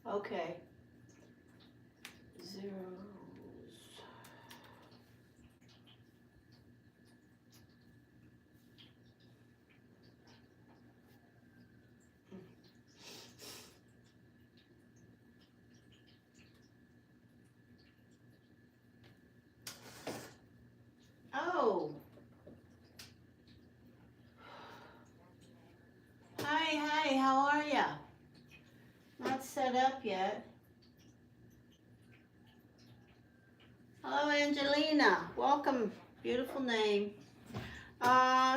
Okay. Zeros. Oh. Hi, how are ya? Not set up yet. Hello, Angelina. Welcome. Beautiful name.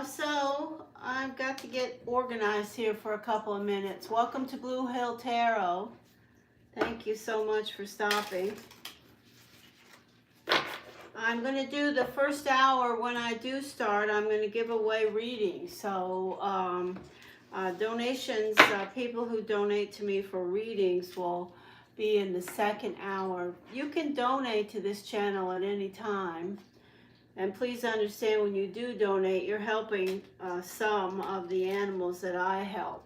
So I've got to get organized here for a couple of minutes. Welcome to Blue Hill Tarot. Thank you so much for stopping. I'm going to do the first hour. When I do start, I'm going to give away readings. So donations, people who donate to me for readings will be in the second hour. You can donate to this channel at any time. And please understand, when you do donate, you're helping some of the animals that I help.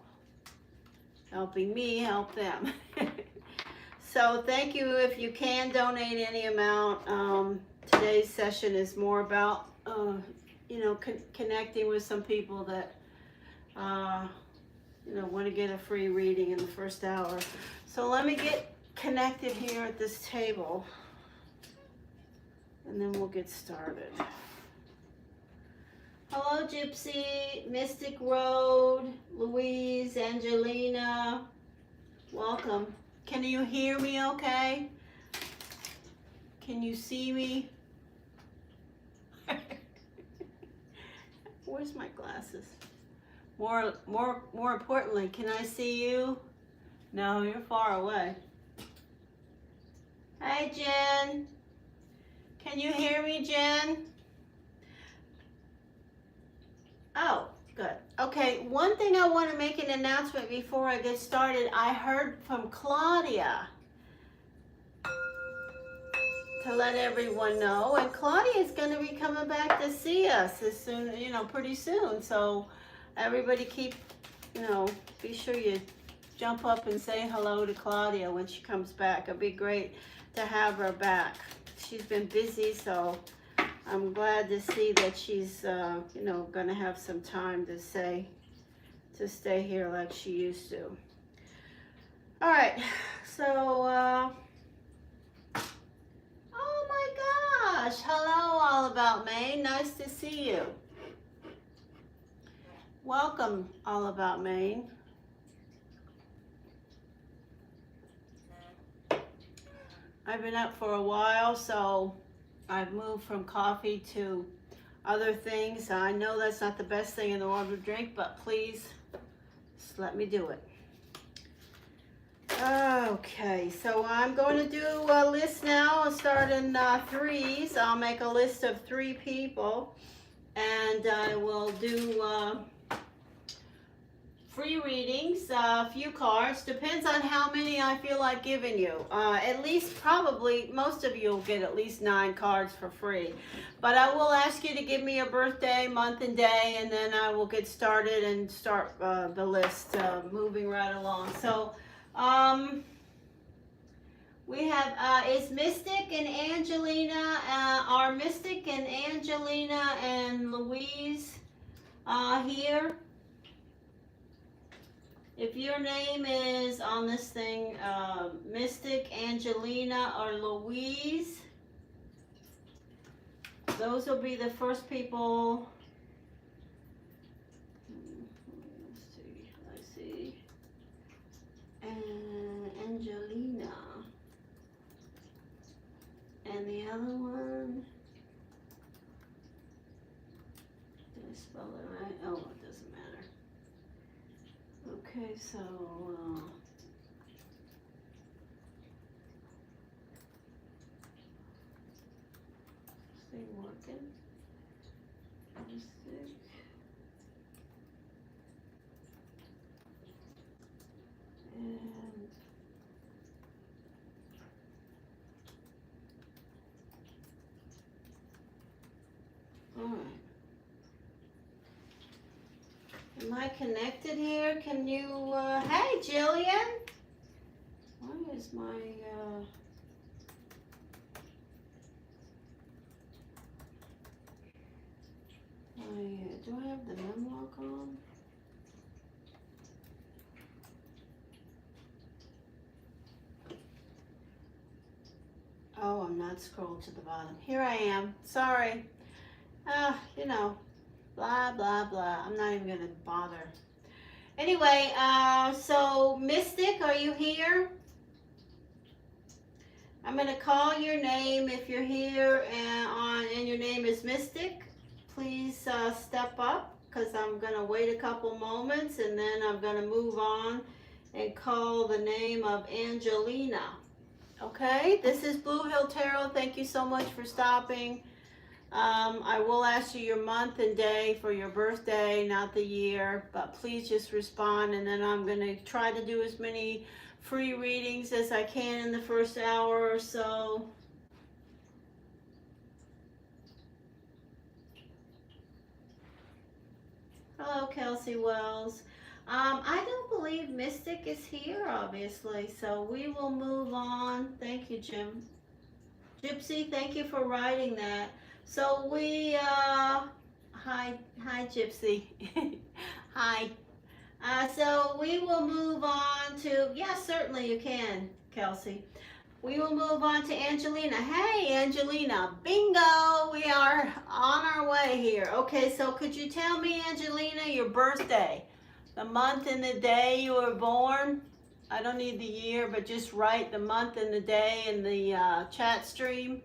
Helping me help them. So thank you if you can donate any amount. Today's session is more about, connecting with some people that, want to get a free reading in the first hour. So let me get connected here at this table. And then we'll get started. Hello, Gypsy, Mystic Road, Louise, Angelina. Welcome. Can you hear me okay? Can you see me? Where's my glasses? More importantly, can I see you? No, you're far away. Hi, Jen. Can you hear me, Jen? Oh, good. Okay, one thing I want to make an announcement before I get started. I heard from Claudia to let everyone know, and Claudia is going to be coming back to see us as soon, pretty soon. So everybody keep, be sure you jump up and say hello to Claudia when she comes back. It'd be great to have her back. She's been busy, so I'm glad to see that she's, going to have some time to stay here like she used to. All right, so, oh my gosh, hello, All About Maine. Nice to see you. Welcome, All About Maine. I've been up for a while, so I've moved from coffee to other things. I know that's not the best thing in the world to drink, but please, just let me do it. Okay, so I'm going to do a list now. I'll start in threes. I'll make a list of 3 people, and I will do free readings, a few cards. Depends on how many I feel like giving you. At least, probably, most of you will get at least 9 cards for free. But I will ask you to give me your birthday, month, and day, and then I will get started and start the list moving right along. So, we have, is Mystic and Angelina, are Mystic and Angelina and Louise here? If your name is on this thing, Mystic, Angelina, or Louise, those will be the first people. Let's see. And Angelina. And the other one, did I spell it right? Oh, it doesn't matter. Okay, so, stay working. Mystic. And all right. Am I connected here? Can you, hey, Jillian? Why is my, do I have the Memlock on? Oh, I'm not scrolled to the bottom. Here I am. Sorry. You know, blah, blah, blah. I'm not even going to bother. Anyway, so Mystic, are you here? I'm going to call your name if you're here and your name is Mystic. Please step up because I'm going to wait a couple moments and then I'm going to move on and call the name of Angelina. Okay, this is Blue Hill Tarot. Thank you so much for stopping. I will ask you your month and day for your birthday, not the year, but please just respond and then I'm going to try to do as many free readings as I can in the first hour or so. Hello, Kelsey Wells. I don't believe Mystic is here, obviously, so we will move on. Thank you, Jim. Gypsy, thank you for writing that. So we, hi Gypsy. Hi. So we will move on to, yes, certainly you can, Kelsey. We will move on to Angelina. Hey, Angelina, bingo, we are on our way here. Okay, so could you tell me, Angelina, your birthday, the month and the day you were born? I don't need the year, but just write the month and the day in the chat stream.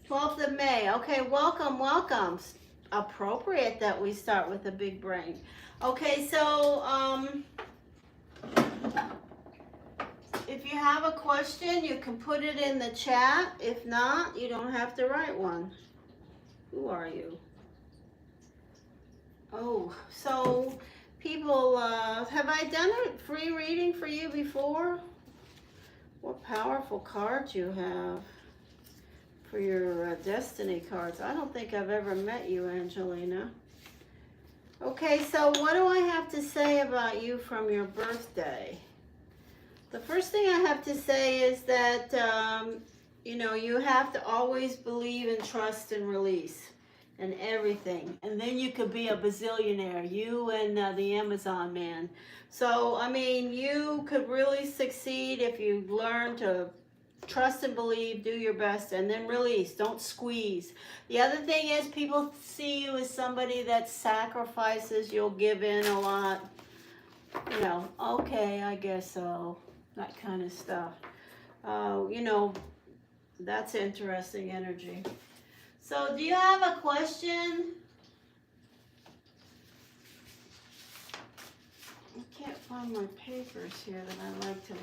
12th of May. Okay, welcome, welcome. Appropriate that we start with a big brain. Okay, so if you have a question, you can put it in the chat. If not, you don't have to write one. Who are you? Oh, so people, have I done a free reading for you before? What powerful cards you have for your destiny cards. I don't think I've ever met you, Angelina. Okay, so what do I have to say about you from your birthday? The first thing I have to say is that, you know, you have to always believe and trust and release and everything. And then you could be a bazillionaire, you and the Amazon man. So, I mean, you could really succeed if you learn to trust and believe, do your best, and then release. Don't squeeze. The other thing is people see you as somebody that sacrifices. You'll give in a lot. You know, okay, I guess so. That kind of stuff. You know, that's interesting energy. So do you have a question? I can't find my papers here that I like to.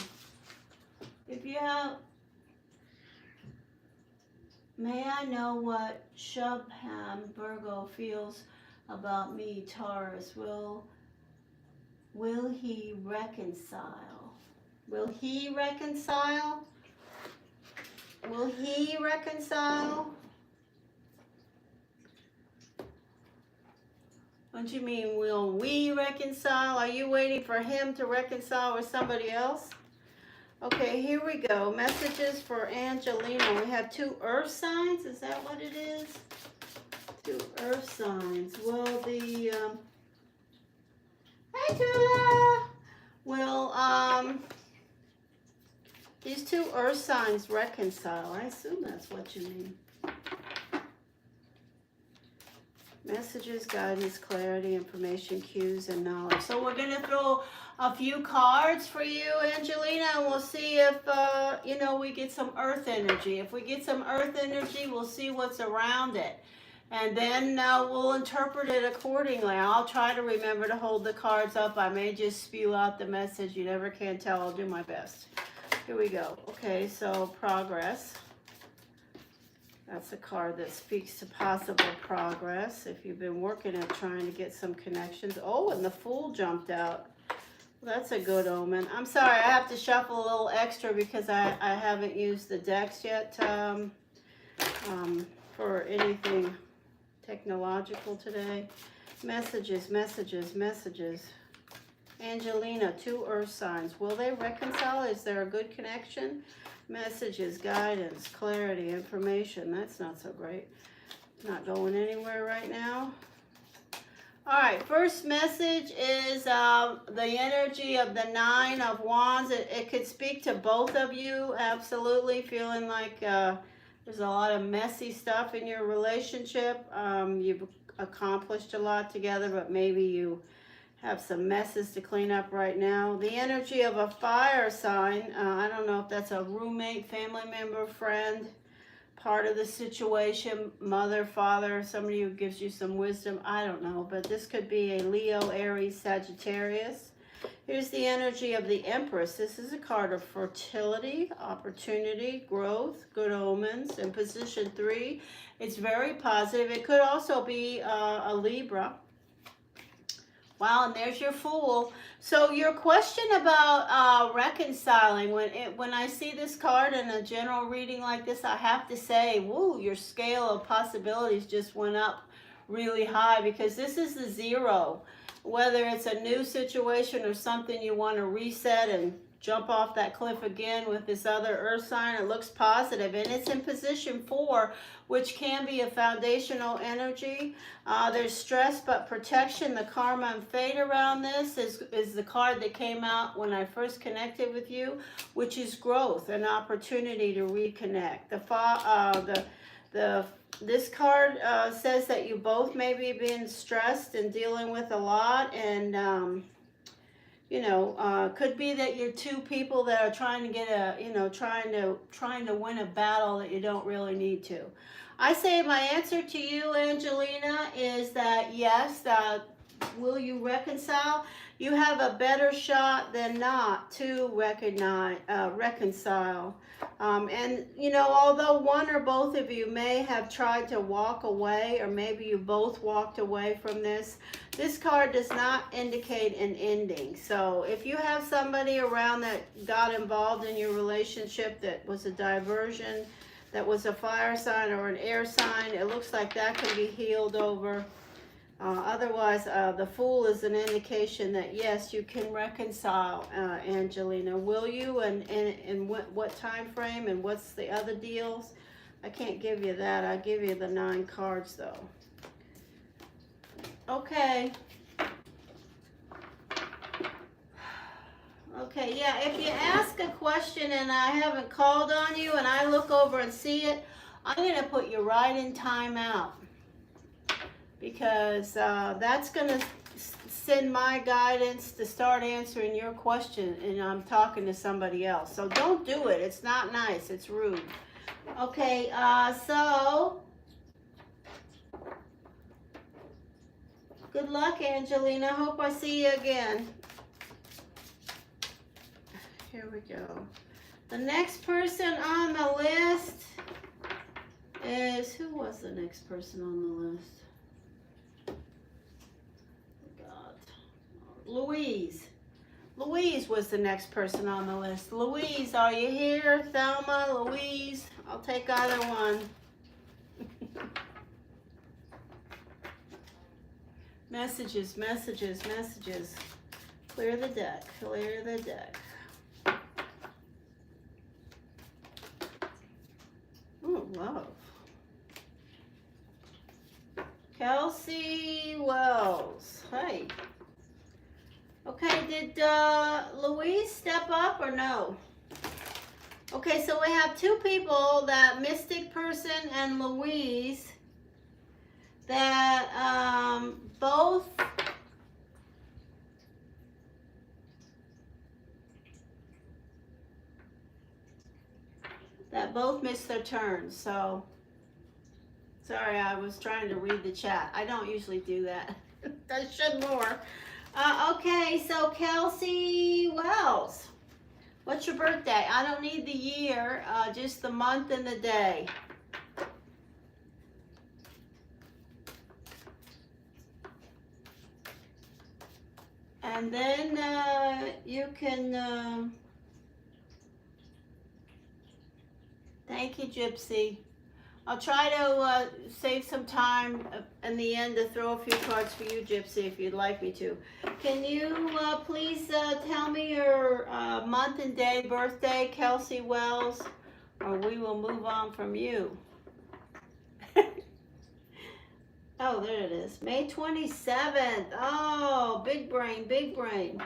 If you have, may I know what Shubham Virgo feels about me, Taurus? Will he reconcile? Will he reconcile? Will he reconcile? What do you mean, will we reconcile? Are you waiting for him to reconcile with somebody else? Okay, here we go. Messages for Angelina. We have 2 earth signs. Is that what it is? 2 earth signs. Well, the... Hey, Tula! Will, these 2 earth signs reconcile? I assume that's what you mean. Messages, guidance, clarity, information, cues, and knowledge. So we're going to throw a few cards for you, Angelina, and we'll see if, you know, we get some earth energy. If we get some earth energy, we'll see what's around it. And then we'll interpret it accordingly. I'll try to remember to hold the cards up. I may just spew out the message. You never can tell. I'll do my best. Here we go. Okay, so progress. That's a card that speaks to possible progress if you've been working at trying to get some connections. Oh, and the Fool jumped out. Well, that's a good omen. I'm sorry, I have to shuffle a little extra because I haven't used the decks yet for anything technological today. Messages, messages, messages. Angelina, 2 earth signs. Will they reconcile? Is there a good connection? Messages, guidance, clarity, information. That's not so great. Not going anywhere right now. All right, first message is the energy of the 9 of Wands. It could speak to both of you, absolutely. Feeling like there's a lot of messy stuff in your relationship. You've accomplished a lot together, but maybe you have some messes to clean up right now. The energy of a fire sign. I don't know if that's a roommate, family member, friend, part of the situation, mother, father, somebody who gives you some wisdom. I don't know, but this could be a Leo, Aries, Sagittarius. Here's the energy of the Empress. This is a card of fertility, opportunity, growth, good omens. In position 3, it's very positive. It could also be a Libra. Wow, and there's your Fool. So your question about reconciling, when I see this card in a general reading like this, I have to say, woo, your scale of possibilities just went up really high, because this is the 0. Whether it's a new situation or something you want to reset and jump off that cliff again with this other earth sign, it looks positive. And it's in position 4, which can be a foundational energy. There's stress but protection. The karma and fate around this is the card that came out when I first connected with you, which is growth, an opportunity to reconnect. This card says that you both may be being stressed and dealing with a lot, and could be that you're 2 people that are trying to get trying to win a battle that you don't really need to. I say my answer to you, Angelina, is that yes, will you reconcile? You have a better shot than not to reconcile. Although one or both of you may have tried to walk away, or maybe you both walked away from this card does not indicate an ending. So if you have somebody around that got involved in your relationship that was a diversion, that was a fire sign or an air sign, it looks like that can be healed over. Otherwise, the Fool is an indication that yes, you can reconcile, Angelina. Will you, and what time frame, and what's the other deals? I can't give you that. I'll give you the 9 cards though. Okay. Okay, yeah, if you ask a question and I haven't called on you and I look over and see it, I'm going to put you right in timeout, because that's going to send my guidance to start answering your question, and I'm talking to somebody else. So don't do it. It's not nice. It's rude. Okay, so good luck, Angelina. Hope I see you again. Here we go. The next person on the list is, who was the next person on the list? God. Louise. Louise was the next person on the list. Louise, are you here? Thelma, Louise? I'll take either one. Messages, messages, messages. Clear the deck, clear the deck. Oh, love. Kelsey Wells. Hey. Okay, did Louise step up or no? Okay, so we have 2 people, that mystic person and Louise, that both missed their turns. So sorry, I was trying to read the chat. I don't usually do that. I should more. Okay, so Kelsey Wells, what's your birthday? I don't need the year, just the month and the day. And then you can, thank you, Gypsy. I'll try to save some time in the end to throw a few cards for you, Gypsy, if you'd like me to. Can you please tell me your month and day, birthday, Kelsey Wells, or we will move on from you. Oh, there it is. May 27th. Oh, big brain, big brain.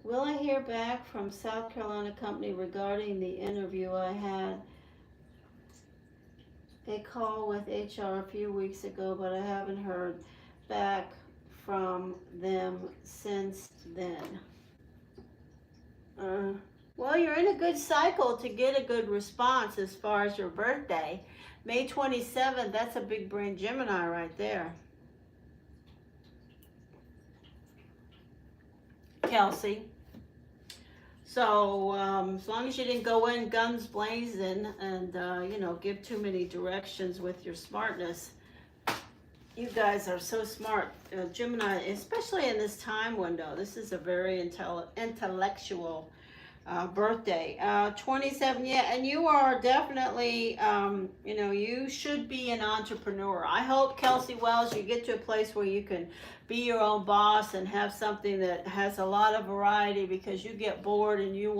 Will I hear back from South Carolina company regarding the interview I had a call with HR a few weeks ago, but I haven't heard back from them since then. Well, you're in a good cycle to get a good response as far as your birthday. May 27th, that's a big brain Gemini right there. Kelsey. So as long as you didn't go in guns blazing and, give too many directions with your smartness. You guys are so smart. Gemini, especially in this time window, this is a very intellectual birthday. 27, yeah, and you are definitely, you should be an entrepreneur. I hope, Kelsey Wells, you get to a place where you can be your own boss and have something that has a lot of variety, because you get bored and you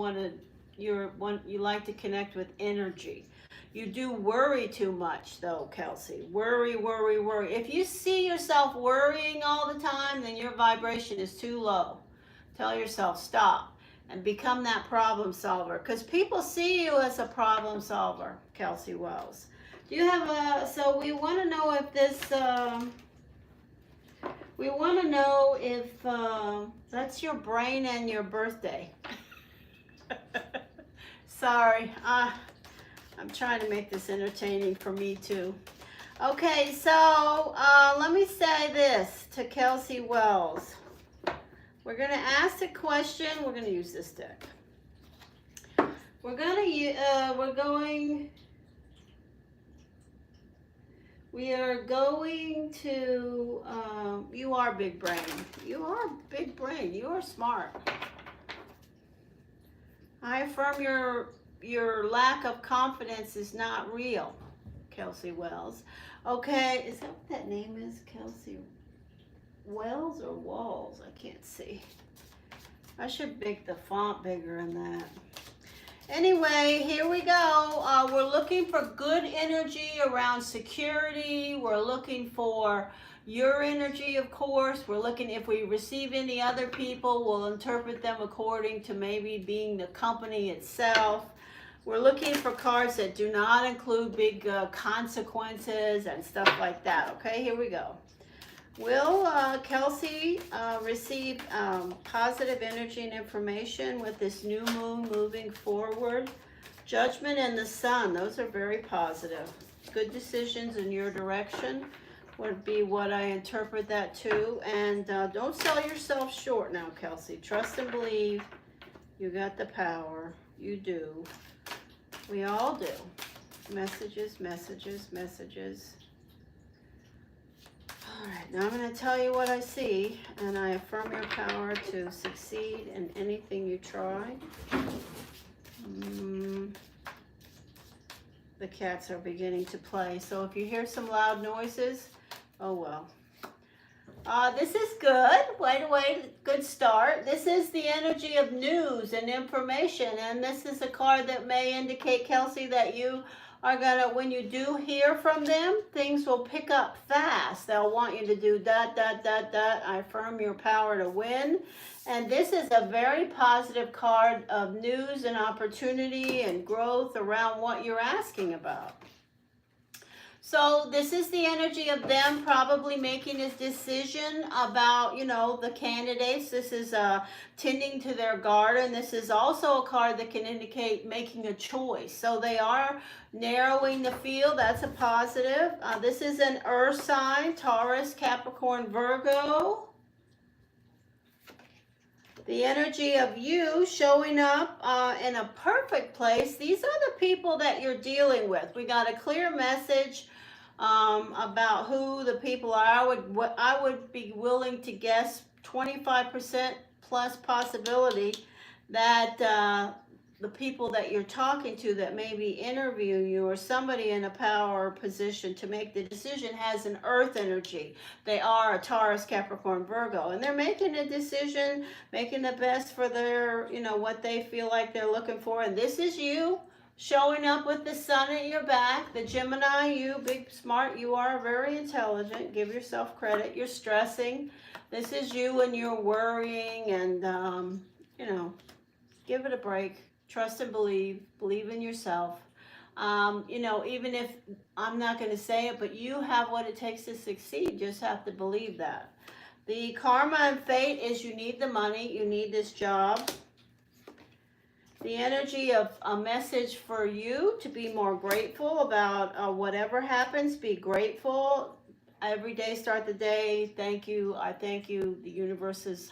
like to connect with energy. You do worry too much, though, Kelsey. Worry, worry, worry. If you see yourself worrying all the time, then your vibration is too low. Tell yourself, stop, and become that problem solver. Because people see you as a problem solver, Kelsey Wells. Do you have so we want to know if this, that's your brain and your birthday. Sorry, I'm trying to make this entertaining for me too. Okay, so let me say this to Kelsey Wells. We're going to ask a question. We're going to use this deck. We are going to, you are big brain. You are big brain. You are smart. I affirm your lack of confidence is not real, Kelsey Wells. Okay, is that what that name is, Kelsey Wells or Walls? I can't see. I should make the font bigger in that. Anyway, here we go. We're looking for good energy around security. We're looking for your energy, of course. We're looking, if we receive any other people, we'll interpret them according to maybe being the company itself. We're looking for cards that do not include big consequences and stuff like that. Okay, here we go. Will Kelsey receive positive energy and information with this new moon moving forward? Judgment and the Sun, those are very positive. Good decisions in your direction would be what I interpret that to. And don't sell yourself short now, Kelsey. Trust and believe. You got the power. You do. We all do. Messages, messages, messages. All right, now I'm going to tell you what I see, and I affirm your power to succeed in anything you try. The cats are beginning to play, so if you hear some loud noises, oh well. This is good. Right away, good start. This is the energy of news and information, and this is a card that may indicate, Kelsey, that you are gonna, when you do hear from them, things will pick up fast. They'll want you to do dot, dot, dot, dot. I affirm your power to win. And this is a very positive card of news and opportunity and growth around what you're asking about. So this is the energy of them probably making a decision about, the candidates. This is tending to their garden. This is also a card that can indicate making a choice. So they are narrowing the field. That's a positive. This is an earth sign, Taurus, Capricorn, Virgo. The energy of you showing up in a perfect place. These are the people that you're dealing with. We got a clear message about who the people are. I would be willing to guess 25% plus possibility that the people that you're talking to that maybe interview you, or somebody in a power position to make the decision, has an earth energy. They are a Taurus, Capricorn, Virgo, and they're making a decision, making the best for their, what they feel like they're looking for. And this is you showing up with the sun at your back. The Gemini, you big smart, you are very intelligent. Give yourself credit. You're stressing. This is you, and you're worrying, and give it a break. Trust and believe in yourself. Even if I'm not going to say it, but you have what it takes to succeed. You just have to believe that. The karma and fate is you need the money, you need this job. The energy of a message for you to be more grateful about whatever happens. Be grateful. Every day, start the day. Thank you. I thank you. The universe has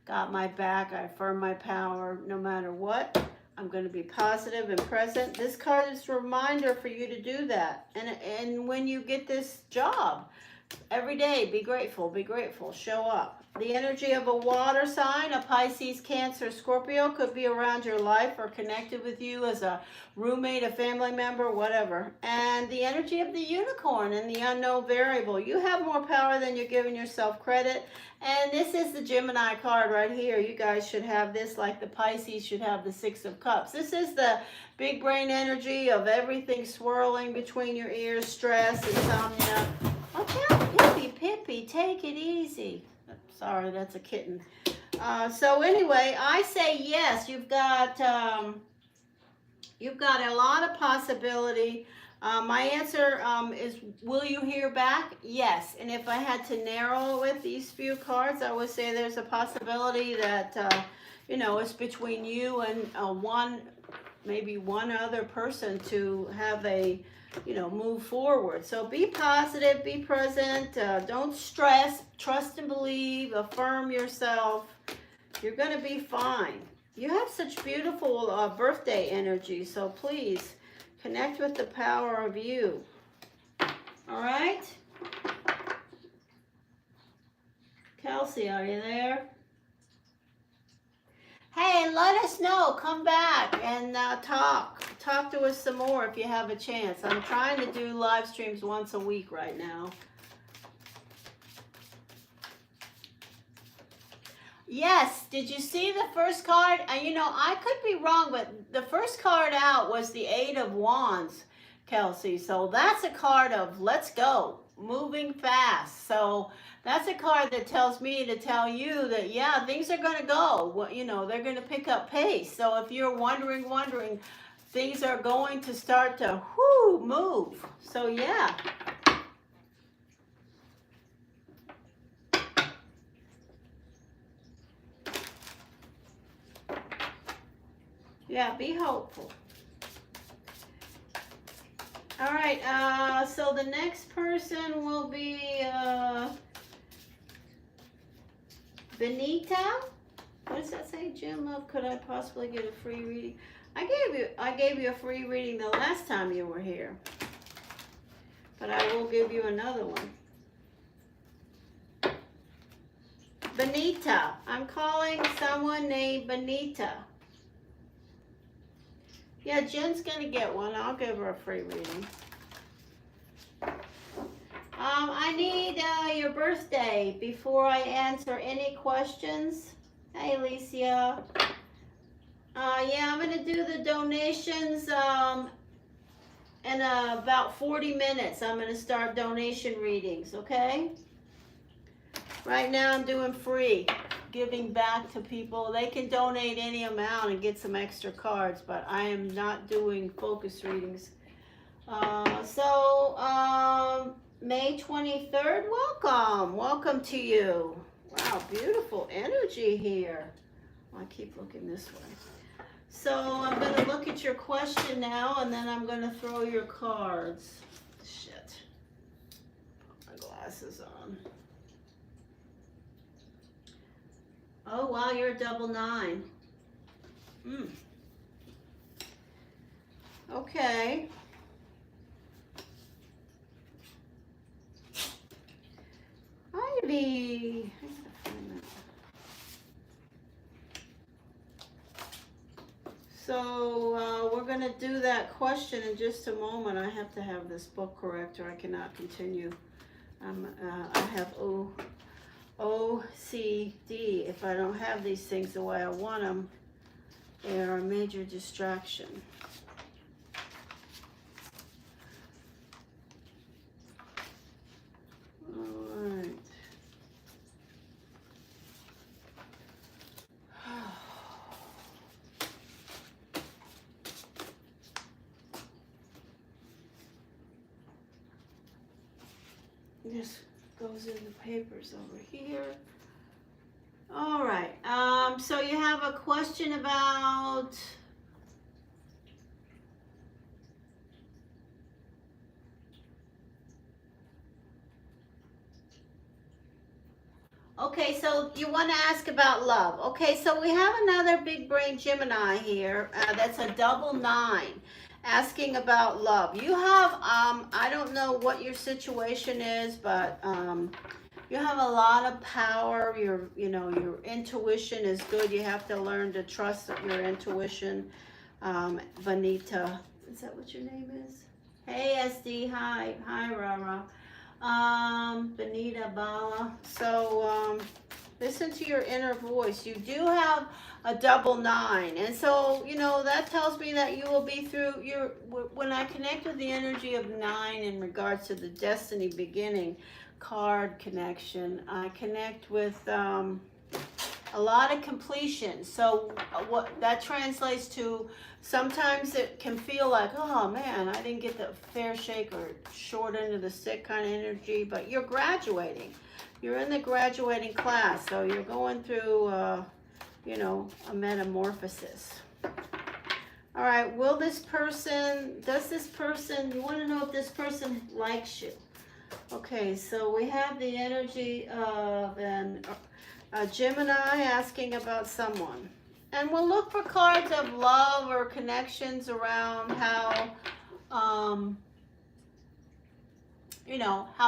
got my back. I affirm my power no matter what. I'm going to be positive and present. This card is a reminder for you to do that. And when you get this job, every day, be grateful, show up. The energy of a water sign, a Pisces, Cancer, Scorpio, could be around your life or connected with you as a roommate, a family member, whatever. And the energy of the unicorn and the unknown variable. You have more power than you're giving yourself credit. And this is the Gemini card right here. You guys should have this, like the Pisces should have the Six of Cups. This is the big brain energy of everything swirling between your ears, stress, insomnia. Watch out, Pippy, take it easy. Sorry, that's a kitten. So anyway, I say yes. You've got a lot of possibility. My answer is, will you hear back? Yes. And if I had to narrow it with these few cards, I would say there's a possibility that it's between you and maybe one other person to have a move forward. So be positive, be present, don't stress, trust and believe, affirm yourself. You're going to be fine. You have such beautiful birthday energy, so please connect with the power of you. All right? Kelsey, are you there? Hey, let us know. Come back and talk. Talk to us some more if you have a chance. I'm trying to do live streams once a week right now. Yes, did you see the first card? I could be wrong, but the first card out was the Eight of Wands, Kelsey. So that's a card of let's go, moving fast. So that's a card that tells me to tell you that, yeah, things are going to go. Well, they're going to pick up pace. So if you're wondering, things are going to start to move. So yeah. Yeah, be hopeful. All right, so the next person will be Benita. What does that say? Jim Love, could I possibly get a free reading? I gave you a free reading the last time you were here. But I will give you another one. Benita. I'm calling someone named Benita. Yeah, Jen's going to get one. I'll give her a free reading. I need your birthday before I answer any questions. Hey, Alicia. Yeah, I'm going to do the donations in about 40 minutes. I'm going to start donation readings, okay? Right now I'm doing free, giving back to people. They can donate any amount and get some extra cards, but I am not doing focus readings. May 23rd, welcome to you. Wow, beautiful energy here. I keep looking this way. So I'm going to look at your question now, and then I'm going to throw your cards. Shit. Put my glasses on. Oh, wow, you're a double 9. Okay. Ivy. So we're going to do that question in just a moment. I have to have this book correct or I cannot continue. I have OCD. If I don't have these things the way I want them, they are a major distraction. All right. This goes in the papers over here. All right. So you have a question about okay, so you want to ask about love. Okay, so we have another big brain Gemini here. That's a double 9. Asking about love. You have, I don't know what your situation is, but you have a lot of power. Your intuition is good. You have to learn to trust your intuition. Vanita, is that what your name is? Hey, SD, hi, Rara. Benita Bala. So, listen to your inner voice. You do have a double 9. And so, that tells me that you will be through when I connect with the energy of 9 in regards to the destiny beginning card connection, I connect with, a lot of completion. So what that translates to, sometimes it can feel like, oh man, I didn't get the fair shake or short end of the stick kind of energy, but you're graduating. You're in the graduating class, so you're going through, a metamorphosis. All right, you want to know if this person likes you. Okay, so we have the energy of a Gemini asking about someone. And we'll look for cards of love or connections around how, how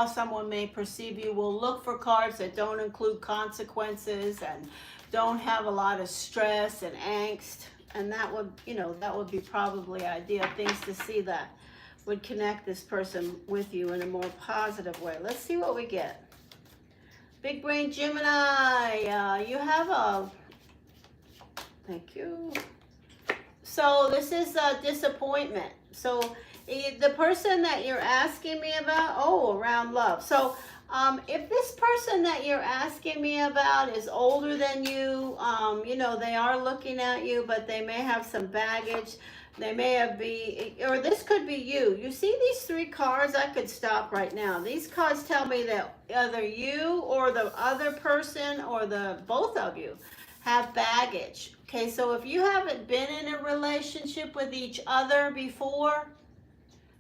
someone may perceive you. We'll look for cards that don't include consequences and don't have a lot of stress and angst. And that would be probably ideal things to see that would connect this person with you in a more positive way. Let's see what we get. Big Brain Gemini, you have thank you. So this is a disappointment. So the person that you're asking me about, around love. So if this person that you're asking me about is older than you, they are looking at you, but they may have some baggage. They may or this could be you. You see these 3 cards? I could stop right now. These cards tell me that either you or the other person or both of you have baggage. Okay, so if you haven't been in a relationship with each other before,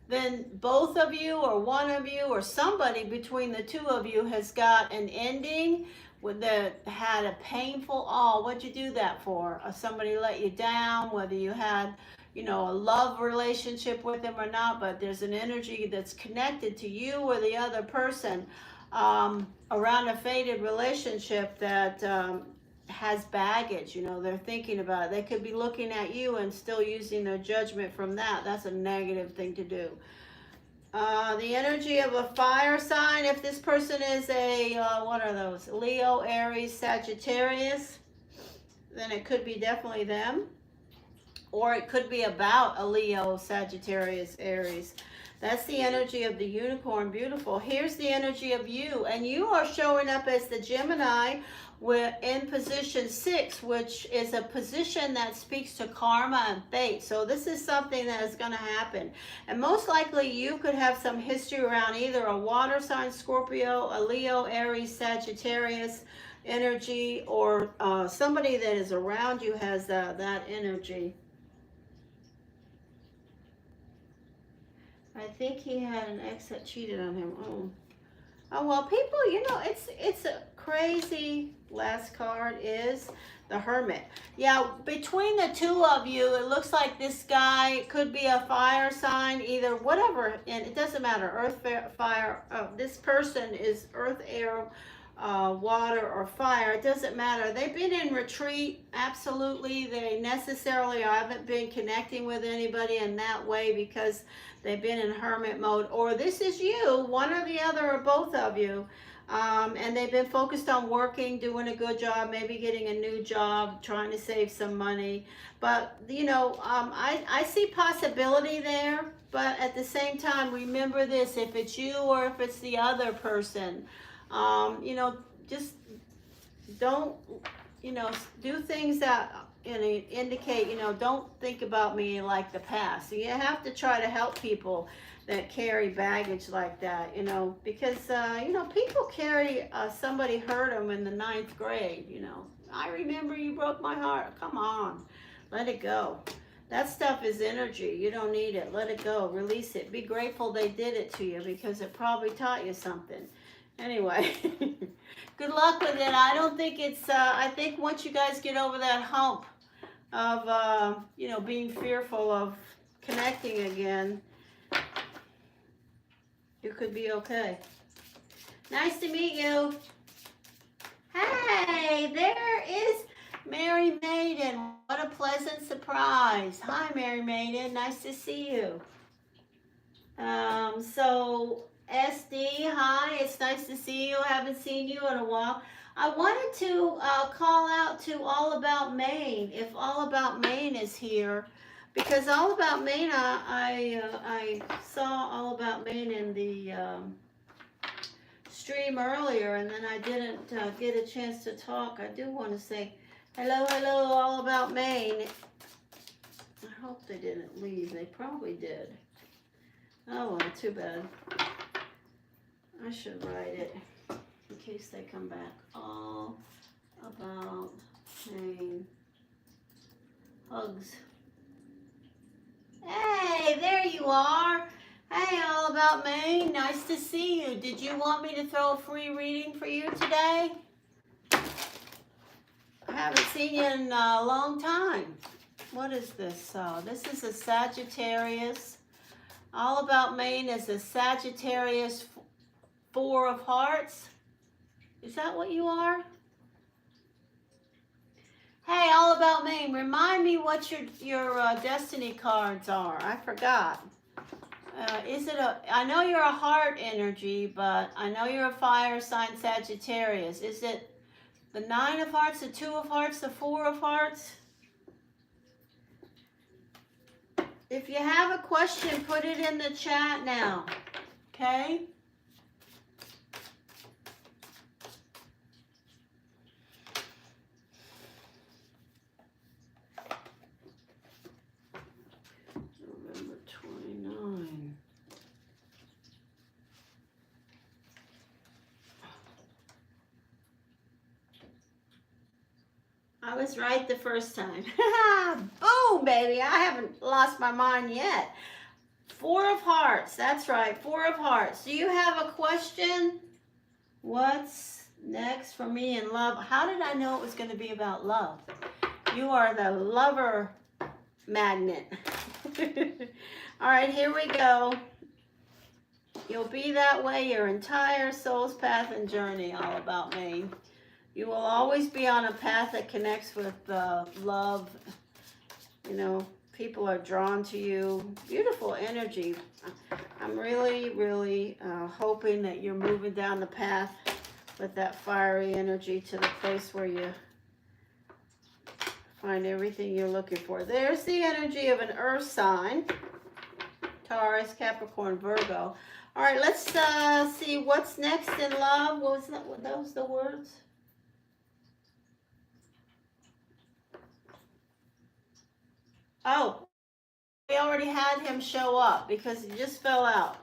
then both of you or one of you or somebody between the 2 of you has got an ending that had a painful, what'd you do that for? Somebody let you down, whether you had a love relationship with them or not, but there's an energy that's connected to you or the other person around a fated relationship that has baggage. They're thinking about it. They could be looking at you and still using their judgment from that. That's a negative thing to do. The energy of a fire sign, if this person is what are those? Leo, Aries, Sagittarius, then it could be definitely them. Or it could be about a Leo, Sagittarius, Aries. That's the energy of the unicorn. Beautiful. Here's the energy of you. And you are showing up as the Gemini in position 6, which is a position that speaks to karma and fate. So this is something that is going to happen. And most likely you could have some history around either a water sign, Scorpio, a Leo, Aries, Sagittarius energy, or somebody that is around you has that energy. I think he had an ex that cheated on him. Oh well, people, it's a crazy. Last card is the Hermit. Yeah, between the 2 of you, it looks like this guy could be a fire sign, either whatever, and it doesn't matter, earth, fire. This person is earth, air, water or fire. It doesn't matter. They've been in retreat, absolutely. They necessarily haven't been connecting with anybody in that way because they've been in hermit mode. Or this is you, one or the other, or both of you. And they've been focused on working, doing a good job, maybe getting a new job, trying to save some money. But, you know, I see possibility there. But at the same time, remember this, if it's you or if it's the other person, you know, just don't, you know, do things that, you know, indicate, you know, don't think about me like the past. So you have to try to help people that carry baggage like that, you know, because, you know, people carry, somebody hurt them in the 9th grade, you know. I remember you broke my heart. Come on, let it go. That stuff is energy. You don't need it. Let it go. Release it. Be grateful they did it to you because it probably taught you something. Anyway, good luck with it. I don't think it's, I think once you guys get over that hump of, you know, being fearful of connecting again, you could be okay. Nice to meet you. Hey, there is Mary Maiden. What a pleasant surprise. Hi, Mary Maiden. Nice to see you. So SD, hi. It's nice to see you. I haven't seen you in a while. I wanted to call out to All About Maine, if All About Maine is here, because All About Maine, I saw All About Maine in the stream earlier, and then I didn't get a chance to talk. I do want to say hello, hello, All About Maine. I hope they didn't leave. They probably did. Oh, well, too bad. I should write it in case they come back. All About Maine. Hugs. Hey, there you are. Hey, All About Maine. Nice to see you. Did you want me to throw a free reading for you today? I haven't seen you in a long time. What is this? This is a Sagittarius. All About Maine is a Sagittarius 4 of Hearts. Is that what you are? Hey, All About Maine, remind me what your destiny cards are. I forgot. Is it I know you're a heart energy, but I know you're a fire sign Sagittarius. Is it the 9 of Hearts, the 2 of Hearts, the 4 of Hearts? If you have a question, put it in the chat now, okay? November 29. I was right the first time. Boom, baby. I haven't lost my mind yet. 4 of Hearts. That's right. 4 of Hearts. Do you have a question? What's next for me in love? How did I know it was going to be about love? You are the lover magnet. All right, here we go. You'll be that way your entire soul's path and journey, All About me. You will always be on a path that connects with love. You know, people are drawn to you. Beautiful energy. I'm really, really hoping that you're moving down the path with that fiery energy to the place where you find everything you're looking for. There's the energy of an earth sign. Taurus, Capricorn, Virgo. All right, let's see what's next in love. What was that? What those the words? Oh, we already had him show up because he just fell out.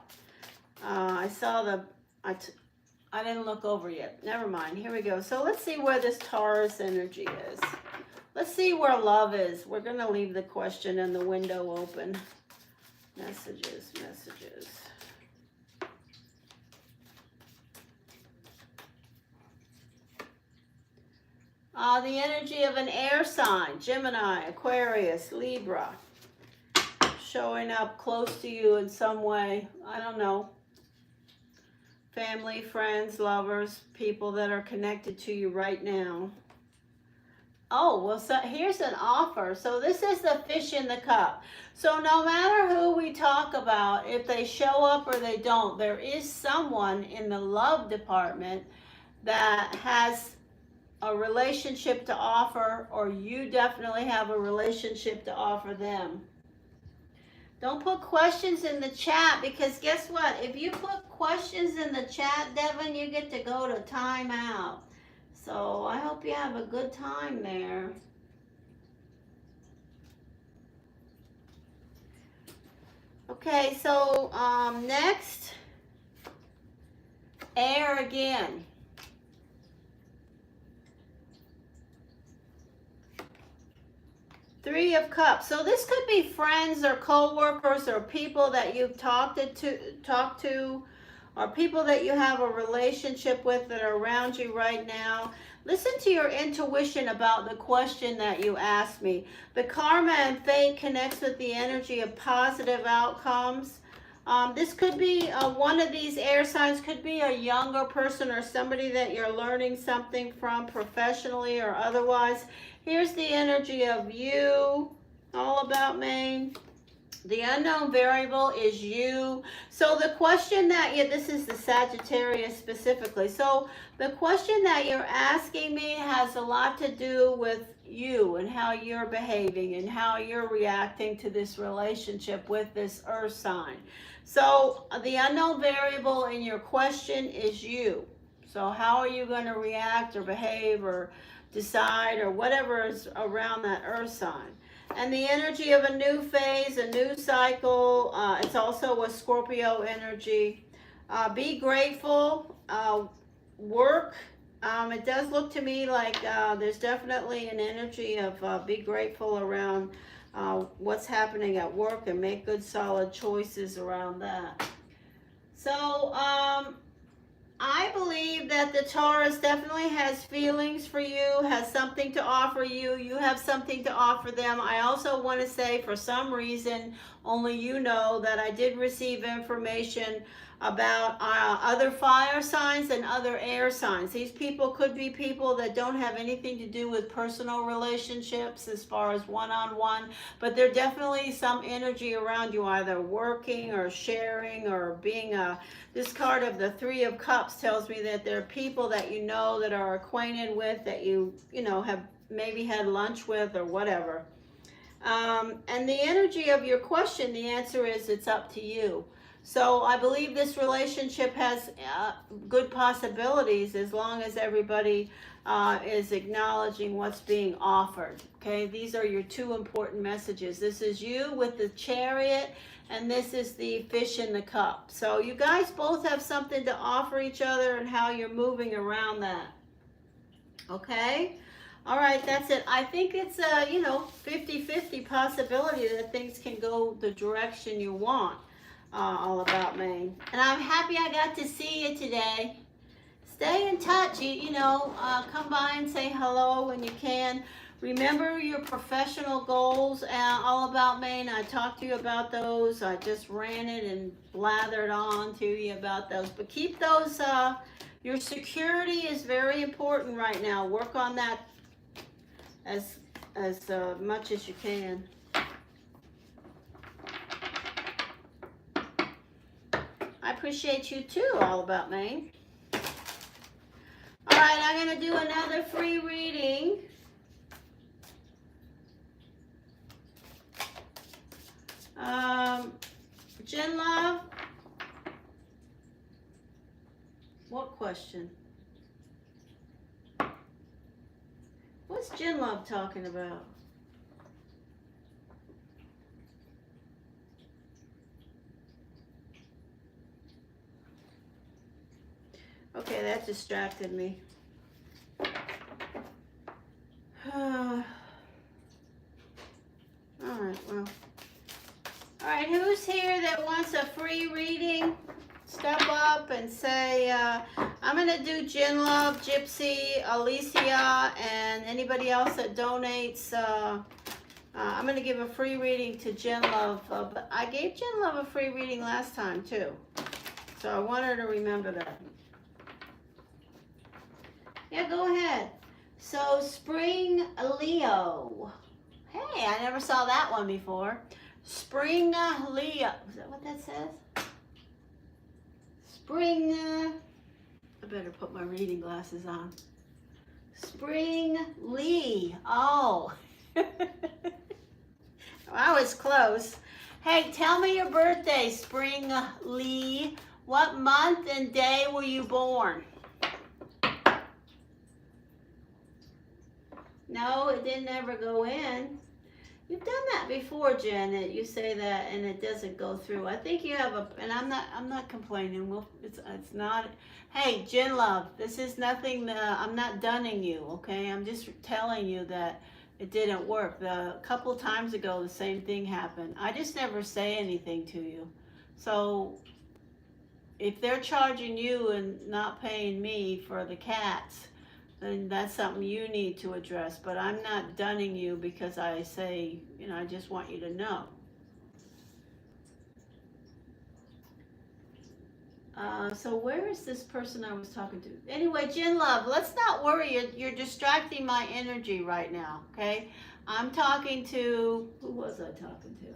I saw the, I didn't look over yet. Never mind. Here we go. So let's see where this Taurus energy is. Let's see where love is. We're going to leave the question and the window open. Messages, messages. The energy of an air sign, Gemini, Aquarius, Libra, showing up close to you in some way. I don't know. family, friends, lovers, people that are connected to you right now. Oh, well, so here's an offer. So this is the fish in the cup. So no matter who we talk about, if they show up or they don't, there is someone in the love department that has a relationship to offer, or you definitely have a relationship to offer them. Don't put questions in the chat, because guess what? If you put questions in the chat, Devin, you get to go to timeout. So I hope you have a good time there. Okay, so next, air again. Three of Cups. So this could be friends or co-workers or people that you've talked to, or people that you have a relationship with that are around you right now. Listen to your intuition about the question that you asked me. The karma and fate connects with the energy of positive outcomes. This could be one of these air signs, could be a younger person or somebody that you're learning something from professionally or otherwise. Here's the energy of you, all about Maine. The unknown variable is you. So the question that this is the Sagittarius specifically. So the question that you're asking me has a lot to do with you and how you're behaving and how you're reacting to this relationship with this earth sign. So the unknown variable in your question is you. So how are you going to react or behave or decide or whatever is around that earth sign? And the energy of a new phase, a new cycle. It's also a Scorpio energy. Be grateful. Work. It does look to me like there's definitely an energy of be grateful around what's happening at work, and make good solid choices around that. So I believe that the Taurus definitely has feelings for you, has something to offer you. You have something to offer them. I also want to say, for some reason, only you know that I did receive information about other fire signs and other air signs. These people could be people that don't have anything to do with personal relationships as far as one-on-one, but there's definitely some energy around you, either working or sharing or being a... This card of the Three of Cups tells me that there are people that you know, that are acquainted with, that you know, have maybe had lunch with or whatever. And the energy of your question, the answer is it's up to you. So I believe this relationship has good possibilities as long as everybody is acknowledging what's being offered. Okay, these are your two important messages. This is you with the Chariot, and this is the fish in the cup. So you guys both have something to offer each other and how you're moving around that. Okay? All right, that's it. I think it's a, 50-50 possibility that things can go the direction you want. All about Maine. And I'm happy I got to see you today. Stay in touch. Come by and say hello when you can. Remember your professional goals, all about Maine. I talked to you about those. I just ran it and blathered on to you about those. But keep those, your security is very important right now. Work on that as much as you can. I appreciate you too, all about Maine. All right, I'm going to do another free reading. Jen Love, what question? What's Jen Love talking about? Okay, that distracted me. All right, well. All right, who's here that wants a free reading? Step up and say, I'm going to do Jen Love, Gypsy, Alicia, and anybody else that donates. I'm going to give a free reading to Jen Love. But I gave Jen Love a free reading last time, too. So I want her to remember that. Yeah, go ahead. So Spring Leo. Hey, I never saw that one before. Spring Leo. Is that what that says? Spring. I better put my reading glasses on. Spring Lee. Oh. I was close. Hey, tell me your birthday, Spring Lee. What month and day were you born? No, it didn't ever go in. You've done that before, Janet. You say that and it doesn't go through. I think you have and I'm not complaining. Well, it's not. Hey, Jen Love, this is nothing. I'm not dunning you, okay? I'm just telling you that it didn't work. A couple times ago, the same thing happened. I just never say anything to you. So if they're charging you and not paying me for the cats, then that's something you need to address. But I'm not dunning you because I say, I just want you to know. So where is this person I was talking to? Anyway, Jen Love, let's not worry. You're distracting my energy right now, okay? I'm talking to, who was I talking to?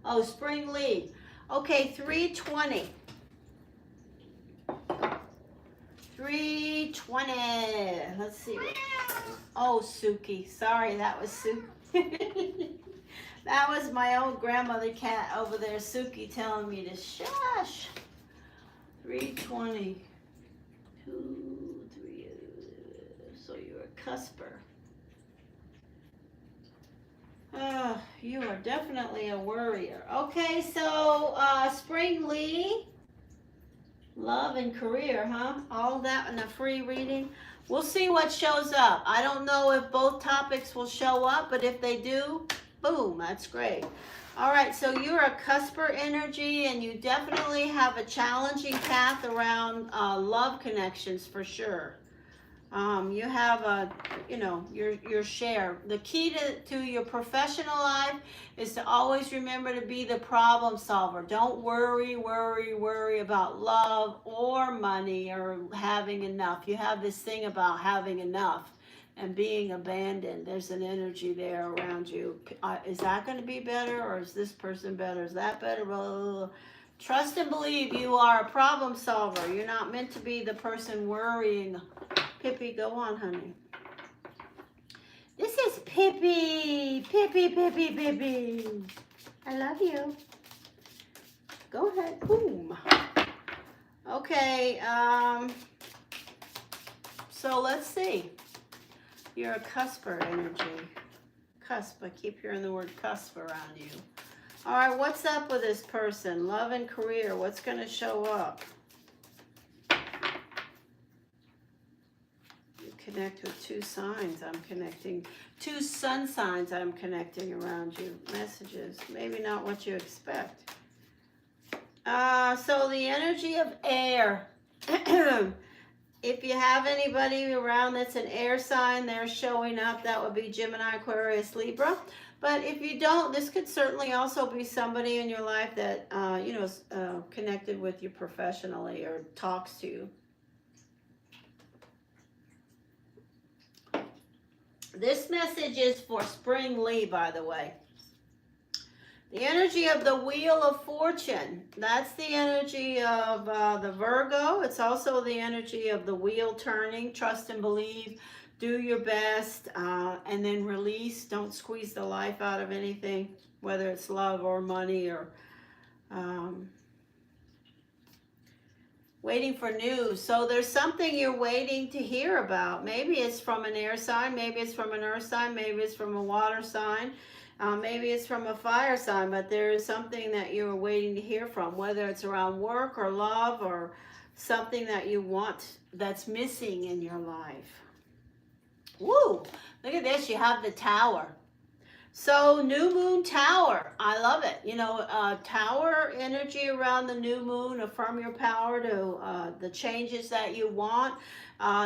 Oh, Spring Lee. Okay, 320. 320. Let's see. Oh, Suki. Sorry, that was Suki. That was my old grandmother cat over there, Suki, telling me to shush. 320. 2, 3. So you're a cusper. You are definitely a worrier. Okay, so Spring Lee. Love and career, huh? All that in a free reading. We'll see what shows up. I don't know if both topics will show up, but if they do, boom, that's great. All right, so you're a cusper energy, and you definitely have a challenging path around love connections for sure. You have your share. The key to your professional life is to always remember to be the problem solver. Don't worry about love or money or having enough. You have this thing about having enough and being abandoned. There's an energy there around you. Is that going to be better, or is this person better? Is that better? Blah, blah, blah. Trust and believe you are a problem solver. You're not meant to be the person worrying. Pippi, go on, honey. This is Pippi. Pippi. I love you. Go ahead. Boom. Okay, so let's see. You're a cusper energy. Cusp. I keep hearing the word cusp around you. All right, what's up with this person? Love and career. What's going to show up? Connect with 2 signs. I'm connecting 2 sun signs. I'm connecting around you. Messages, maybe not what you expect. So the energy of air. If you have anybody around that's an air sign, they're showing up. That would be Gemini, Aquarius, Libra. But if you don't, this could certainly also be somebody in your life that is connected with you professionally or talks to you. This message is for Spring Lee, by the way. The energy of the Wheel of Fortune. That's the energy of the Virgo. It's also the energy of the wheel turning. Trust and believe. Do your best. And then release. Don't squeeze the life out of anything, whether it's love or money or waiting for news. So there's something you're waiting to hear about. Maybe it's from an air sign. Maybe it's from an earth sign. Maybe it's from a water sign. Maybe it's from a fire sign. But there is something that you're waiting to hear from, whether it's around work or love or something that you want that's missing in your life. Woo! Look at this. You have the Tower. So new moon tower, I love it. Tower energy around the new moon, affirm your power to the changes that you want.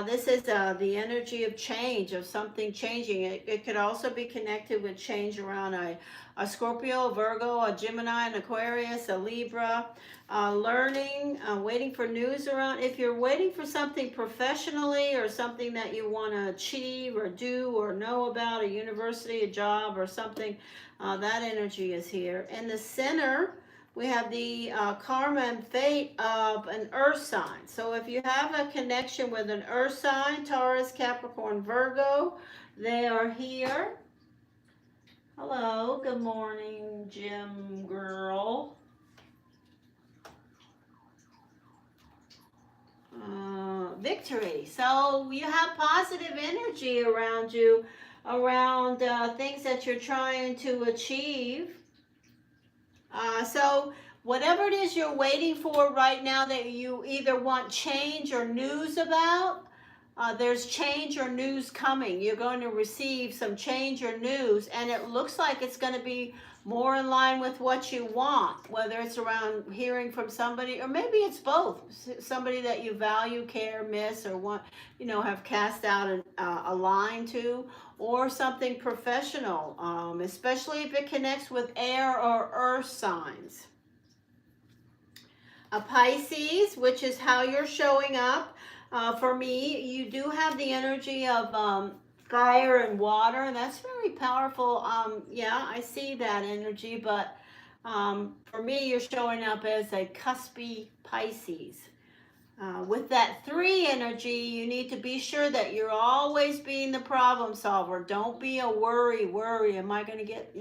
This is the energy of change, of something changing. It could also be connected with change around a Scorpio, a Virgo, a Gemini, an Aquarius, a Libra. Learning, waiting for news around. If you're waiting for something professionally or something that you want to achieve or do or know about, a university, a job, or something, that energy is here. In the center, we have the karma and fate of an earth sign. So if you have a connection with an earth sign, Taurus, Capricorn, Virgo, they are here. Hello, good morning, Jim girl. Victory. So you have positive energy around you, around things that you're trying to achieve. So whatever it is you're waiting for right now that you either want change or news about, there's change or news coming. You're going to receive some change or news, and it looks like it's going to be more in line with what you want, whether it's around hearing from somebody, or maybe it's both. Somebody that you value, care, miss, or want, have cast out a line to, or something professional, especially if it connects with air or earth signs. A Pisces, which is how you're showing up. For me, you do have the energy of fire and water, and that's very powerful. Yeah, I see that energy, but for me, you're showing up as a cuspy Pisces. With that 3 energy, you need to be sure that you're always being the problem solver. Don't be a worry. Am I going to get,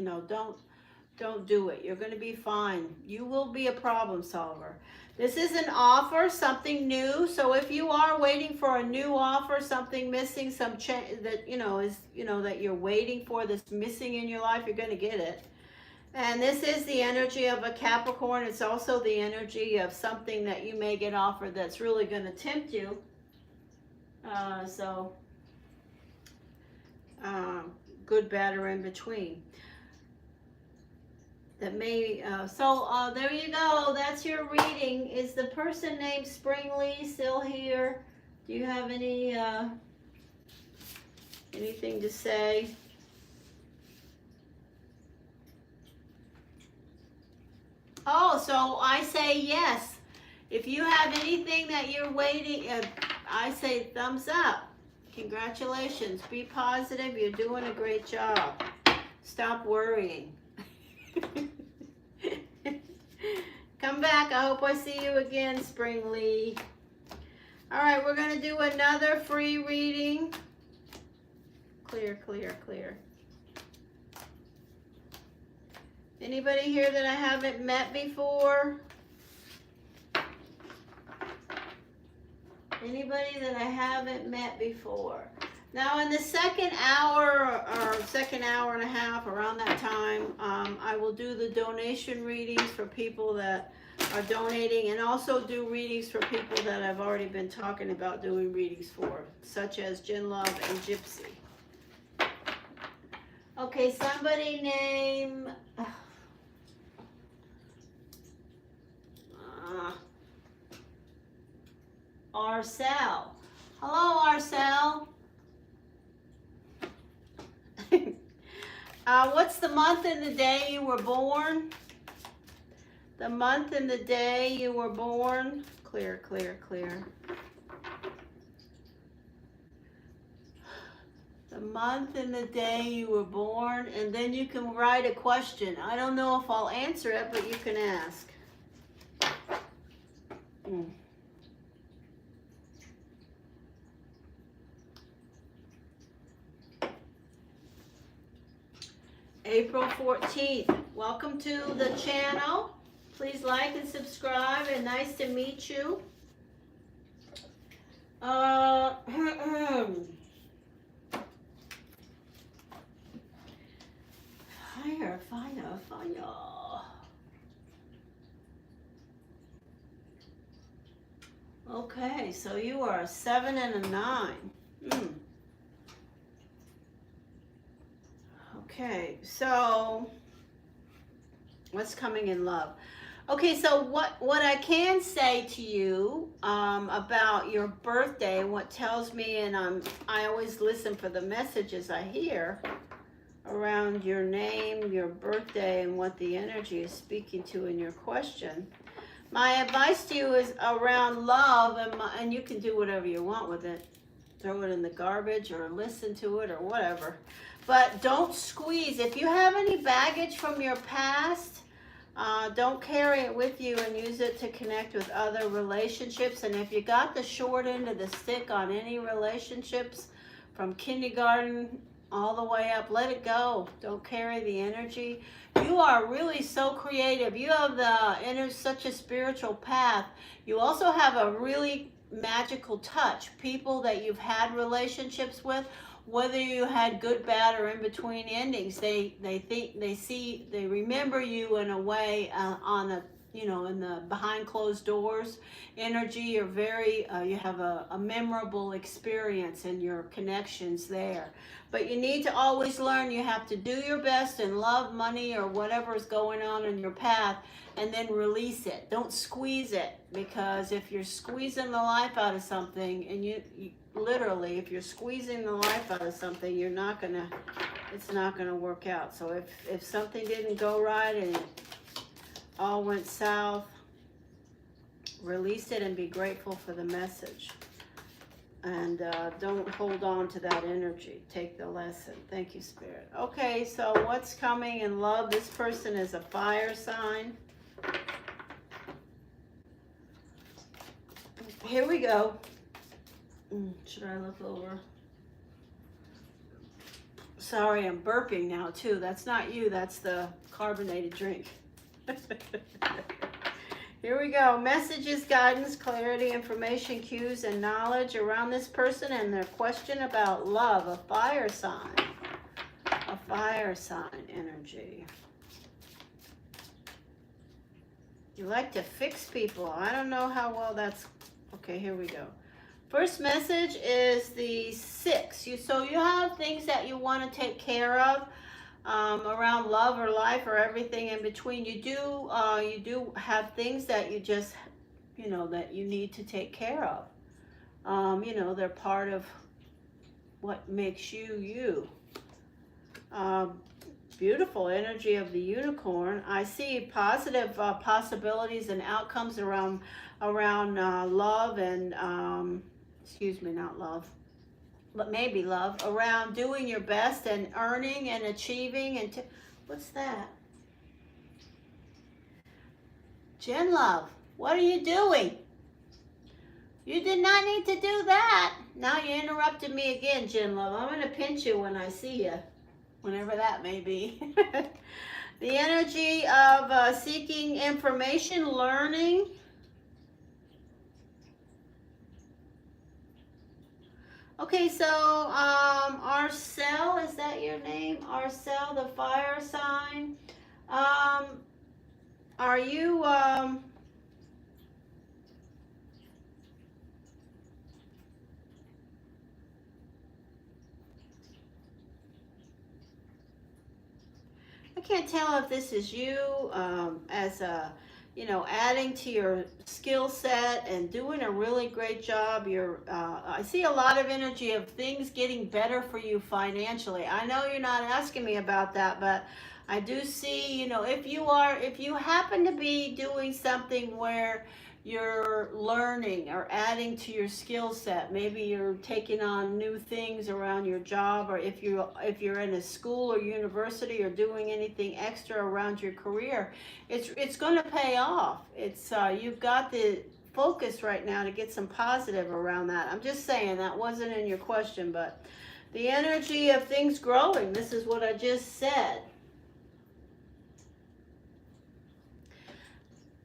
don't do it. You're going to be fine. You will be a problem solver. This is an offer, something new. So if you are waiting for a new offer, something missing, some change that, that you're waiting for, that's missing in your life, you're going to get it. And this is the energy of a Capricorn. It's also the energy of something that you may get offered that's really going to tempt you. Good, bad, or in between. That may, there you go. That's your reading. Is the person named Spring Lee still here? Do you have anything to say? Oh, so I say yes. If you have anything that you're waiting, I say thumbs up. Congratulations. Be positive. You're doing a great job. Stop worrying. Come back. I hope I see you again, Spring Lee. All right, we're going to do another free reading. Clear, clear, clear. Anybody here that I haven't met before? Anybody that I haven't met before? Now in the second hour or second hour and a half, around that time, I will do the donation readings for people that are donating, and also do readings for people that I've already been talking about doing readings for, such as Jen Love and Gypsy. Okay, somebody name... Arcel. Hello, Arcel. What's the month and the day you were born? The month and the day you were born. Clear, clear, clear. The month and the day you were born, and then you can write a question. I don't know if I'll answer it, but you can ask. April 14th. Welcome to the channel. Please like and subscribe, and nice to meet you. Fire. Okay, so you are a 7 and a 9. Okay, so what's coming in love? Okay, so what I can say to you about your birthday and what tells me, and I always listen for the messages I hear around your name, your birthday, and what the energy is speaking to in your question. My advice to you is around love, and you can do whatever you want with it. Throw it in the garbage or listen to it or whatever. But don't squeeze. If you have any baggage from your past, don't carry it with you and use it to connect with other relationships. And if you got the short end of the stick on any relationships from kindergarten all the way up, let it go. Don't carry the energy. You are really so creative. You have such a spiritual path. You also have a really magical touch. People that you've had relationships with, whether you had good, bad, or in between endings, they remember you in a way, on a, in the behind closed doors energy. You're very you have a memorable experience in your connections there. But you need to always learn you have to do your best in love, money, or whatever is going on in your path, and then release it. Don't squeeze it, because if you're squeezing the life out of something, and you literally, if you're squeezing the life out of something, it's not gonna work out. So if something didn't go right and it all went south, release it and be grateful for the message. And don't hold on to that energy. Take the lesson. Thank you, Spirit. Okay, so what's coming in love? This person is a fire sign. Here we go. Should I look over? Sorry, I'm burping now too. That's not you, that's the carbonated drink. Here we go. Messages, guidance, clarity, information, cues, and knowledge around this person and their question about love. A fire sign. A fire sign energy. You like to fix people. I don't know how well that's... Okay, here we go. First message is the 6. So you have things that you want to take care of around love or life or everything in between. You do have things that you just, that you need to take care of. They're part of what makes you you. Beautiful energy of the unicorn. I see positive possibilities and outcomes around love and excuse me, not love, but maybe love, around doing your best and earning and achieving. And what's that? Jen Love, what are you doing? You did not need to do that. Now you interrupted me again, Jen Love. I'm going to pinch you when I see you, whenever that may be. The energy of seeking information, learning. Okay, so Arcel, is that your name? Arcel, the fire sign. Are you I can't tell if this is you as a, adding to your skill set and doing a really great job. I see a lot of energy of things getting better for you financially. I know you're not asking me about that, but I do see, if you happen to be doing something where you're learning or adding to your skill set, maybe you're taking on new things around your job, or if you're in a school or university or doing anything extra around your career, it's going to pay off. It's you've got the focus right now to get some positive around that. I'm just saying, that wasn't in your question, but the energy of things growing, this is what I just said.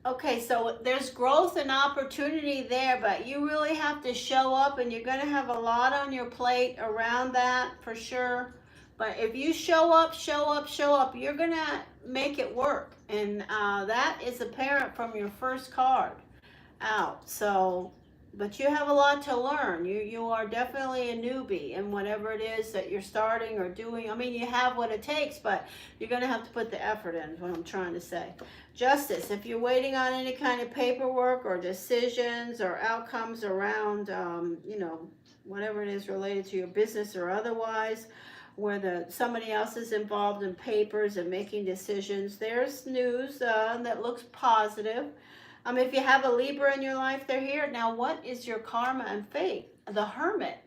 Okay, so there's growth and opportunity there, but you really have to show up, and you're going to have a lot on your plate around that for sure. But if you show up, you're going to make it work. And that is apparent from your first card out. So but you have a lot to learn. You are definitely a newbie in whatever it is that you're starting or doing. I mean, you have what it takes, but you're going to have to put the effort in, is what I'm trying to say. Justice, if you're waiting on any kind of paperwork or decisions or outcomes around, you know, whatever it is related to your business or otherwise, where somebody else is involved in papers and making decisions, there's news that looks positive. If you have a Libra in your life, they're here. Now, what is your karma and fate? The Hermit.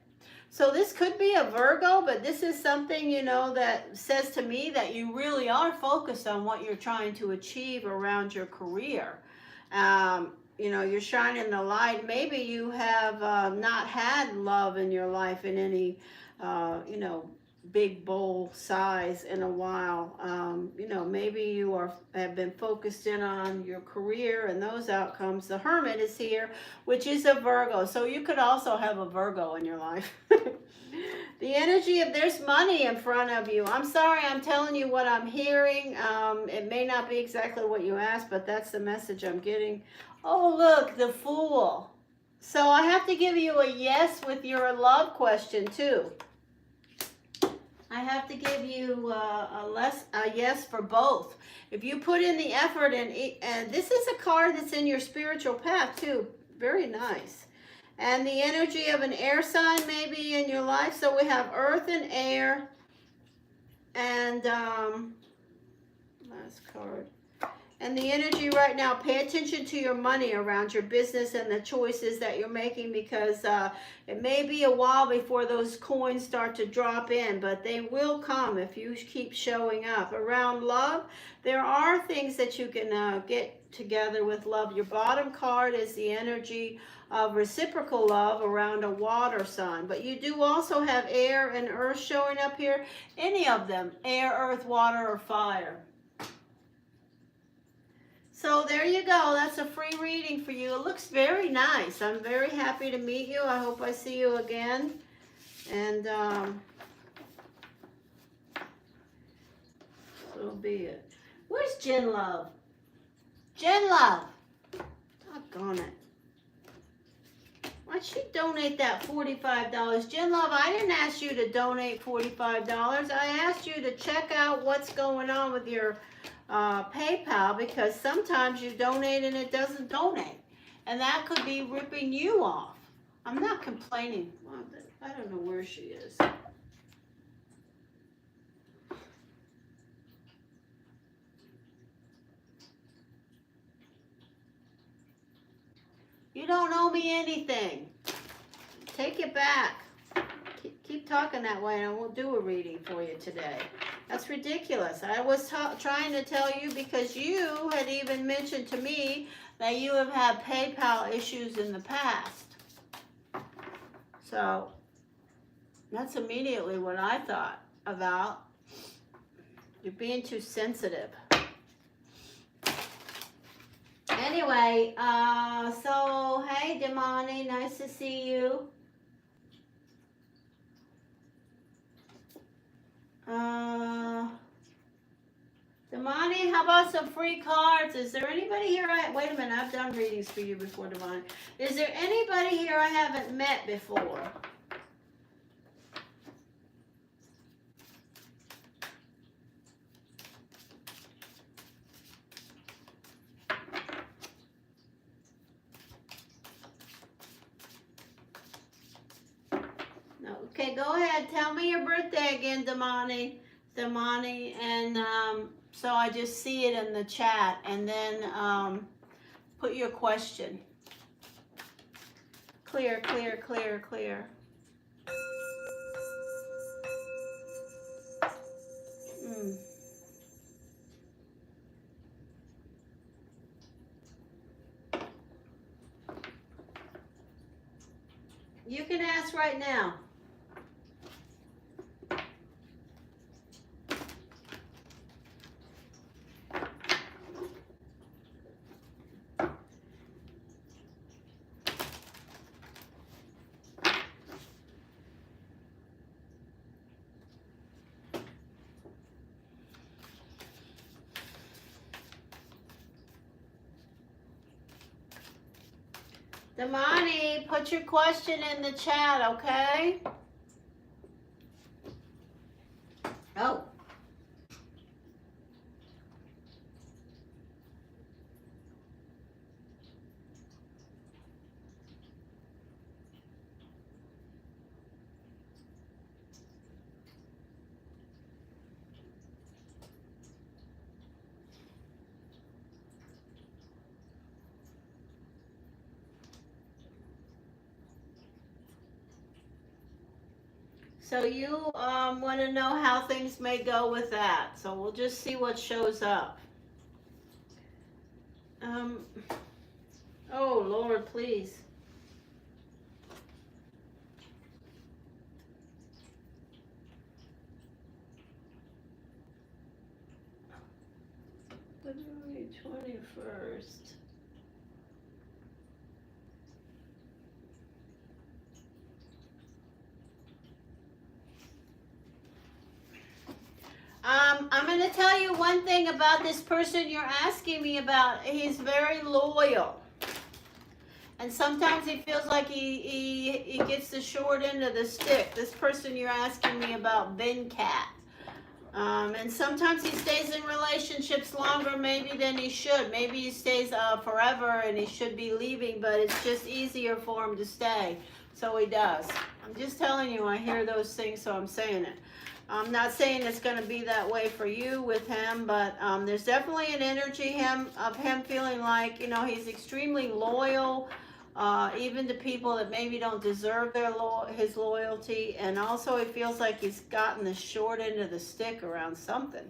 So this could be a Virgo, but this is something, you know, that says to me that you really are focused on what you're trying to achieve around your career. You know, you're shining the light. Maybe you have not had love in your life in any, you know, big bowl size in a while. You know, maybe you have been focused in on your career and those outcomes. The Hermit is here, which is a Virgo. So you could also have a Virgo in your life. The energy of there's money in front of you. I'm sorry, I'm telling you what I'm hearing. It may not be exactly what you asked, but that's the message I'm getting. Oh, look, the Fool. So I have to give you a yes with your love question too. I have to give you a yes for both. If you put in the effort, and this is a card that's in your spiritual path too. Very nice. And the energy of an air sign maybe in your life. So we have earth and air. And last card. And the energy right now, pay attention to your money around your business and the choices that you're making, because it may be a while before those coins start to drop in, but they will come if you keep showing up. Around love, there are things that you can get together with love. Your bottom card is the energy of reciprocal love around a water sign, but you do also have air and earth showing up here. Any of them, air, earth, water, or fire. So there you go. That's a free reading for you. It looks very nice. I'm very happy to meet you. I hope I see you again. And so be it. Where's Jen Love? Jen Love. Doggone it. Why'd she donate that $45? Jen Love, I didn't ask you to donate $45. I asked you to check out what's going on with your PayPal, because sometimes you donate and it doesn't donate, and that could be ripping you off. I'm not complaining. I don't know where she is. You don't owe me anything. Take it back. Keep talking that way and I won't do a reading for you today. That's ridiculous. I was trying to tell you, because you had even mentioned to me that you have had PayPal issues in the past. So that's immediately what I thought about. You're being too sensitive. Anyway, so hey Damani, nice to see you. Damani, how about some free cards? Is there anybody here? Wait a minute, I've done readings for you before, Damani. Is there anybody here I haven't met before? No. Okay, go ahead. Tell me your birthday again, Damani. And so I just see it in the chat, and then put your question. Clear, clear, clear, clear. You can ask right now. Damani, put your question in the chat, okay? Oh. So you want to know how things may go with that. So we'll just see what shows up. Oh, Lord, please. February 21st. I'm going to tell you one thing about this person you're asking me about. He's very loyal. And sometimes he feels like he gets the short end of the stick. This person you're asking me about, Ben Cat. And sometimes he stays in relationships longer maybe than he should. Maybe he stays forever and he should be leaving, but it's just easier for him to stay. So he does. I'm just telling you, I hear those things, so I'm saying it. I'm not saying it's going to be that way for you with him, but there's definitely an energy of him feeling like, you know, he's extremely loyal, even to people that maybe don't deserve his loyalty. And also he feels like he's gotten the short end of the stick around something.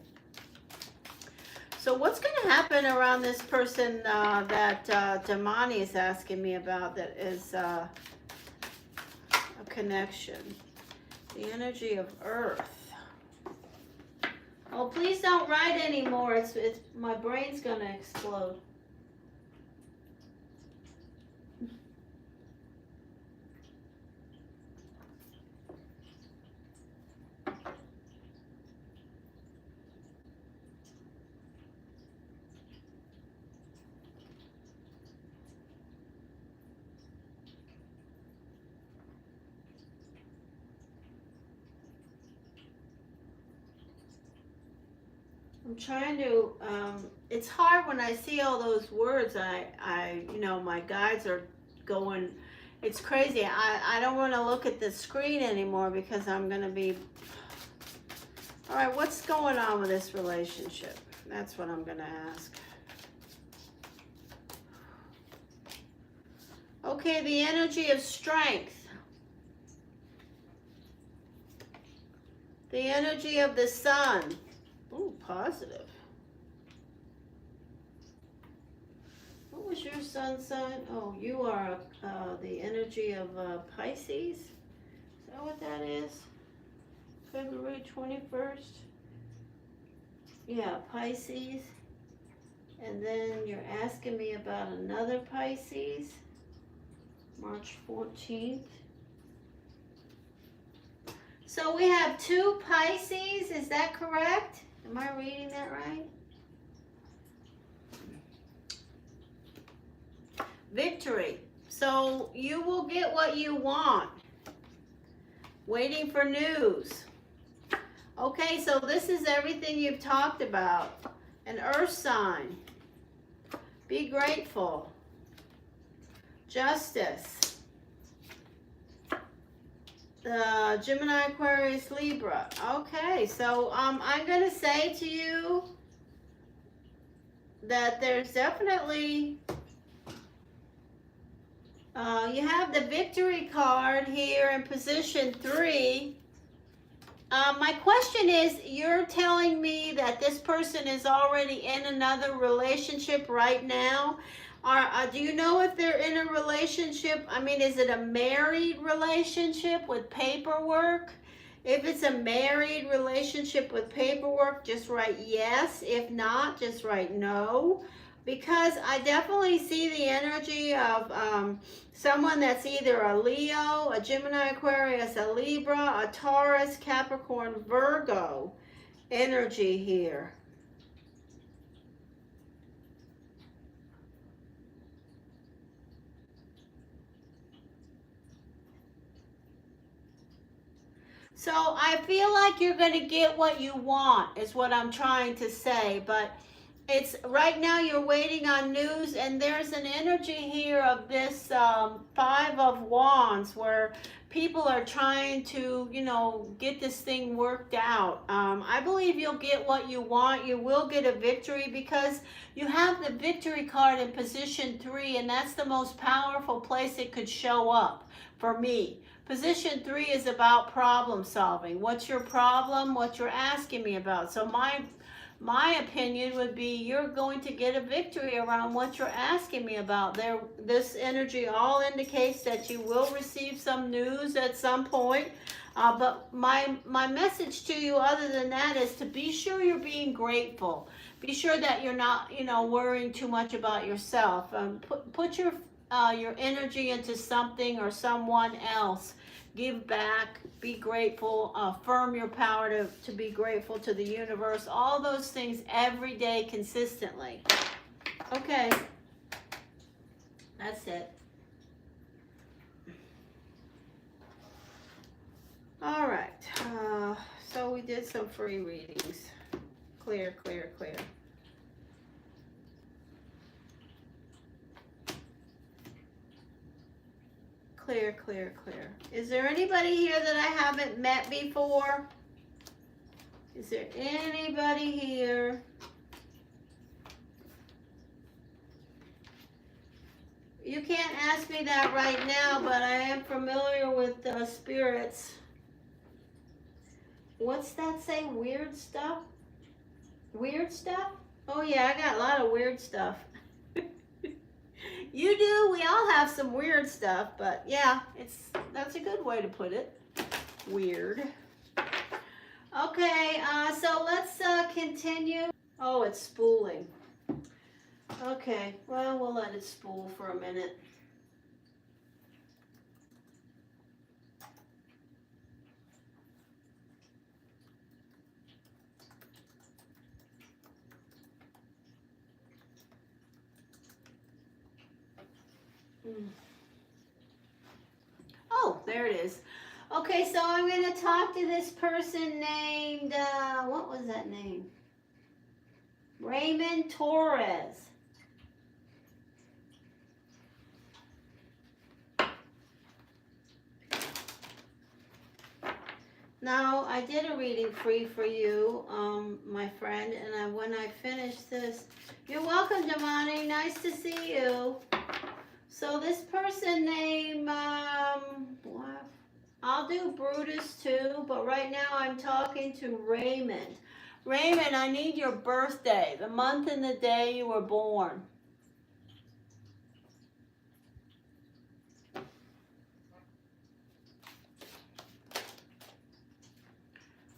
So what's going to happen around this person that Damani is asking me about that is a connection? The energy of Earth. Oh, please don't write anymore. It's my brain's gonna explode. I'm trying to, it's hard when I see all those words. You know, my guides are going, it's crazy. I don't want to look at the screen anymore because I'm going to be, all right, what's going on with this relationship? That's what I'm going to ask. Okay, the energy of strength. The energy of the sun. Ooh, positive. What was your sun sign? Oh, you are the energy of Pisces. Is that what that is? February 21st? Yeah, Pisces. And then you're asking me about another Pisces. March 14th. So we have two Pisces, is that correct? Am I reading that right? Victory. So you will get what you want. Waiting for news. Okay, so this is everything you've talked about. An earth sign. Be grateful. Justice. Gemini, Aquarius, Libra. Okay, so I'm going to say to you that there's definitely, you have the victory card here in position 3. My question is, you're telling me that this person is already in another relationship right now. Do you know if they're in a relationship? I mean, is it a married relationship with paperwork? If it's a married relationship with paperwork, just write yes. If not, just write no. Because I definitely see the energy of someone that's either a Leo, a Gemini, Aquarius, a Libra, a Taurus, Capricorn, Virgo energy here. So I feel like you're going to get what you want, is what I'm trying to say. But it's right now you're waiting on news, and there's an energy here of this Five of Wands where people are trying to, get this thing worked out. I believe you'll get what you want. You will get a victory because you have the victory card in position 3, and that's the most powerful place it could show up for me. Position 3 is about problem solving. What's your problem? What you're asking me about. So my opinion would be you're going to get a victory around what you're asking me about. This energy all indicates that you will receive some news at some point. But my message to you, other than that, is to be sure you're being grateful. Be sure that you're not, worrying too much about yourself. Put your energy into something or someone else. Give back, be grateful, affirm your power to be grateful to the universe, all those things every day consistently. Okay, that's it. All right, so we did some free readings. Clear, clear, clear. Clear, clear, clear. Is there anybody here that I haven't met before? Is there anybody here? You can't ask me that right now, but I am familiar with spirits. What's that say? Weird stuff? Weird stuff? Oh yeah, I got a lot of weird stuff. You do. We all have some weird stuff, but yeah, that's a good way to put it. Weird. Okay, so let's continue. Oh, it's spooling. Okay, well, we'll let it spool for a minute. Oh, there it is. Okay, so I'm going to talk to this person named, what was that name? Raymond Torres. Now, I did a reading free for you, my friend, and when I finish this, you're welcome, Damani. Nice to see you. So this person named, I'll do Brutus too, but right now I'm talking to Raymond. Raymond, I need your birthday, the month and the day you were born.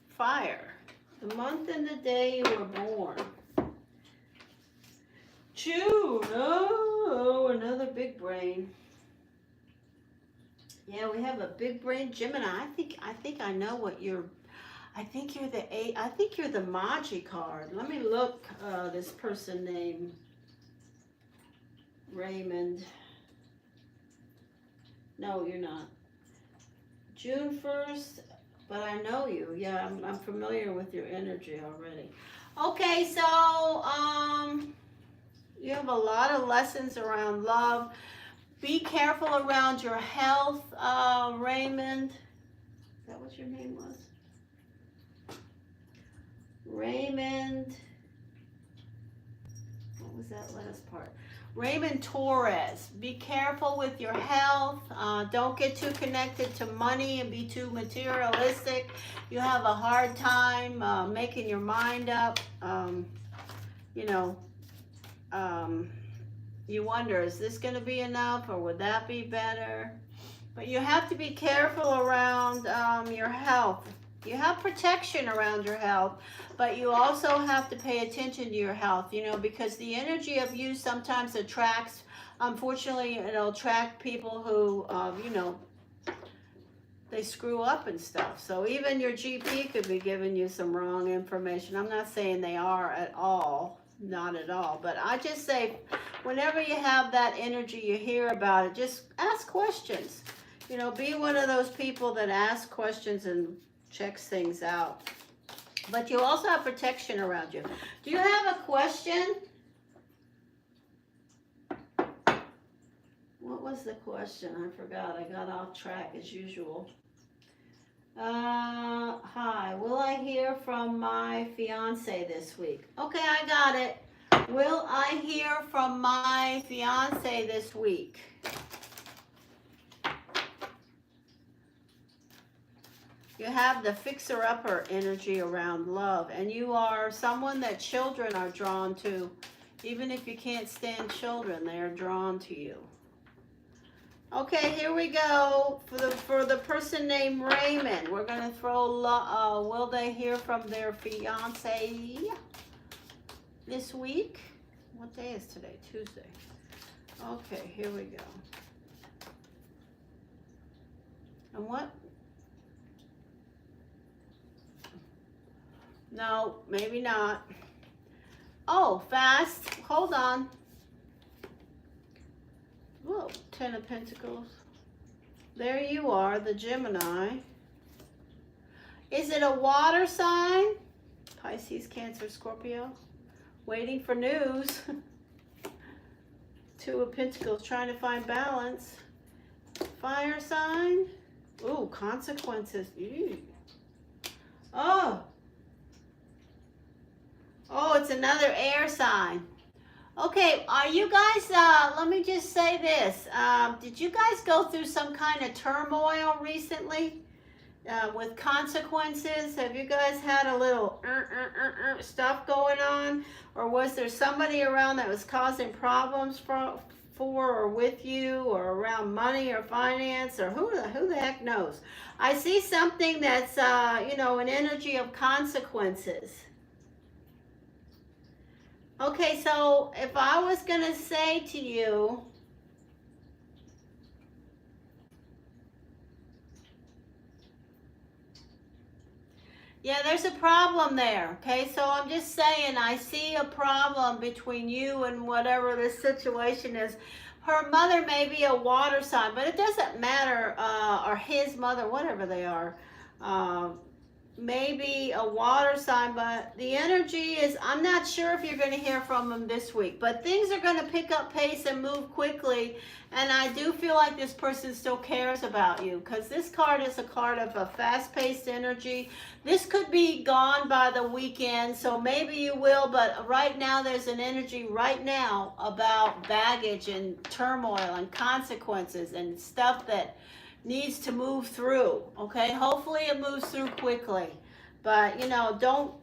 Fire. The month and the day you were born. June. Oh, another big brain. Yeah, we have a big brain Gemini. I think I know what you're. I think you're the Magi card. Let me look. This person named Raymond. No, you're not. June 1st. But I know you. Yeah, I'm familiar with your energy already. Okay, so you have a lot of lessons around love. Be careful around your health, Raymond. Is that what your name was? Raymond. What was that last part? Raymond Torres. Be careful with your health. Don't get too connected to money and be too materialistic. You have a hard time making your mind up. You wonder, is this going to be enough or would that be better? But you have to be careful around your health. You have protection around your health, but you also have to pay attention to your health, because the energy of you sometimes attracts, unfortunately, it'll attract people who, they screw up and stuff. So even your GP could be giving you some wrong information. I'm not saying they are at all, not at all, but I just say whenever you have that energy, you hear about it, just ask questions. Be one of those people that ask questions and checks things out. But you also have protection around you. Do you have a question? What was the question? I forgot. I got off track as usual. Hi. Will I hear from my fiance this week? Okay, I got it. Will I hear from my fiance this week? You have the fixer-upper energy around love, and you are someone that children are drawn to. Even if you can't stand children, they are drawn to you. Okay, here we go. For the person named Raymond, we're going to throw, will they hear from their fiance this week? What day is today? Tuesday. Okay, here we go. And what? No, maybe not. Oh, fast. Hold on. Whoa, 10 of Pentacles. There you are, the Gemini. Is it a water sign? Pisces, Cancer, Scorpio. Waiting for news. 2 of Pentacles, trying to find balance. Fire sign. Ooh, consequences. Ew. Oh. Oh, it's another air sign. Okay, are you guys, let me just say this. Did you guys go through some kind of turmoil recently with consequences? Have you guys had a little stuff going on? Or was there somebody around that was causing problems for or with you, or around money or finance, or who the heck knows? I see something that's, you know, an energy of consequences. Okay, so if I was going to say to you, yeah, there's a problem there, okay? So I'm just saying, I see a problem between you and whatever this situation is. Her mother may be a water sign, but it doesn't matter, or his mother, whatever they are. Maybe a water sign, but the energy is, I'm not sure if you're going to hear from them this week, but things are going to pick up pace and move quickly, and I do feel like this person still cares about you, because this card is a card of a fast-paced energy. This could be gone by the weekend, so maybe you will, but right now there's an energy right now about baggage and turmoil and consequences and stuff that needs to move through, okay? Hopefully it moves through quickly, but you know, don't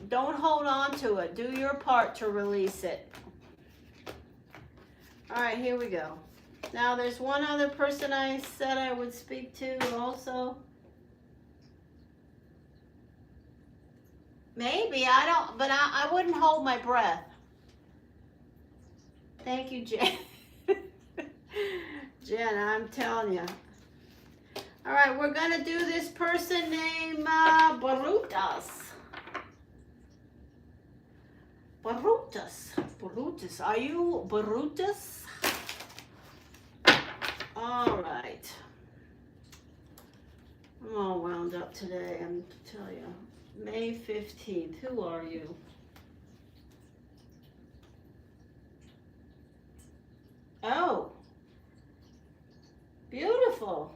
hold on to it. Do your part to release it. All right, here we go. Now there's one other person I said I would speak to also. Maybe, I don't, but I wouldn't hold my breath. Thank you, Jen. Jen, I'm telling you. All right, we're going to do this person named Barutas. Barutas. Are you Barutas? All right. I'm all wound up today, I'm telling you. May 15th. Who are you? Oh. Beautiful.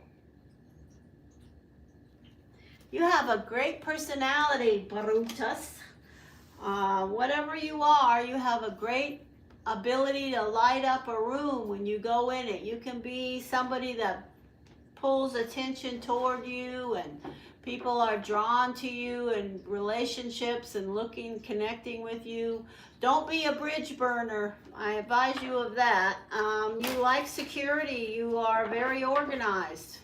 You have a great personality, Barutas. Whatever you are, you have a great ability to light up a room when you go in it. You can be somebody that pulls attention toward you, and people are drawn to you in relationships and connecting with you. Don't be a bridge burner. I advise you of that. You like security. You are very organized.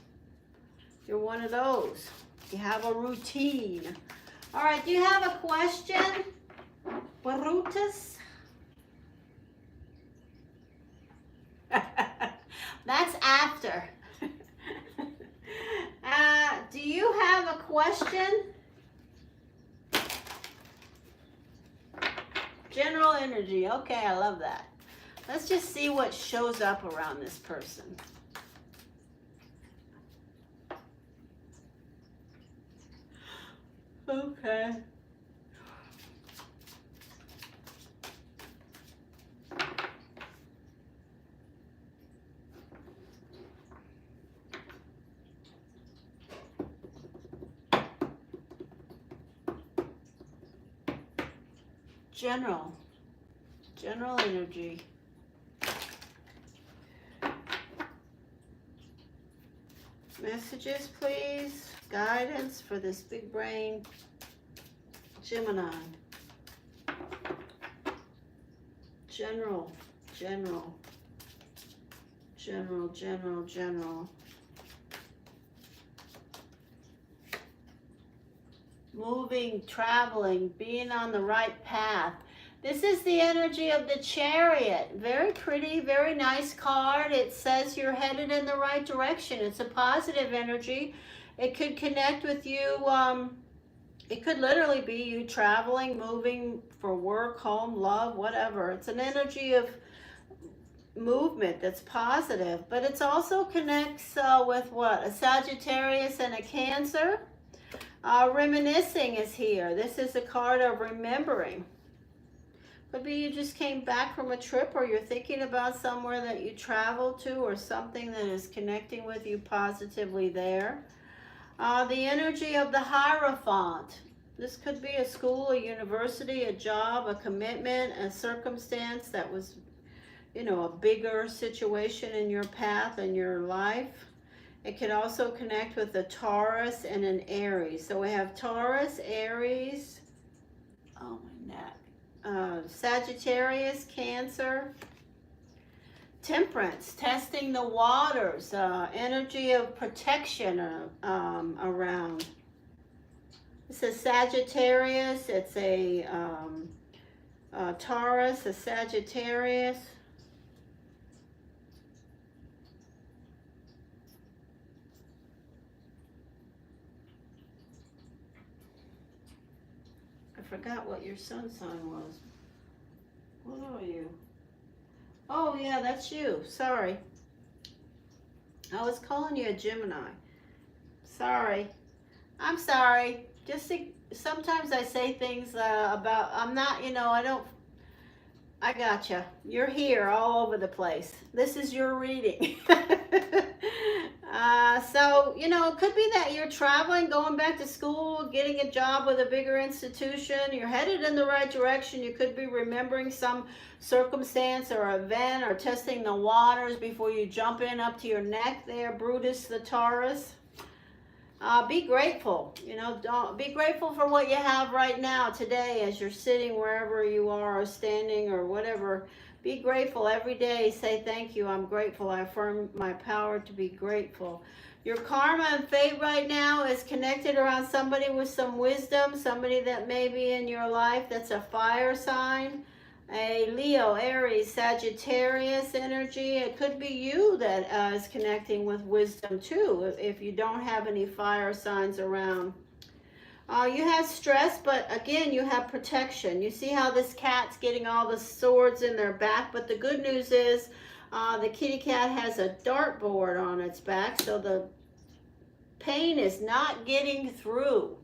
You're one of those. You have a routine. All right, do you have a question, Barutas? That's after. Do you have a question? General energy. Okay, I love that. Let's just see what shows up around this person. Okay. General energy. Messages, please. Guidance for this big brain Gemini. General. Moving, traveling, being on the right path. This is the energy of the Chariot. Very pretty, very nice card. It says you're headed in the right direction. It's a positive energy. It could connect with you. It could literally be you traveling, moving for work, home, love, whatever. It's an energy of movement that's positive. But it also connects with what? A Sagittarius and a Cancer. Reminiscing is here. This is a card of remembering. Maybe you just came back from a trip, or you're thinking about somewhere that you traveled to, or something that is connecting with you positively there. The energy of the Hierophant. This could be a school, a university, a job, a commitment, a circumstance that was, a bigger situation in your path and your life. It could also connect with a Taurus and an Aries. So we have Taurus, Aries, oh my neck. Sagittarius, Cancer, Temperance, testing the waters, energy of protection around. This is Sagittarius, it's a Taurus, a Sagittarius. I forgot what your sun sign was. What are you? Oh, yeah, that's you. Sorry. I was calling you a Gemini. Sorry. I'm sorry. Sometimes I say things about, I'm not, I gotcha. You're here all over the place. This is your reading. So, it could be that you're traveling, going back to school, getting a job with a bigger institution. You're headed in the right direction. You could be remembering some circumstance or event, or testing the waters before you jump in up to your neck there, Brutus the Taurus. Be grateful. Don't be grateful for what you have right now, today, as you're sitting wherever you are, or standing, or whatever. Be grateful every day. Say thank you. I'm grateful. I affirm my power to be grateful. Your karma and fate right now is connected around somebody with some wisdom, somebody that may be in your life that's a fire sign. A Leo, Aries, Sagittarius energy. It could be you that is connecting with wisdom too, if you don't have any fire signs around. You have stress, but again, you have protection. You see how this cat's getting all the swords in their back, but the good news is the kitty cat has a dartboard on its back, so the pain is not getting through.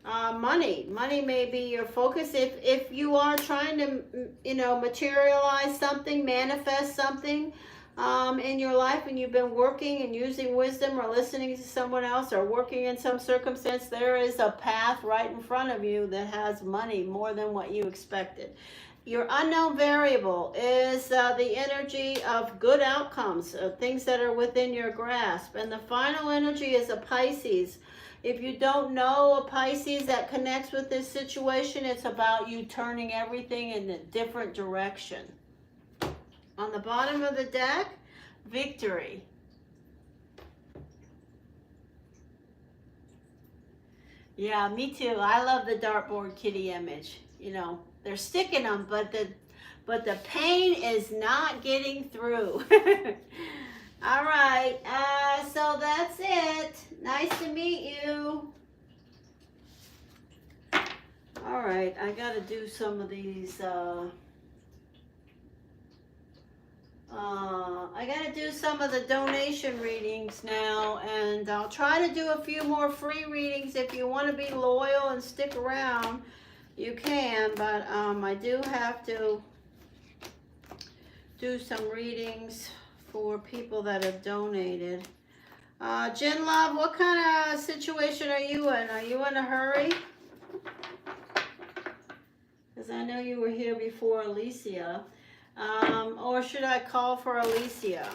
Money may be your focus. If you are trying to, materialize something, manifest something in your life, and you've been working and using wisdom, or listening to someone else, or working in some circumstance, there is a path right in front of you that has money more than what you expected. Your unknown variable is the energy of good outcomes, things that are within your grasp. And the final energy is a Pisces. If you don't know a Pisces that connects with this situation, it's about you turning everything in a different direction. On the bottom of the deck, victory. Yeah, me too. I love the dartboard kitty image. They're sticking them, but the pain is not getting through. All right, so that's it. Nice to meet you. All right, I got to do some of these. I gotta do some of the donation readings now, and I'll try to do a few more free readings. If you want to be loyal and stick around, you can, but I do have to do some readings for people that have donated. Jen Love, what kind of situation are you in? Are you in a hurry? Because I know you were here before Alicia. Or should I call for Alicia?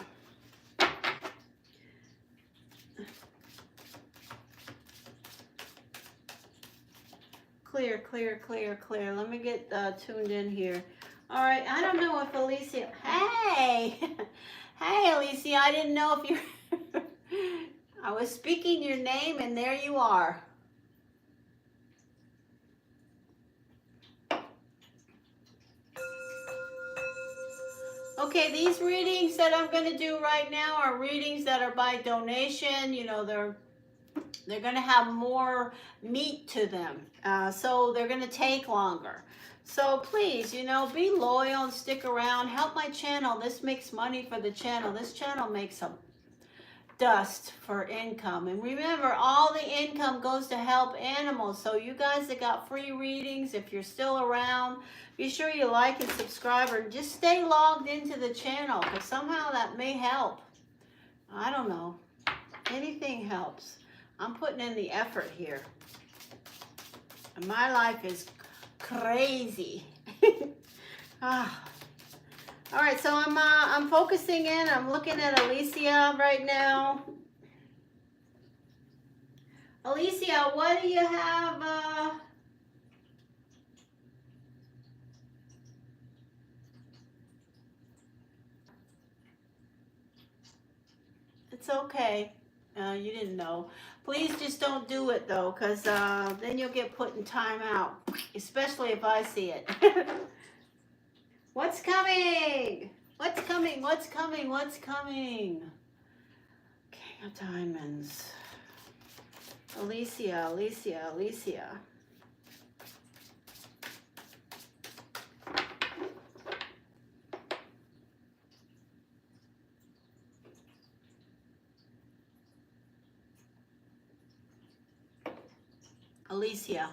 Clear, clear, clear, clear. Let me get tuned in here. All right, I don't know if Alicia... Hey! Hey, Alicia, I didn't know if you... I was speaking your name, and there you are. Okay, these readings that I'm going to do right now are readings that are by donation. You know, they're going to have more meat to them. So they're going to take longer. So please, you know, be loyal and stick around. Help my channel. This makes money for the channel. This channel makes some dust for income. And remember, all the income goes to help animals. So you guys that got free readings, if you're still around, be sure you like and subscribe, or just stay logged into the channel, because somehow that may help. I don't know. Anything helps. I'm putting in the effort here. And my life is crazy. Ah. All right, so I'm focusing in. I'm looking at Alicia right now. Alicia, what do you have? It's okay. You didn't know. Please just don't do it though, because then you'll get put in timeout, especially if I see it. What's coming? What's coming? What's coming? What's coming? King of Diamonds. Alicia, Alicia, Alicia. Alicia.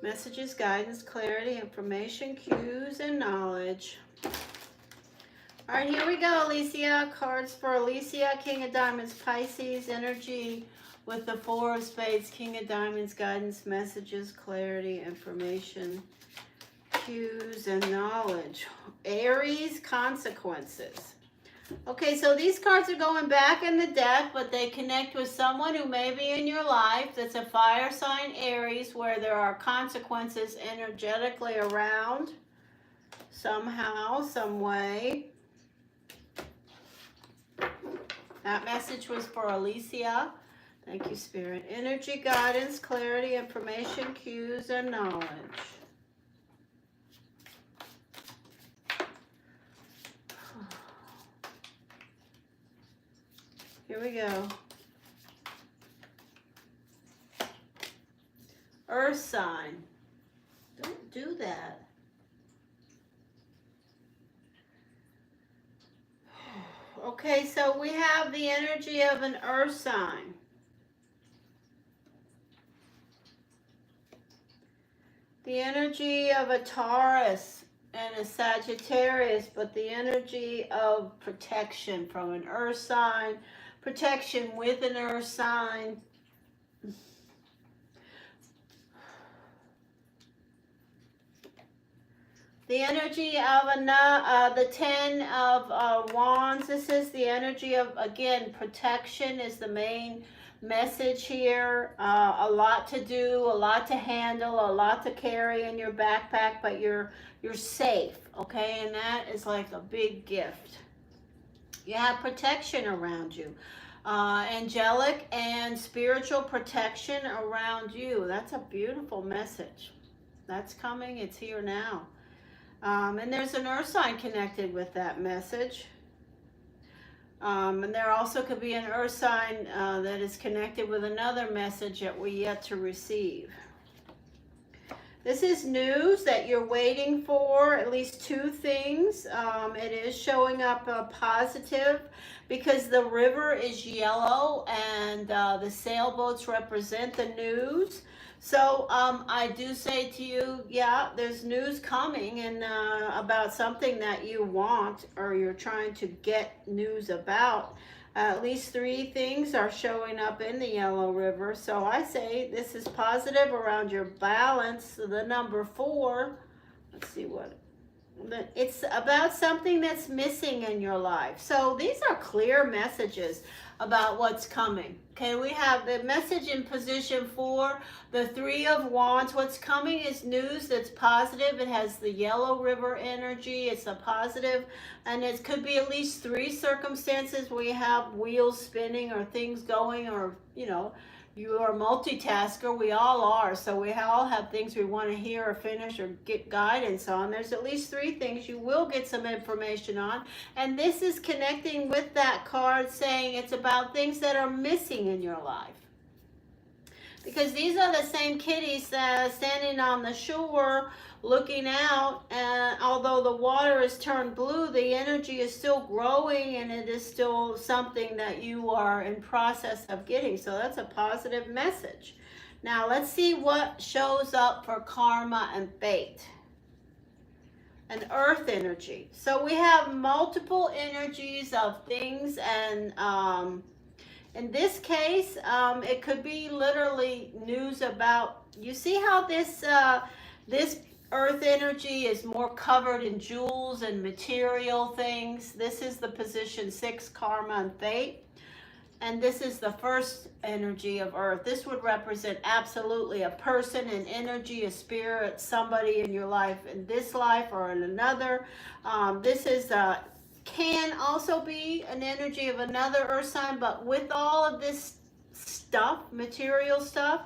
Messages, guidance, clarity, information, cues, and knowledge. All right, here we go, Alicia. Cards for Alicia. King of Diamonds, Pisces, energy with the Four of Spades. King of Diamonds, guidance, messages, clarity, information, cues, and knowledge. Aries, consequences. Okay, so these cards are going back in the deck, but they connect with someone who may be in your life that's a fire sign Aries, where there are consequences energetically around somehow, some way. That message was for Alicia. Thank you, Spirit. Energy, guidance, clarity, information, cues, and knowledge. Here we go. Earth sign. Don't do that. Okay, so we have the energy of an earth sign. The energy of a Taurus and a Sagittarius, but the energy of protection from an earth sign, protection with an earth sign. The energy of the 10 of Wands. This is the energy of, again, protection is the main message here. A lot to do, a lot to handle, a lot to carry in your backpack, but you're safe, okay? And that is like a big gift. You have protection around you. Angelic and spiritual protection around you. That's a beautiful message. That's coming. It's here now. And there's an earth sign connected with that message. And there also could be an earth sign that is connected with another message that we're yet to receive. This is news that you're waiting for, at least two things. It is showing up positive because the river is yellow and the sailboats represent the news. So I do say to you, yeah, there's news coming and about something that you want or you're trying to get news about. At least three things are showing up in the Yellow River. So I say this is positive around your balance. The number 4, let's see what, it's about something that's missing in your life. So these are clear messages about what's coming. Okay, we have the message in position 4, the 3 of Wands. What's coming is news that's positive. It has the Yellow River energy. It's a positive, and it could be at least 3 circumstances where you have wheels spinning or things going, or you are a multitasker. We all are. So we all have things we want to hear or finish or get guidance on. There's at least 3 things you will get some information on. And this is connecting with that card saying it's about things that are missing in your life. Because these are the same kitties that are standing on the shore looking out, and although the water is turned blue, the energy is still growing and it is still something that you are in process of getting. So that's a positive message. Now let's see what shows up for karma and fate. An earth energy. So we have multiple energies of things, and in this case, it could be literally news about, you see how this earth energy is more covered in jewels and material things. This is the position 6, karma and fate. And this is the first energy of earth. This would represent absolutely a person, an energy, a spirit, somebody in your life, in this life or in another. This is can also be an energy of another earth sign, but with all of this stuff, material stuff,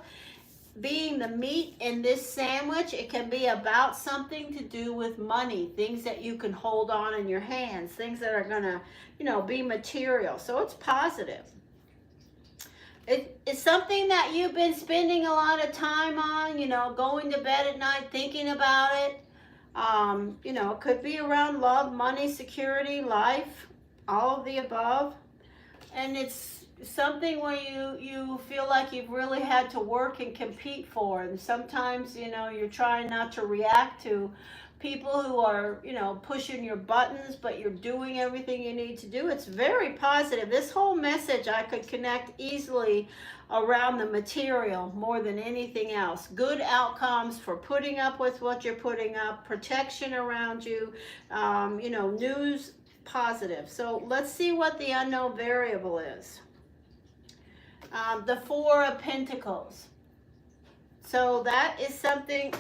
being the meat in this sandwich, it can be about something to do with money, things that you can hold on in your hands, things that are going to, be material. So it's positive. It's something that you've been spending a lot of time on, going to bed at night thinking about it. It could be around love, money, security, life, all of the above. And it's something where you feel like you've really had to work and compete for. And sometimes, you're trying not to react to people who are, pushing your buttons, but you're doing everything you need to do. It's very positive. This whole message I could connect easily around the material more than anything else. Good outcomes for putting up with what you're putting up, protection around you, news, positive. So let's see what the unknown variable is. The 4 of Pentacles. So that is something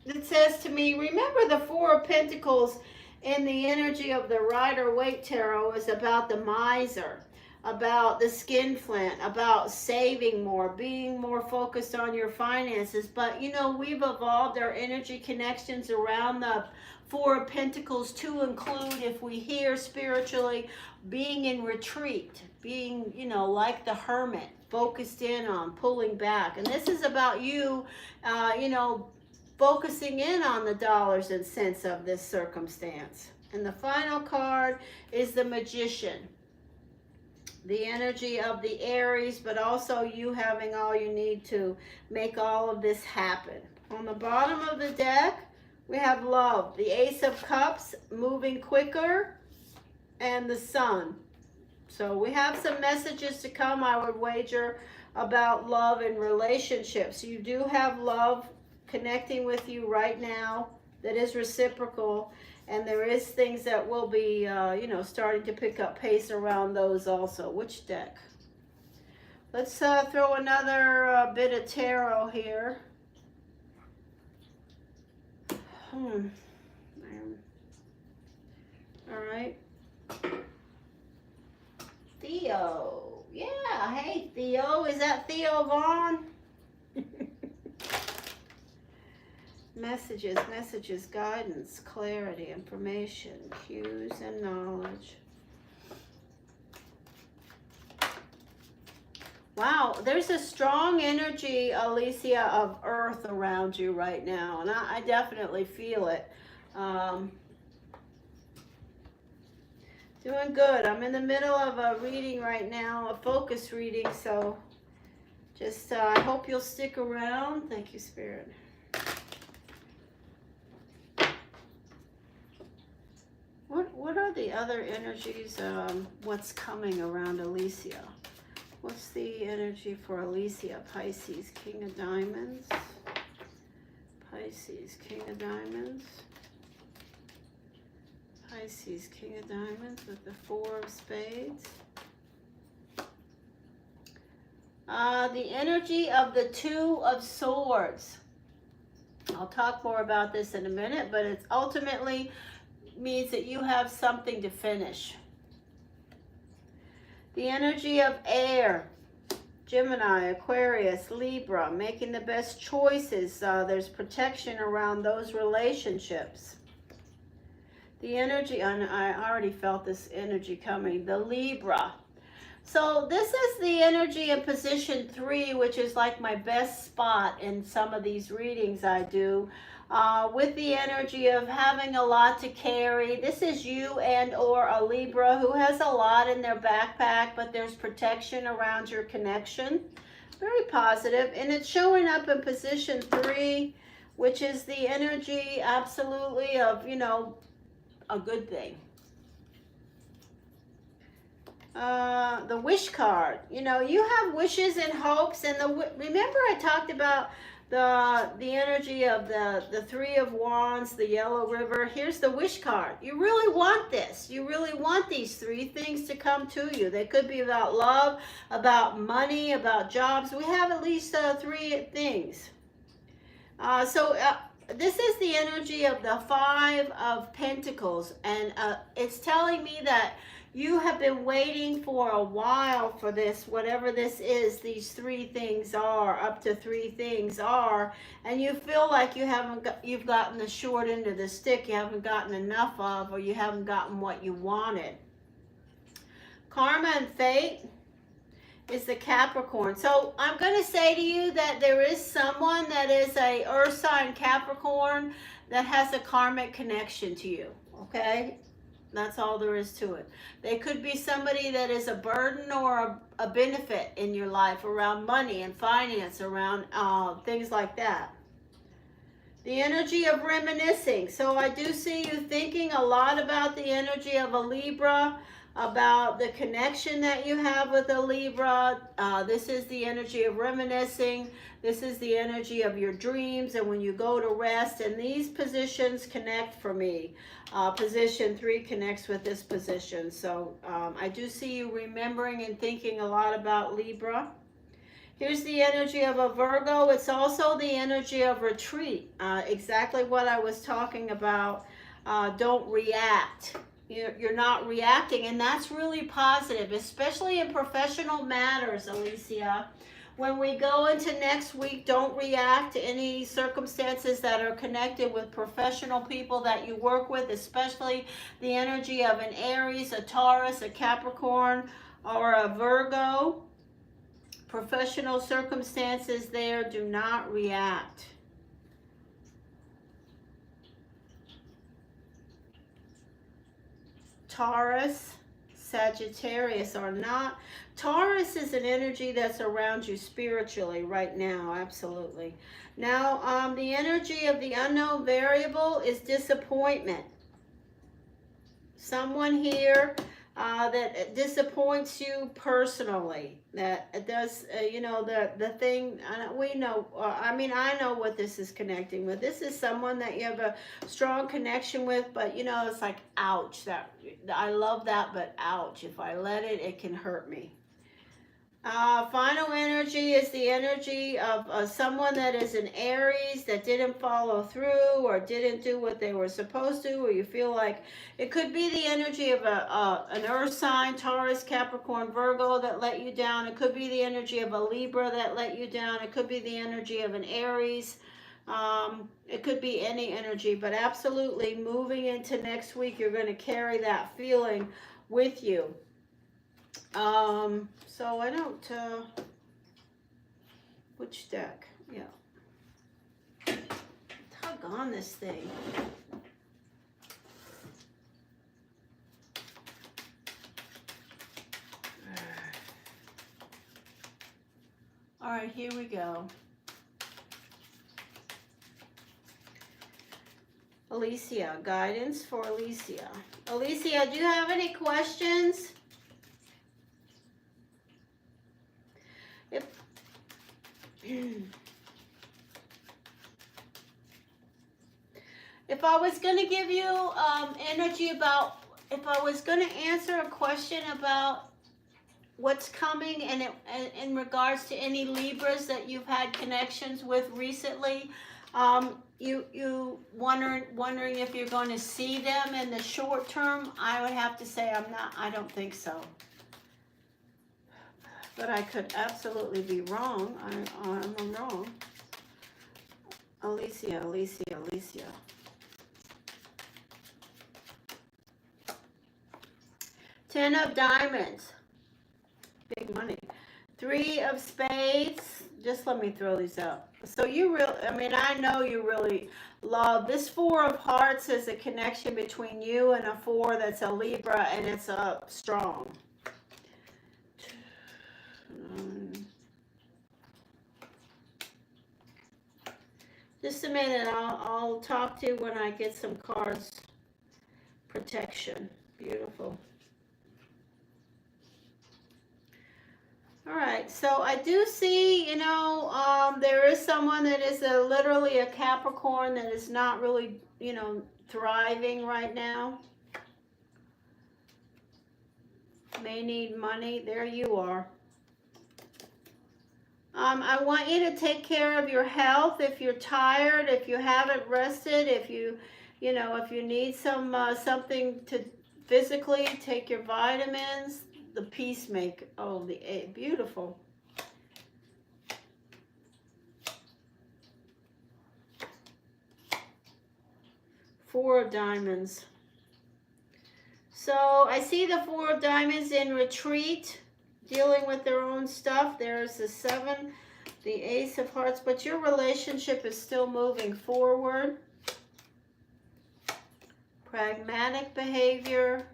that says to me, remember the 4 of Pentacles in the energy of the Rider-Waite Tarot is about the miser, about the skinflint, about saving more, being more focused on your finances. But, we've evolved our energy connections around the 4 of Pentacles to include, if we hear spiritually, being in retreat, being, like the hermit, focused in on, pulling back. And this is about you, focusing in on the dollars and cents of this circumstance. And the final card is the Magician. The energy of the Aries, but also you having all you need to make all of this happen. On the bottom of the deck, we have love, the Ace of Cups, moving quicker, and the Sun. So we have some messages to come, I would wager, about love and relationships. You do have love connecting with you right now that is reciprocal, and there is things that will be, starting to pick up pace around those also. Which deck? Let's throw another bit of tarot here. All right. Theo. Yeah, hey Theo. Is that Theo Vaughn? Messages, guidance, clarity, information, cues, and knowledge. Wow, there's a strong energy, Alicia, of earth around you right now, and I definitely feel it. Um, Doing good. I'm in the middle of a reading right now, a focus reading, so just I hope you'll stick around. Thank you, Spirit. What are the other energies? What's coming around Alicia? What's the energy for Alicia? Pisces, King of Diamonds. Pisces, King of Diamonds. Pisces, King of Diamonds with the Four of Spades. The energy of the Two of Swords. I'll talk more about this in a minute, but it ultimately means that you have something to finish. The energy of air. Gemini, Aquarius, Libra, making the best choices. There's protection around those relationships. The energy, and I already felt this energy coming, the Libra. So this is the energy in position 3, which is like my best spot in some of these readings I do, with the energy of having a lot to carry. This is you and or a Libra who has a lot in their backpack, but there's protection around your connection. Very positive, and it's showing up in position 3, which is the energy absolutely of, you know, a good thing. The wish card. You know, you have wishes and hopes, and remember I talked about the energy of the Three of Wands, the Yellow River. Here's the wish card. You really want this. You really want these 3 things to come to you. They could be about love, about money, about jobs. We have at least 3 things. This is the energy of the Five of Pentacles, and it's telling me that you have been waiting for a while for this, whatever this is, these 3 things are, up to 3 things are, and you feel like you've gotten the short end of the stick, you haven't gotten enough of, or you haven't gotten what you wanted. Karma and fate is the Capricorn. So I'm going to say to you that there is someone that is a earth sign Capricorn that has a karmic connection to you, okay? That's all there is to it. They could be somebody that is a burden or a benefit in your life around money and finance, around things like that. The energy of reminiscing. So I do see you thinking a lot about the energy of a Libra, about the connection that you have with a Libra. This is the energy of reminiscing. This is the energy of your dreams and when you go to rest. And these positions connect for me. Position 3 connects with this position. So I do see you remembering and thinking a lot about Libra. Here's the energy of a Virgo. It's also the energy of retreat. Exactly what I was talking about. Don't react. You're not reacting, and that's really positive, especially in professional matters, Alicia. When we go into next week, don't react to any circumstances that are connected with professional people that you work with, especially the energy of an Aries, a Taurus, a Capricorn, or a Virgo. Professional circumstances there, do not react. Taurus, Sagittarius are not. Taurus is an energy that's around you spiritually right now, absolutely. Now, the energy of the unknown variable is disappointment. Someone here that disappoints you personally, that does, you know, the thing, we know, I mean, I know what this is connecting with. This is someone that you have a strong connection with, but, you know, it's like, ouch, that I love that, but ouch, if I let it, it can hurt me. Final energy is the energy of someone that is an Aries that didn't follow through or didn't do what they were supposed to, or you feel like it could be the energy of an earth sign, Taurus, Capricorn, Virgo that let you down. It could be the energy of a Libra that let you down. It could be the energy of an Aries. It could be any energy, but absolutely moving into next week, you're going to carry that feeling with you. So I don't, Which deck? Yeah. Tug on this thing. All right, here we go. Alicia, guidance for Alicia. Alicia, do you have any questions? If if I was going to give you energy about, if I was going to answer a question about what's coming and in regards to any Libras that you've had connections with recently, you wondering if you're going to see them in the short term, I would have to say I don't think so. But I could absolutely be wrong. I'm wrong. Alicia. 10 of diamonds. Big money. 3 of spades. Just let me throw these up. So I know you really love this. 4 of hearts is a connection between you and a 4 that's a Libra, and it's strong. Just a minute, I'll talk to you when I get some cards. Protection. Beautiful. All right, so I do see, there is someone that is literally a Capricorn that is not really, thriving right now. May need money. There you are. I want you to take care of your health. If you're tired, if you haven't rested, if you need something to physically take your vitamins. The peacemaker. Oh, beautiful. Four of diamonds. So I see the 4 of diamonds in retreat, dealing with their own stuff. There's the 7, the ace of hearts, but your relationship is still moving forward. Pragmatic behavior.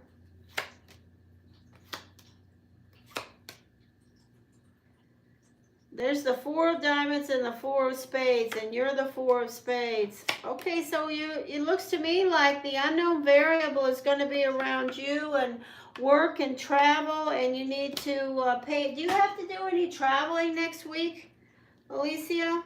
There's the 4 of diamonds and the 4 of spades, and you're the 4 of spades. Okay, so it looks to me like the unknown variable is going to be around you and work and travel, and you need to pay. Do you have to do any traveling next week, Alicia?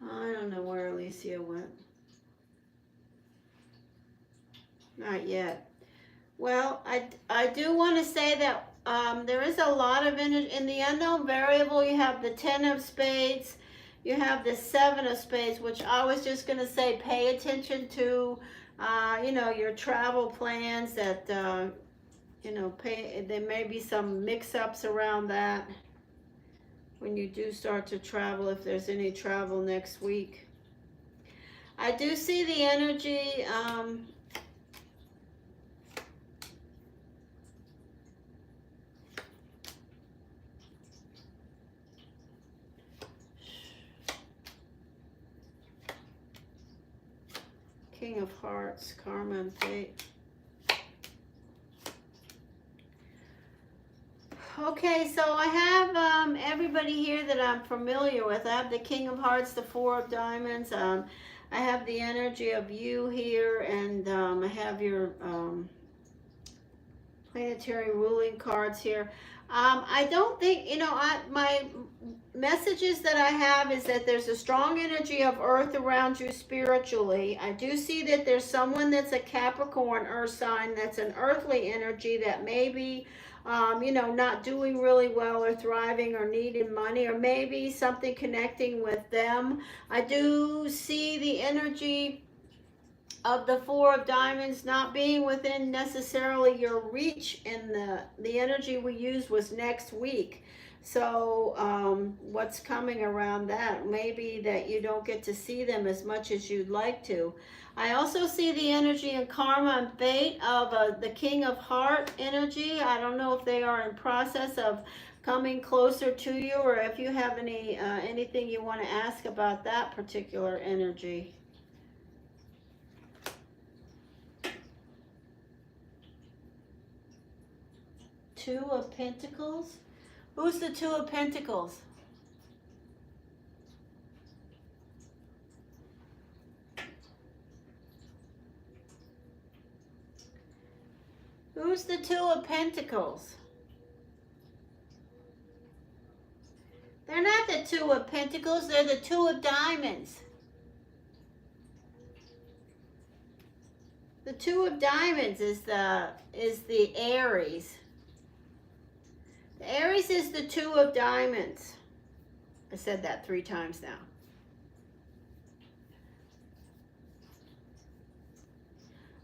I don't know where Alicia went. Not yet. Well, I do want to say that there is a lot of energy. In the unknown variable, you have the 10 of spades. You have the 7 of spades, which I was just going to say pay attention to, your travel plans that, there may be some mix-ups around that. When you do start to travel, if there's any travel next week. I do see the energy, King of Hearts, Karma and Fate. Okay, so I have everybody here that I'm familiar with. I have the King of Hearts, the 4 of diamonds. I have the energy of you here, and I have your planetary ruling cards here. I don't think, my messages that I have is that there's a strong energy of earth around you spiritually. I do see that there's someone that's a Capricorn earth sign that's an earthly energy that may be not doing really well or thriving or needing money, or maybe something connecting with them. I do see the energy of the 4 of diamonds not being within necessarily your reach, and the energy we used was next week. So what's coming around that? Maybe that you don't get to see them as much as you'd like to. I also see the energy and karma and fate of the King of Heart energy. I don't know if they are in process of coming closer to you, or if you have anything you want to ask about that particular energy. Two of Pentacles. Who's the Two of Pentacles? Who's the Two of Pentacles? They're not the Two of Pentacles, they're the Two of Diamonds. The Two of Diamonds is the Aries. The Aries is the Two of Diamonds. I said that 3 times now.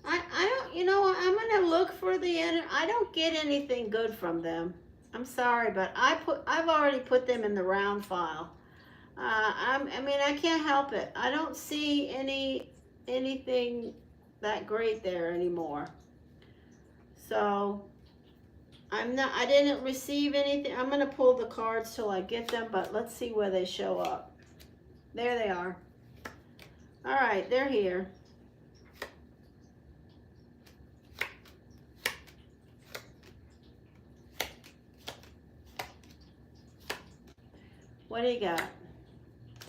I don't, you know, I'm going to look for I don't get anything good from them. I'm sorry, but I've already put them in the round file. I mean, I can't help it. I don't see anything that great there anymore. So I didn't receive anything. I'm going to pull the cards till I get them, but let's see where they show up. There they are. All right, they're here. What do you got?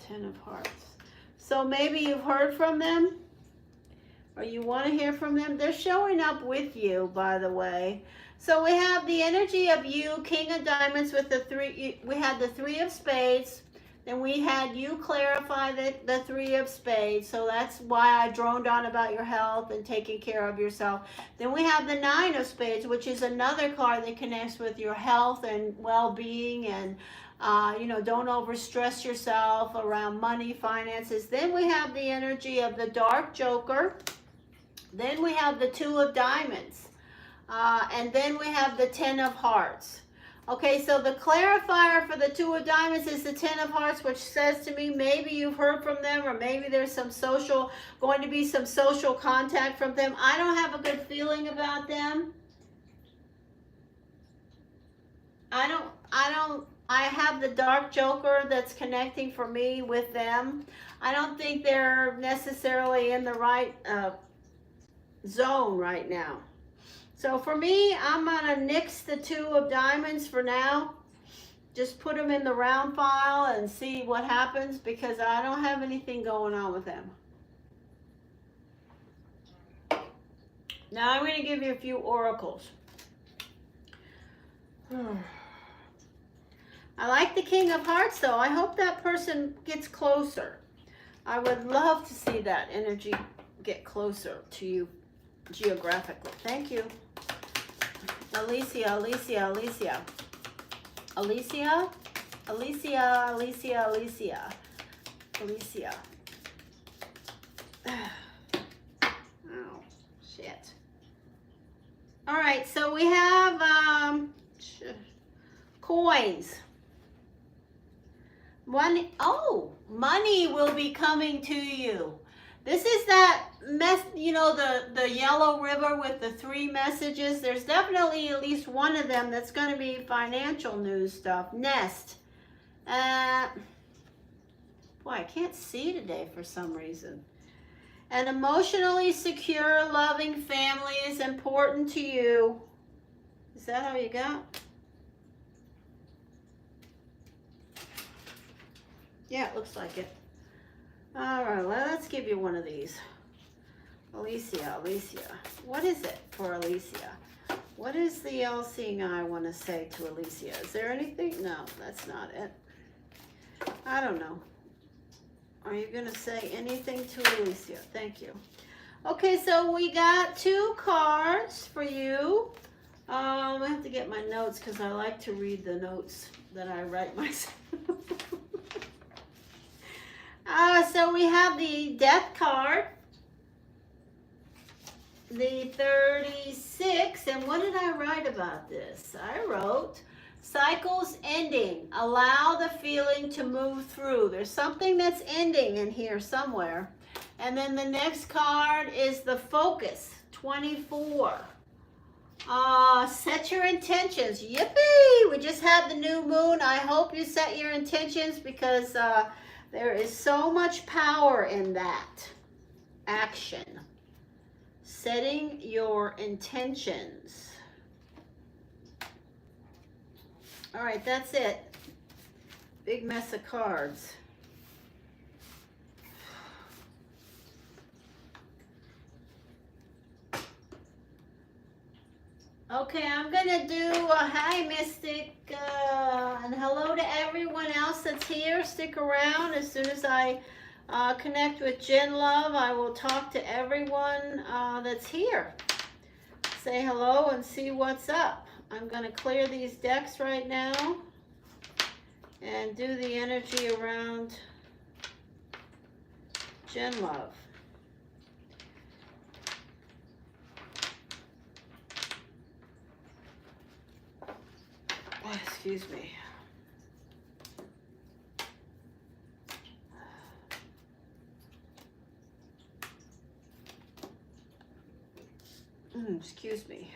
10 of Hearts. So maybe you've heard from them, or you want to hear from them. They're showing up with you, by the way. So we have the energy of you, King of Diamonds, with the 3. We had the 3 of Spades. Then we had you clarify the 3 of Spades. So that's why I droned on about your health and taking care of yourself. Then we have the 9 of Spades, which is another card that connects with your health and well-being, and you know, don't overstress yourself around money, finances. Then we have the energy of the Dark Joker. Then we have the 2 of Diamonds. And then we have the 10 of Hearts. Okay, so the clarifier for the 2 of Diamonds is the 10 of Hearts, which says to me maybe you've heard from them, or maybe there's going to be some social contact from them. I don't have a good feeling about them. I have the Dark Joker that's connecting for me with them. I don't think they're necessarily in the right zone right now. So for me, I'm going to nix the 2 of Diamonds for now. Just put them in the round file and see what happens, because I don't have anything going on with them. Now I'm going to give you a few oracles. I like the King of Hearts, though. I hope that person gets closer. I would love to see that energy get closer to you geographically. Thank you. Alicia, Alicia, Alicia. Alicia, Alicia, Alicia, Alicia. Alicia. Oh, shit. All right, so we have coins. Money. Oh, money will be coming to you. This is that you know, the yellow river with the 3 messages. There's definitely at least one of them that's going to be financial news stuff. Nest. Boy, I can't see today for some reason. An emotionally secure, loving family is important to you. Is that how you got? Yeah, it looks like it. All right, well, let's give you one of these. Alicia, Alicia. What is it for Alicia? What is the all-seeing eye want to say to Alicia? Is there anything? No, that's not it. I don't know. Are you going to say anything to Alicia? Thank you. Okay, so we got 2 cards for you. I have to get my notes because I like to read the notes that I write myself. So we have the Death card, the 36, and what did I write about this? I wrote Cycles ending. Allow the feeling to move through. There's something that's ending in here somewhere. And then the next card is the focus. 24. Set your intentions. Yippee! We just had the new moon. I hope you set your intentions because there is so much power in that action. Setting your intentions. All right, that's it. Big mess of cards. Okay, I'm gonna do a hi, Mystic, and hello to everyone else that's here. Stick around. As soon as I connect with Jen Love, I will talk to everyone that's here. Say hello and see what's up. I'm gonna clear these decks right now and do the energy around Jen Love. Oh, excuse me. Excuse me.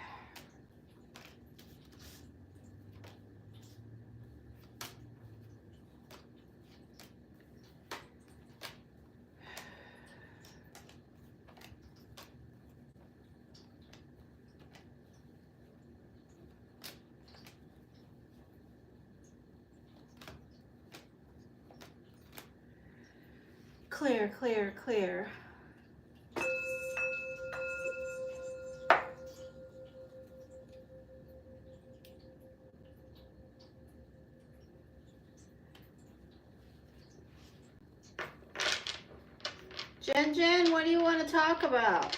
Clear, clear, clear. Jen, what do you want to talk about?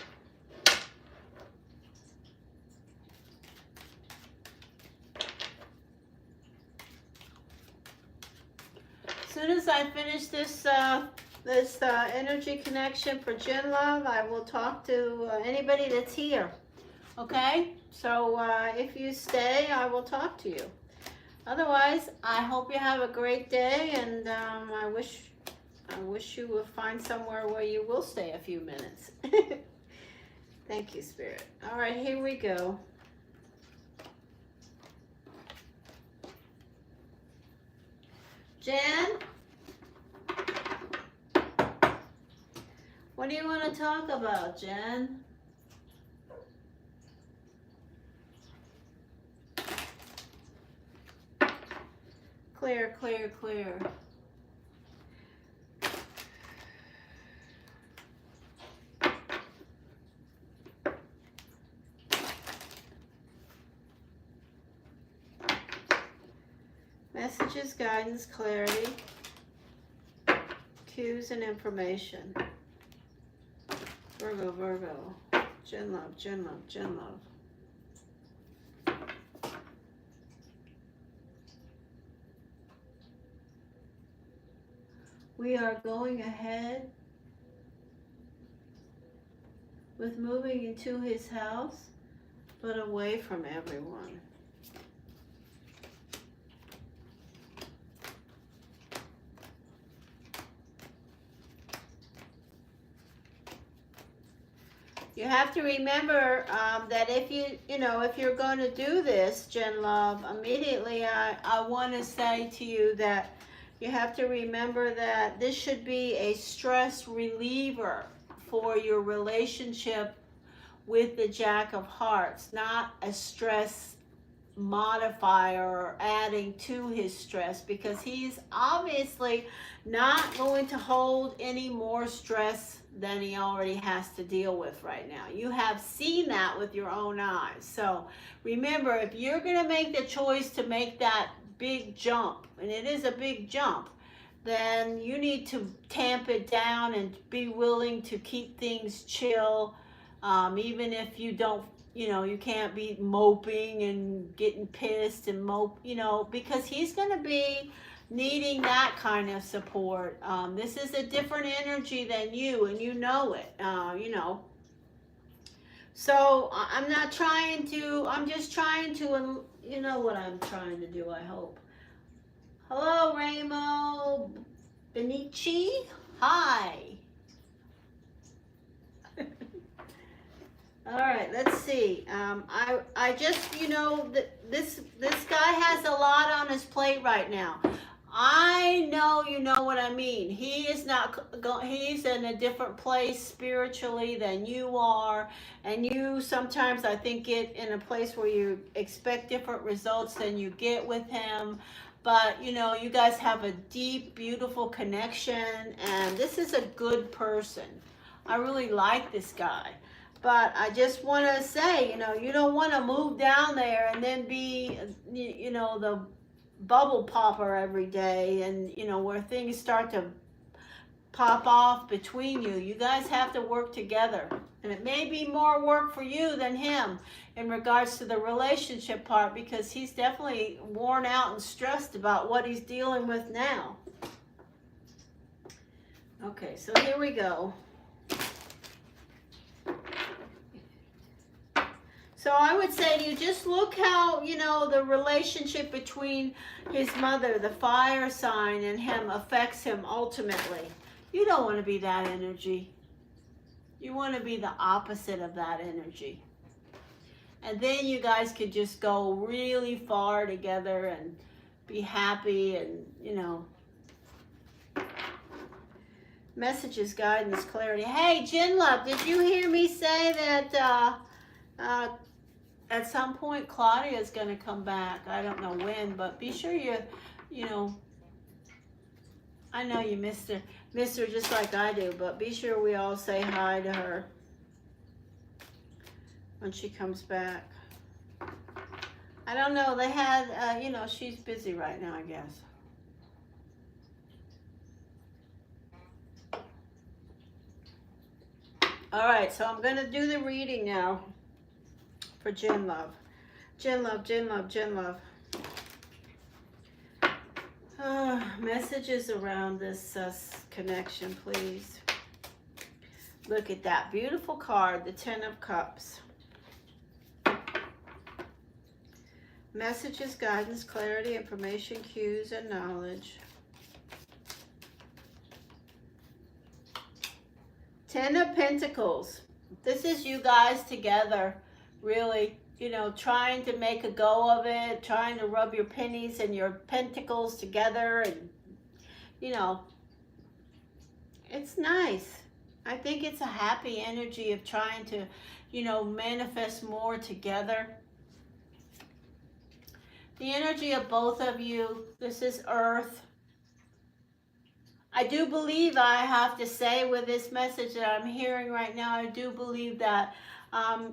As soon as I finish this energy connection for Jen Love, I will talk to anybody that's here. Okay? So if you stay, I will talk to you. Otherwise, I hope you have a great day, and I wish you would find somewhere where you will stay a few minutes. Thank you, Spirit. All right, here we go. Jen? What do you want to talk about, Jen? Clear, clear, clear. Messages, guidance, clarity, cues, and information. Virgo, Virgo. Jen Love, Jen Love, Jen Love. We are going ahead with moving into his house, but away from everyone. You have to remember that if if you're going to do this, Jen Love, immediately I want to say to you that you have to remember that this should be a stress reliever for your relationship with the Jack of Hearts, not a stress modifier or adding to his stress, because he's obviously not going to hold any more stress than he already has to deal with right now. You have seen that with your own eyes. So remember, if you're going to make the choice to make that big jump, and it is a big jump, then you need to tamp it down and be willing to keep things chill, even if you don't, you can't be moping and getting pissed and because he's going to be needing that kind of support. This is a different energy than you, and you know it, So I'm not trying to, I'm just trying to, you know what I'm trying to do, I hope. Hello, Ramo Benici. Hi. All right, let's see. I just, you know, this guy has a lot on his plate right now. I know you know what I mean. He is not he's in a different place spiritually than you are, and you sometimes I think get in a place where you expect different results than you get with him. But you know, you guys have a deep, beautiful connection, and this is a good person. I really like this guy. But I just want to say, you know, you don't want to move down there and then be, you know, the bubble popper every day, and you know where things start to pop off between you. You guys have to work together, and it may be more work for you than him in regards to the relationship part, because he's definitely worn out and stressed about what he's dealing with now. Okay, so here we go. So I would say to you, just look how, you know, the relationship between his mother, the fire sign, and him affects him ultimately. You don't want to be that energy. You want to be the opposite of that energy. And then you guys could just go really far together and be happy and, you know. Messages, guidance, clarity. Hey, Jin Love, did you hear me say that at some point Claudia is going to come back? I don't know when, but be sure you know, I know you missed her just like I do, but be sure we all say hi to her when she comes back. I don't know, they had, you know, she's busy right now, I guess. All right, so I'm going to do the reading now for Jin Love. Jin Love, Jin Love, Jin Love. Messages around this connection, please. Look at that beautiful card, the Ten of Cups. Messages, guidance, clarity, information, cues, and knowledge. Ten of Pentacles. This is you guys together, really, you know, trying to make a go of it, trying to rub your pennies and your pentacles together, and, you know, it's nice. I think it's a happy energy of trying to, you know, manifest more together. The energy of both of you, this is Earth. I do believe, I have to say, with this message that I'm hearing right now, I do believe that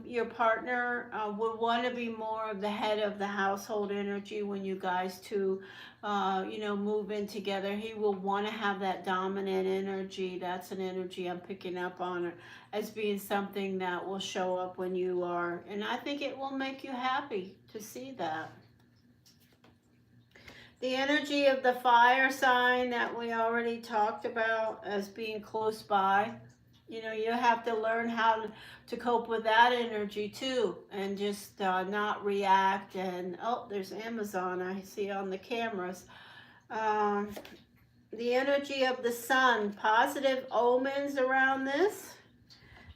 your partner would want to be more of the head of the household energy when you guys two, you know, move in together. He will want to have that dominant energy. That's an energy I'm picking up on as being something that will show up when you are. And I think it will make you happy to see that. The energy of the fire sign that we already talked about as being close by. You know, you have to learn how to cope with that energy too, and just not react. And oh, there's Amazon I see on the cameras. The energy of the sun, positive omens around this.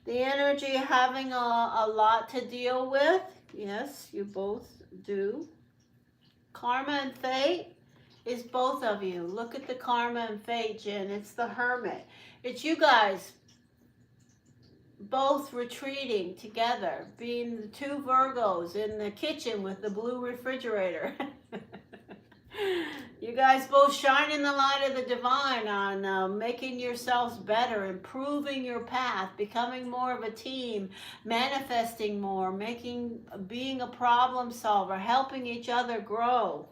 The energy of having a lot to deal with. Yes, you both do. Karma and fate is both of you. Look at the karma and fate, Jen. It's the Hermit. It's you guys both retreating together, being the two Virgos in the kitchen with the blue refrigerator. You guys both shining the light of the divine on making yourselves better, improving your path, becoming more of a team, manifesting more, being a problem solver, helping each other grow.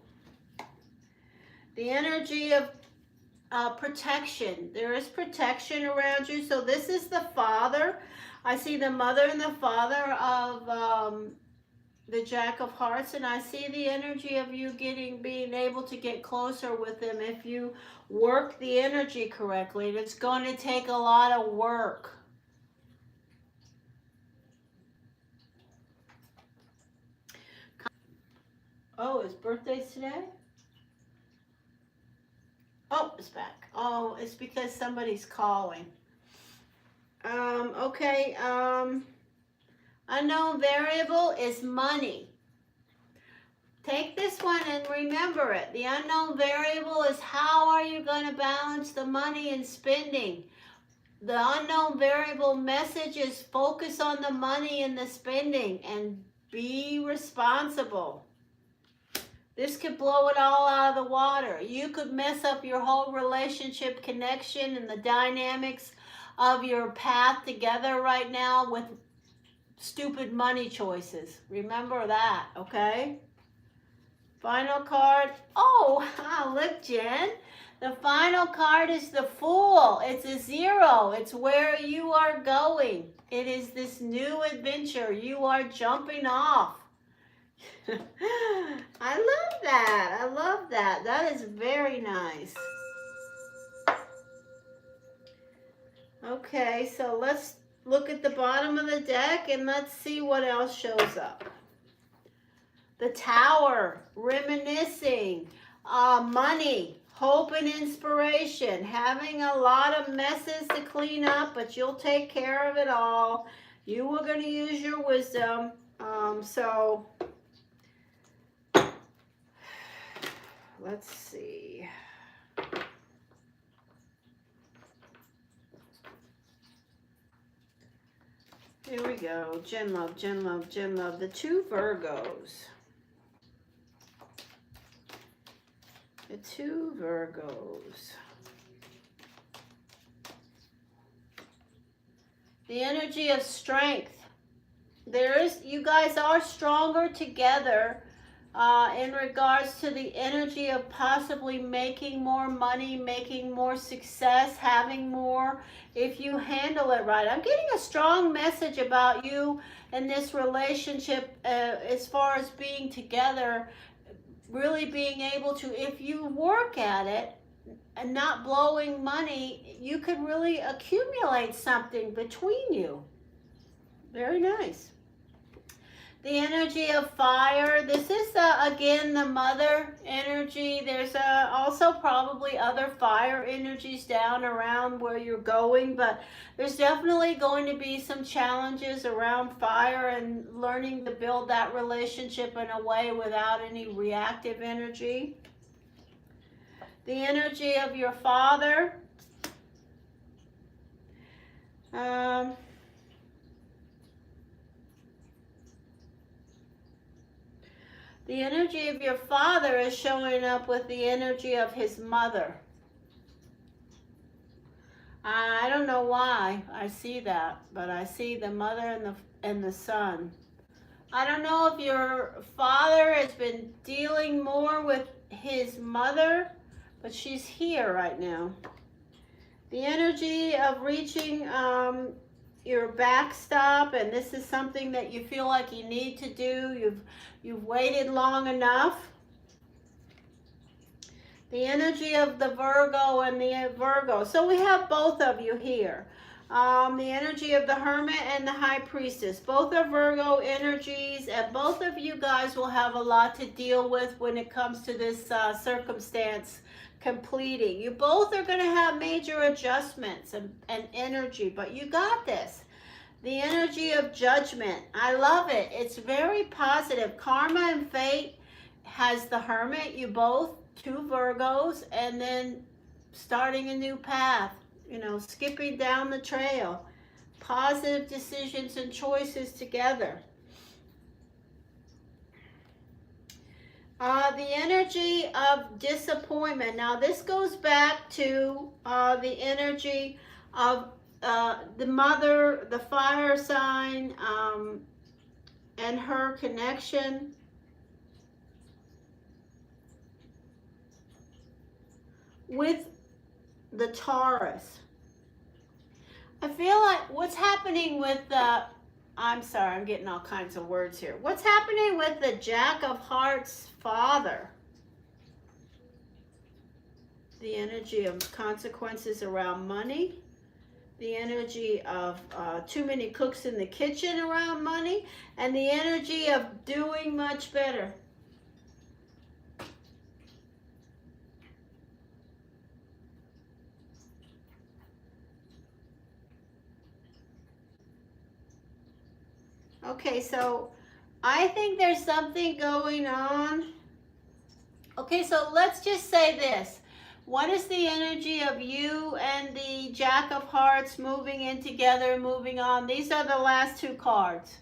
The energy of protection. There is protection around you. So this is the father. I see the mother and the father of the Jack of Hearts, and I see the energy of you being able to get closer with them if you work the energy correctly. It's going to take a lot of work. Oh, his birthday's today? Oh, it's back. Oh, it's because somebody's calling. Okay. Unknown variable is money. Take this one and remember it. The unknown variable is how are you going to balance the money and spending? The unknown variable message is focus on the money and the spending and be responsible. This could blow it all out of the water. You could mess up your whole relationship connection and the dynamics of your path together right now with stupid money choices. Remember that, okay? Final card. Oh, look, Jen. The final card is the Fool. It's a 0. It's where you are going. It is this new adventure. You are jumping off. I love that. I love that. That is very nice. Okay, so let's look at the bottom of the deck and let's see what else shows up. The Tower, reminiscing, money, hope and inspiration, having a lot of messes to clean up, but you'll take care of it all. You are going to use your wisdom. So let's see. Here we go. Jen love, Jen love, Jen love. The 2 Virgos. The 2 Virgos. The energy of strength. You guys are stronger together in regards to the energy of possibly making more money, making more success, having more if you handle it right. I'm getting a strong message about you and this relationship as far as being together. Really being able to, if you work at it and not blowing money, you could really accumulate something between you. Very nice. The energy of fire. This is, again, the mother energy. There's also probably other fire energies down around where you're going, but there's definitely going to be some challenges around fire and learning to build that relationship in a way without any reactive energy. The energy of your father. The energy of your father is showing up with the energy of his mother. I don't know why I see that, but I see the mother and the son. I don't know if your father has been dealing more with his mother, but she's here right now. The energy of reaching your backstop, and this is something that you feel like you need to do. You've waited long enough. The energy of the Virgo and the Virgo. So we have both of you here. The energy of the Hermit and the High Priestess. Both are Virgo energies, and both of you guys will have a lot to deal with when it comes to this circumstance completing. You both are going to have major adjustments and energy, but you got this. The energy of Judgment. I love it. It's very positive. Karma and Fate has the Hermit. You both, 2 Virgos, and then starting a new path. You know, skipping down the trail. Positive decisions and choices together. The energy of disappointment. Now, this goes back to the energy of the mother, the fire sign, and her connection. With the Taurus. I feel like what's happening with the, I'm sorry, I'm getting all kinds of words here. What's happening with the Jack of Hearts father? The energy of consequences around money. The energy of too many cooks in the kitchen around money. And the energy of doing much better. Okay, so I think there's something going on. Okay, so let's just say this. What is the energy of you and the Jack of Hearts moving in together, moving on? These are the last two cards.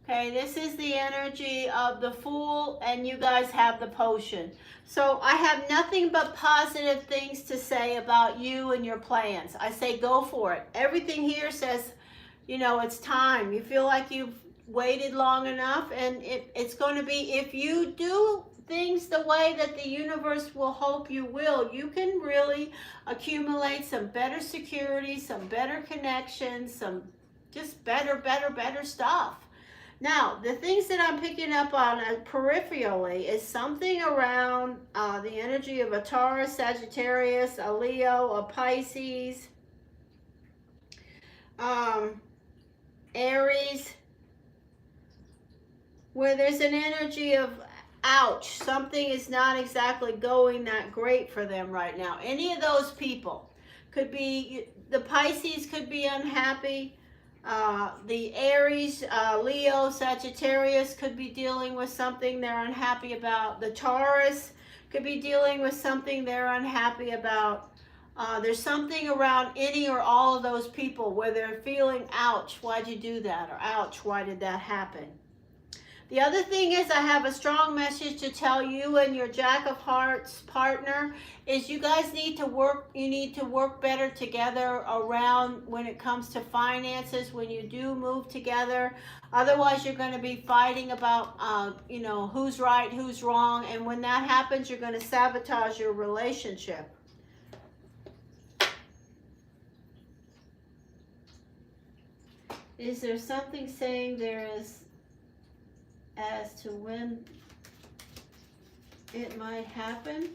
Okay, this is the energy of the Fool, and you guys have the Potion. So I have nothing but positive things to say about you and your plans. I say go for it. Everything here says, you know, it's time. You feel like you've waited long enough, and it's going to be, if you do things the way that the universe will hope you will, you can really accumulate some better security, some better connections, some just better stuff. Now, the things that I'm picking up on peripherally is something around the energy of a Taurus, Sagittarius, a Leo, a Pisces, Aries, where there's an energy of ouch, something is not exactly going that great for them right now. Any of those people could be, the Pisces could be unhappy. The Aries, Leo, Sagittarius could be dealing with something they're unhappy about. The Taurus could be dealing with something they're unhappy about. There's something around any or all of those people where they're feeling, ouch, why'd you do that? Or ouch, why did that happen? The other thing is, I have a strong message to tell you and your Jack of Hearts partner is you guys need to work, you need to work better together around when it comes to finances when you do move together. Otherwise, you're going to be fighting about, you know, who's right, who's wrong. And when that happens, you're going to sabotage your relationship. Is there something saying there is as to when it might happen?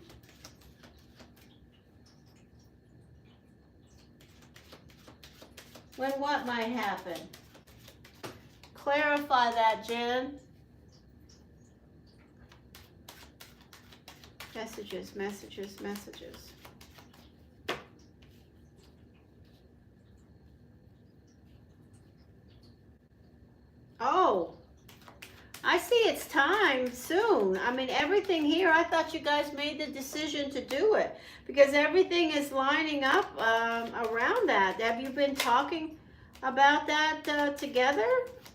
When what might happen? Clarify that, Jen. Messages, messages, messages. Oh, I see it's time soon. I mean, everything here, I thought you guys made the decision to do it because everything is lining up around that. Have you been talking about that together?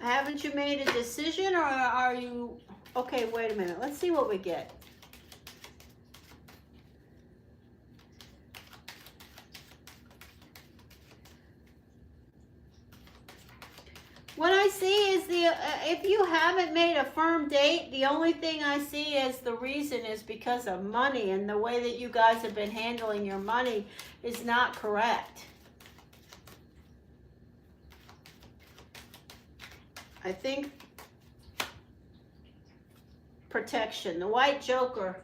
Haven't you made a decision, or are you... Okay, wait a minute. Let's see what we get. What I see is if you haven't made a firm date, the only thing I see is the reason is because of money, and the way that you guys have been handling your money is not correct. I think protection, the white joker.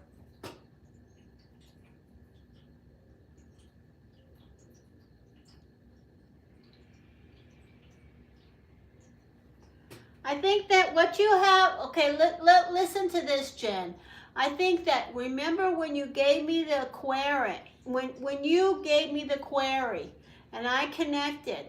I think that what you have, okay, listen to this, Jen. I think that, remember when you gave me the query, when you gave me the query and I connected,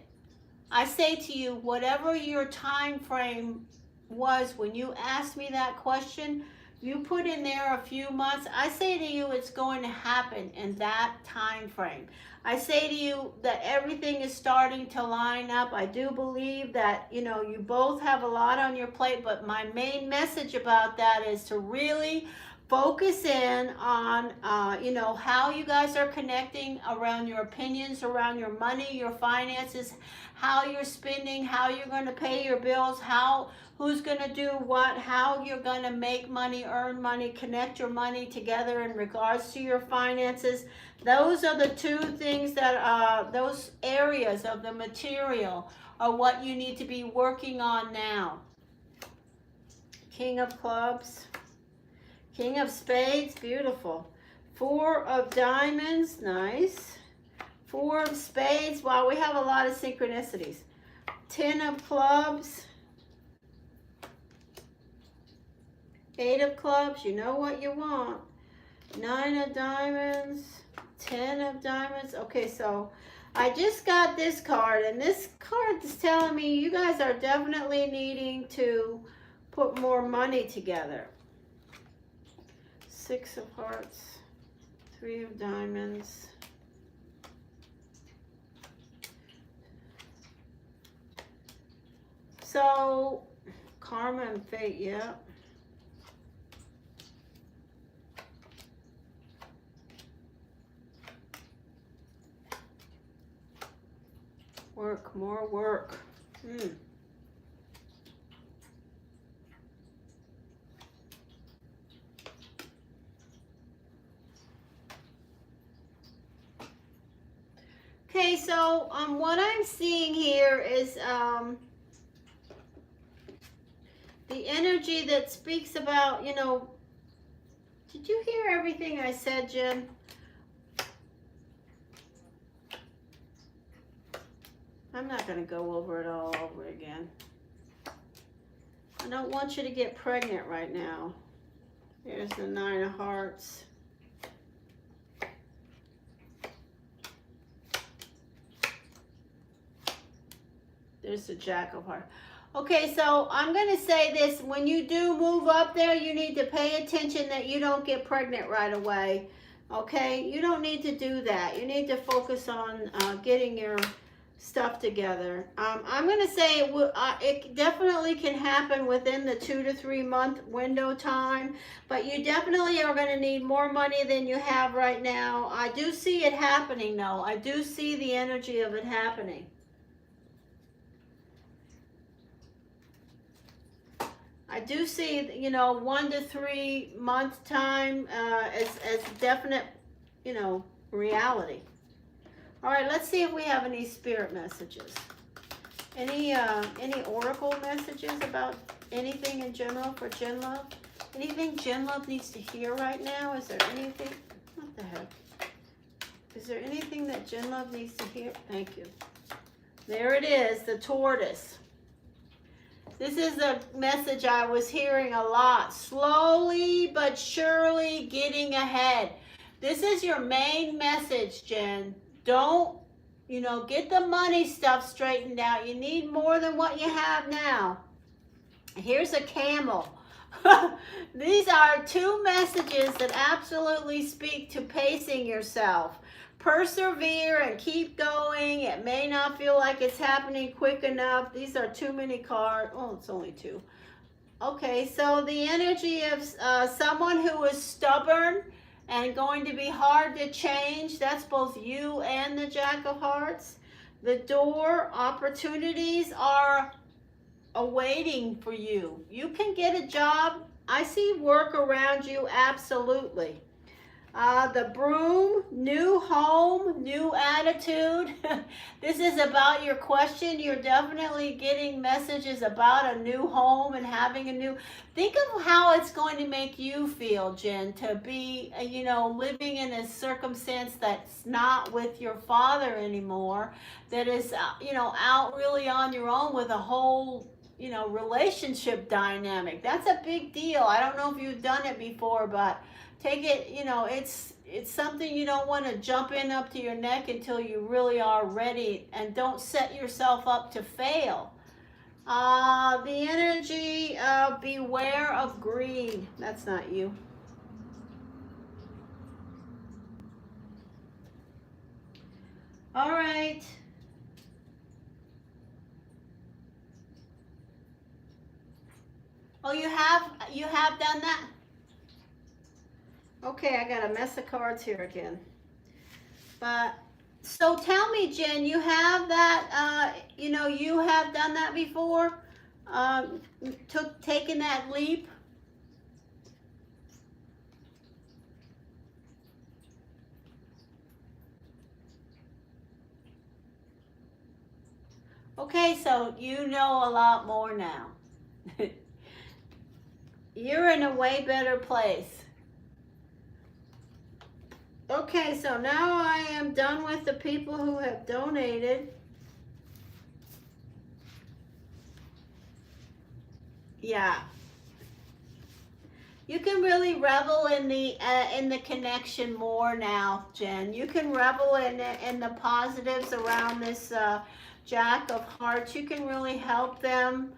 I say to you, whatever your time frame was when you asked me that question, you put in there a few months. I say to you, it's going to happen in that time frame. I say to you that everything is starting to line up. I do believe that, you know, you both have a lot on your plate, but my main message about that is to really focus in on, you know, how you guys are connecting around your opinions, around your money, your finances, how you're spending, how you're going to pay your bills, who's going to do what, how you're going to make money, earn money, connect your money together in regards to your finances. Those are the two things that, those areas of the material are what you need to be working on now. King of Clubs. King of Spades, beautiful. Four of Diamonds, nice. Four of Spades, wow, we have a lot of synchronicities. 10 of Clubs. 8 of Clubs, you know what you want. 9 of Diamonds. 10 of Diamonds. Okay, so I just got this card, and this card is telling me you guys are definitely needing to put more money together. Six of Hearts, Three of Diamonds. So, karma and fate, yeah. Work, more work. Okay, so what I'm seeing here is the energy that speaks about, you know, did you hear everything I said, Jen? I'm not going to go over it all over again. I don't want you to get pregnant right now. Here's the Nine of Hearts. There's the Jack of Hearts. Okay, so I'm going to say this. When you do move up there, you need to pay attention that you don't get pregnant right away. Okay? You don't need to do that. You need to focus on getting your stuff together. I'm going to say it definitely can happen within the 2 to 3 month window time, but you definitely are going to need more money than you have right now. I do see it happening, though. I do see the energy of it happening. I do see, you know, 1 to 3 month time as definite, you know, reality. All right, let's see if we have any spirit messages. Any oracle messages about anything in general for Jen Love? Anything Jen Love needs to hear right now? Is there anything? What the heck? Is there anything that Jen Love needs to hear? Thank you. There it is, the tortoise. This is a message I was hearing a lot. Slowly but surely getting ahead. This is your main message, Jen. Don't, you know, get the money stuff straightened out. You need more than what you have now. Here's a camel. These are two messages that absolutely speak to pacing yourself. Persevere and keep going. It may not feel like it's happening quick enough. These are too many cards. Oh, it's only two. Okay, so the energy of someone who is stubborn and going to be hard to change. That's both you and the Jack of Hearts. The door, opportunities are awaiting for you. You can get a job. I see work around you, absolutely. The broom, new home, new attitude. This is about your question. You're definitely getting messages about a new home and having a new... Think of how it's going to make you feel, Jen, to be, you know, living in a circumstance that's not with your father anymore, that is, you know, out really on your own with a whole, you know, relationship dynamic. That's a big deal. I don't know if you've done it before, but take it, you know, it's something you don't want to jump in up to your neck until you really are ready, and don't set yourself up to fail. The energy of beware of greed. That's not you. All right. Oh, you have done that? Okay, I got a mess of cards here again. But, so tell me, Jen, you have that, you know, you have done that before? Taken that leap? Okay, so you know a lot more now. You're in a way better place. Okay, so now I am done with the people who have donated. Yeah. You can really revel in the connection more now, Jen. You can revel in the positives around this Jack of Hearts. You can really help them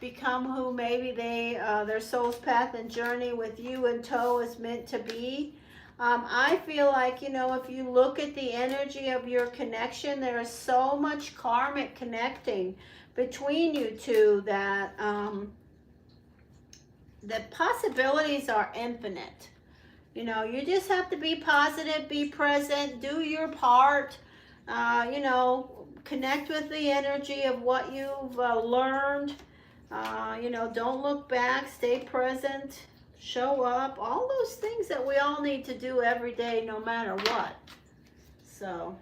become who maybe their soul's path and journey with you in tow is meant to be. I feel like, you know, if you look at the energy of your connection, there is so much karmic connecting between you two that the possibilities are infinite. You know, you just have to be positive, be present, do your part, you know, connect with the energy of what you've learned. You know, don't look back, stay present, show up, all those things that we all need to do every day, no matter what. So,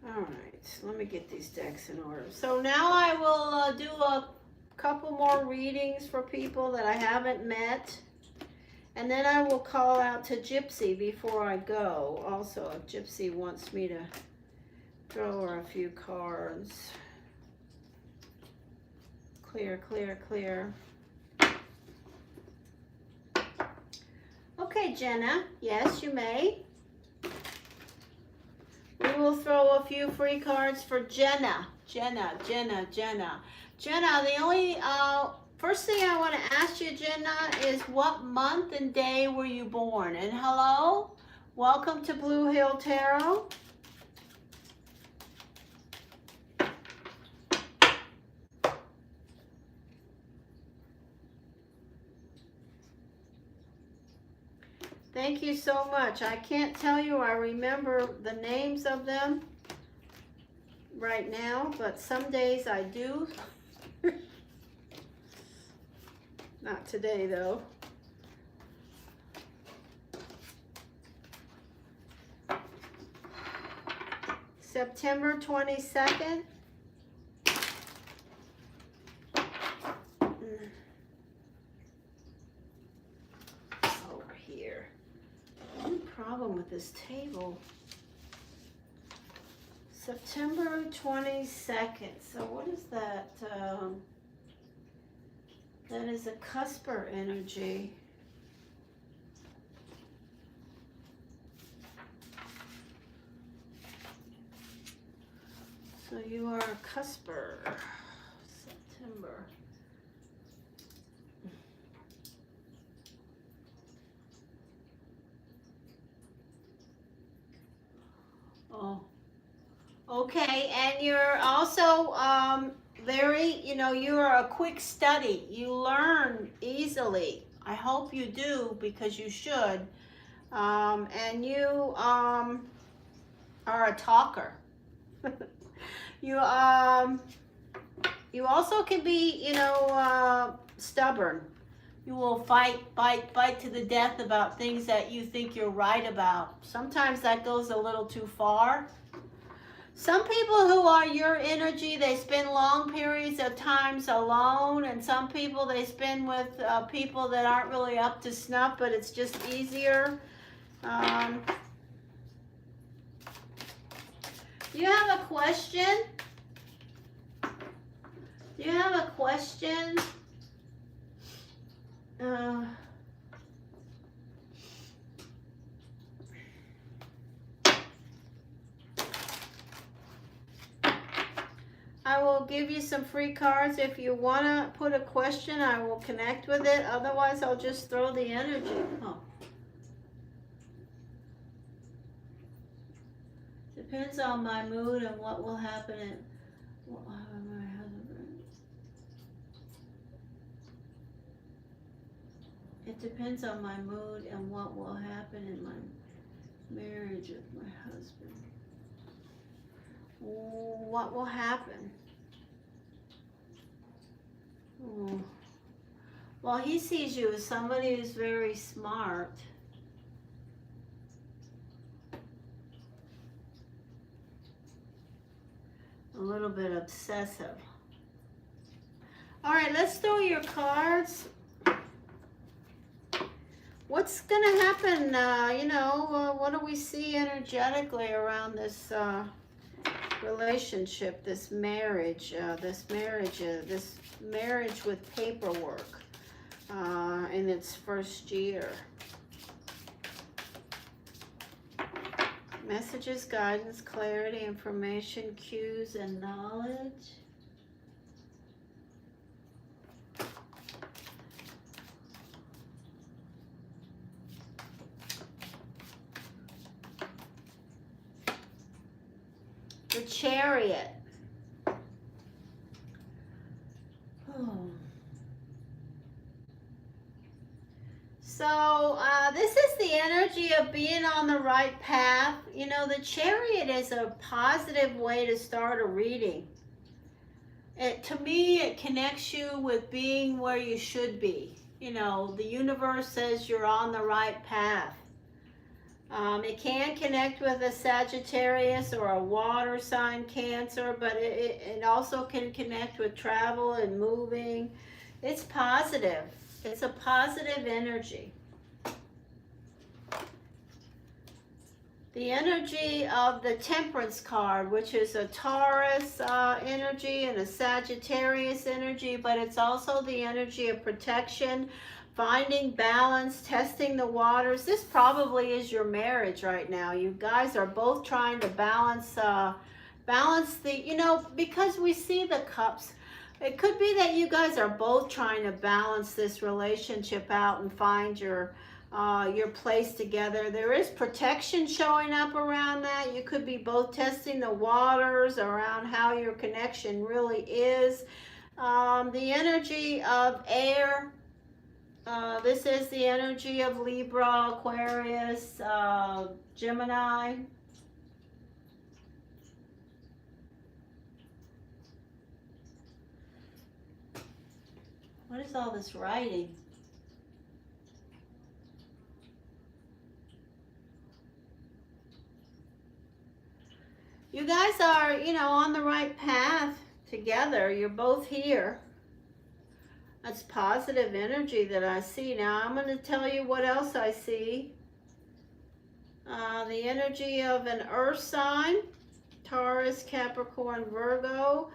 all right, let me get these decks in order. So now I will do a couple more readings for people that I haven't met. And then I will call out to Gypsy before I go. Also, if Gypsy wants me to throw her a few cards. Clear, clear, clear. Okay, Jenna. Yes, you may. We will throw a few free cards for Jenna. Jenna. Jenna, the only first thing I want to ask you, Jenna, is what month and day were you born? And hello, welcome to Blue Hill Tarot. Thank you so much. I can't tell you I remember the names of them right now, but some days I do. Not today, though. September 22nd. Over here. One problem with this table. September 22nd. So what is that? That is a cusper energy. So you are a cusper. September. Oh. Okay, and you're also very, you know, you are a quick study. You learn easily. I hope you do, because you should. And you are a talker. You also can be, you know, stubborn. You will fight to the death about things that you think you're right about. Sometimes that goes a little too far. Some people who are your energy, they spend long periods of times alone, and some people they spend with people that aren't really up to snuff, but it's just easier. Do you have a question? Do you have a question? I will give you some free cards. If you want to put a question, I will connect with it. Otherwise, I'll just throw the energy. Oh. Depends on my mood and what will happen. It depends on my mood and what will happen in my marriage with my husband. What will happen? Oh. Well, he sees you as somebody who's very smart. A little bit obsessive. All right, let's throw your cards. What's going to happen, you know, what do we see energetically around this relationship, this marriage with paperwork in its first year. Messages, guidance, clarity, information, cues, and knowledge. The Chariot. Oh. So this is the energy of being on the right path. You know, the Chariot is a positive way to start a reading. To me, it connects you with being where you should be. You know, the universe says you're on the right path. It can connect with a Sagittarius or a water sign, Cancer, but it also can connect with travel and moving. It's positive. It's a positive energy. The energy of the Temperance card, which is a Taurus energy and a Sagittarius energy, but it's also the energy of protection, finding balance, testing the waters. This probably is your marriage right now. You guys are both trying to balance the, you know, because we see the cups. It could be that you guys are both trying to balance this relationship out and find your place together. There is protection showing up around that. You could be both testing the waters around how your connection really is. The energy of air. This is the energy of Libra, Aquarius, Gemini. What is all this writing? You guys are, you know, on the right path together. You're both here. That's positive energy that I see. Now I'm going to tell you what else I see. The energy of an earth sign, Taurus, Capricorn, Virgo,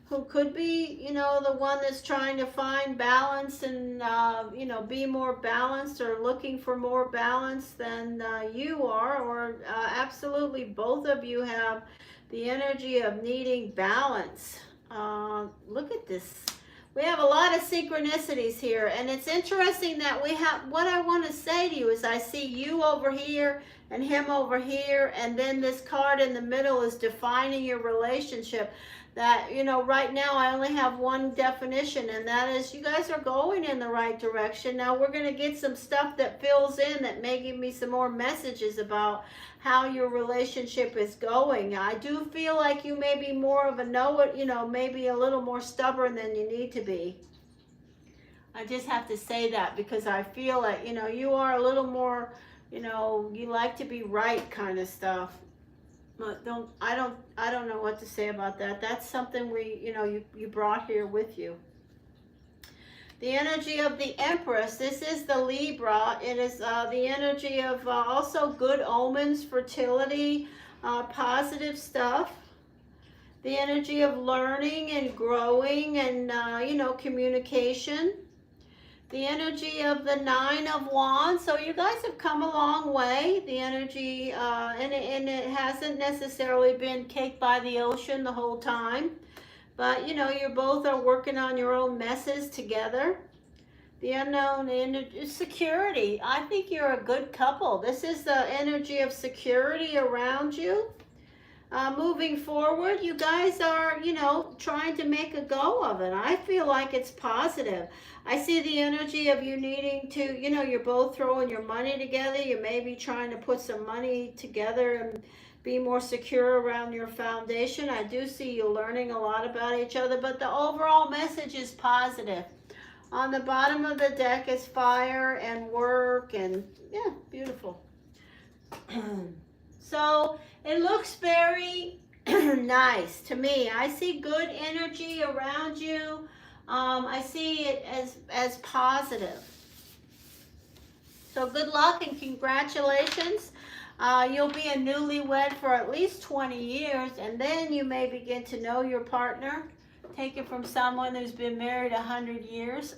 who could be, you know, the one that's trying to find balance and, you know, be more balanced or looking for more balance than you are, or absolutely both of you have the energy of needing balance. Look at this. We have a lot of synchronicities here, and it's interesting that we have, what I want to say to you is I see you over here and him over here, and then this card in the middle is defining your relationship. That, you know, right now I only have one definition, and that is you guys are going in the right direction. Now we're going to get some stuff that fills in that may give me some more messages about how your relationship is going. I do feel like you may be more of a know-it, you know, maybe a little more stubborn than you need to be. I just have to say that because I feel like, you know, you are a little more, you know, you like to be right kind of stuff. But I don't know what to say about that. That's something you brought here with you. The energy of the Empress. This is the Libra. It is the energy of also good omens, fertility, positive stuff. The energy of learning and growing and, you know, communication. The energy of the Nine of Wands. So you guys have come a long way. The energy, and it hasn't necessarily been cake by the ocean the whole time. But, you know, you both are working on your own messes together. The unknown energy, security. I think you're a good couple. This is the energy of security around you. Moving forward, you guys are, you know, trying to make a go of it. I feel like it's positive. I see the energy of you needing to, you know, you're both throwing your money together. You may be trying to put some money together and be more secure around your foundation. I do see you learning a lot about each other, but the overall message is positive. On the bottom of the deck is fire and work and, yeah, beautiful. So it looks very nice to me. I see good energy around you. I see it as positive. So good luck and congratulations. You'll be a newlywed for at least 20 years, and then you may begin to know your partner. Take it from someone who's been married 100 years.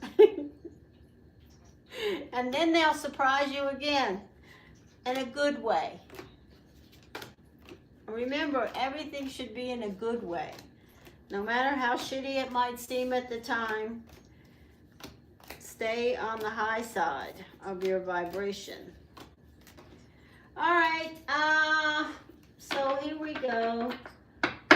And then they'll surprise you again in a good way. Remember, everything should be in a good way. No matter how shitty it might seem at the time, stay on the high side of your vibration. All right, so here we go.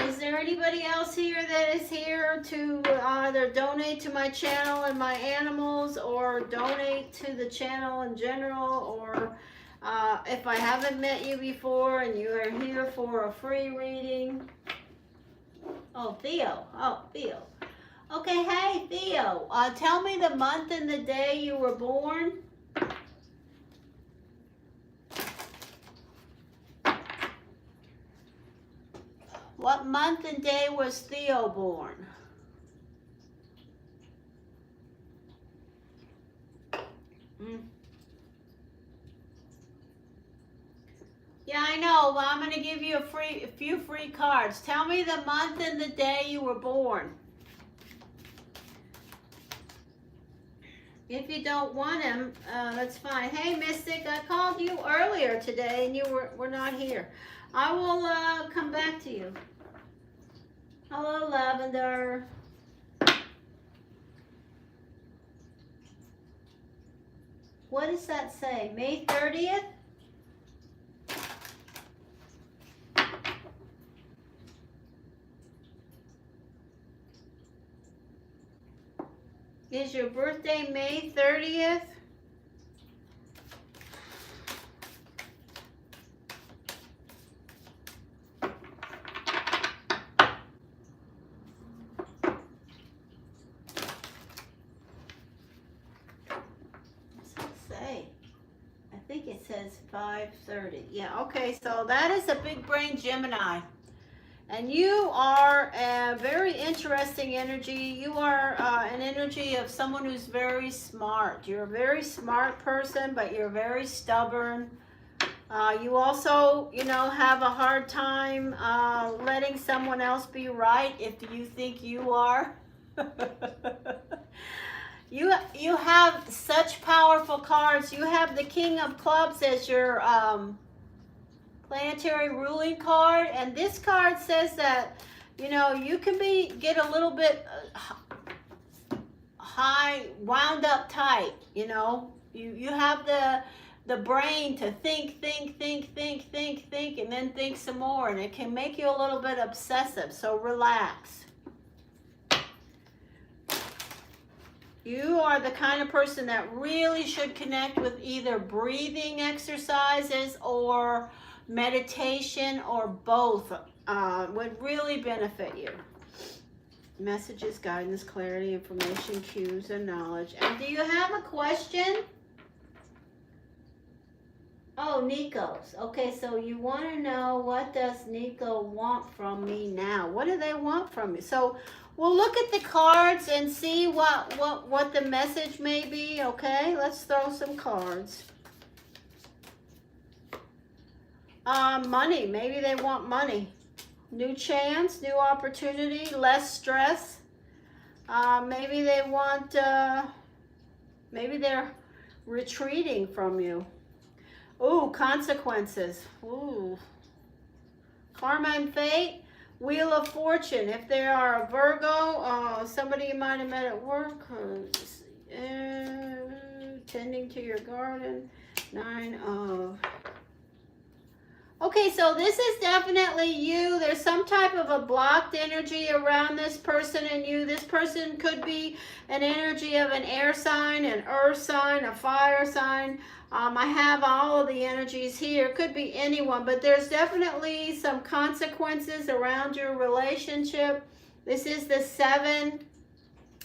Is there anybody else here that is here to either donate to my channel and my animals, or donate to the channel in general, or if I haven't met you before and you are here for a free reading? Oh, Theo. Oh, Theo. Okay, hey, Theo. Tell me the month and the day you were born. What month and day was Theo born? Yeah, I know. Well, I'm going to give you a few free cards. Tell me the month and the day you were born. If you don't want him, that's fine. Hey, Mystic, I called you earlier today and you were not here. I will come back to you. Hello, Lavender. What does that say? May 30th? Is your birthday May 30th? I think it says 5:30. Yeah, okay, so that is a big brain Gemini. And you are a very interesting energy. You are an energy of someone who's very smart. You're a very smart person, but you're very stubborn. You also, have a hard time letting someone else be right if you think you are. You have such powerful cards. You have the King of Clubs as your planetary ruling card, and this card says that you can get a little bit high, wound up tight. You have the brain to think, and then think some more, and it can make you a little bit obsessive. So relax. You are the kind of person that really should connect with either breathing exercises or meditation, or both would really benefit you. Messages, guidance, clarity, information, cues, and knowledge. And do you have a question? Oh, Nico's. Okay, so you want to know, what does Nico want from me now? What do they want from me? So we'll look at the cards and see what the message may be, okay? Let's throw some cards. Money. Maybe they want money. New chance, new opportunity, less stress. Maybe they want, maybe they're retreating from you. Ooh, consequences. Ooh. Karma and fate. Wheel of Fortune. If they are a Virgo, somebody you might have met at work, tending to your garden. 9 of... Okay, so this is definitely you. There's some type of a blocked energy around this person and you. This person could be an energy of an air sign, an earth sign, a fire sign. I have all of the energies here. It could be anyone, but there's definitely some consequences around your relationship. This is the 7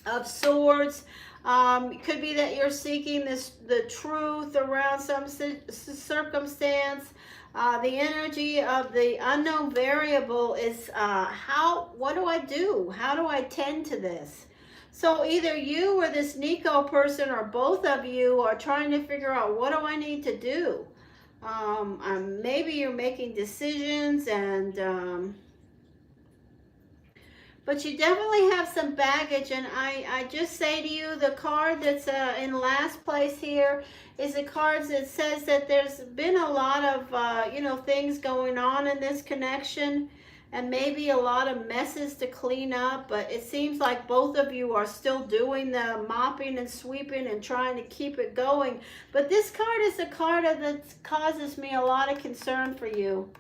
of Swords. It could be that you're seeking the truth around some circumstance. The energy of the unknown variable is what do I do? How do I tend to this? So either you or this Nico person or both of you are trying to figure out, what do I need to do? Maybe you're making decisions and but you definitely have some baggage, and I just say to you, the card that's in last place here is a card that says that there's been a lot of, you know, things going on in this connection, and maybe a lot of messes to clean up, but it seems like both of you are still doing the mopping and sweeping and trying to keep it going. But this card is a card that causes me a lot of concern for you.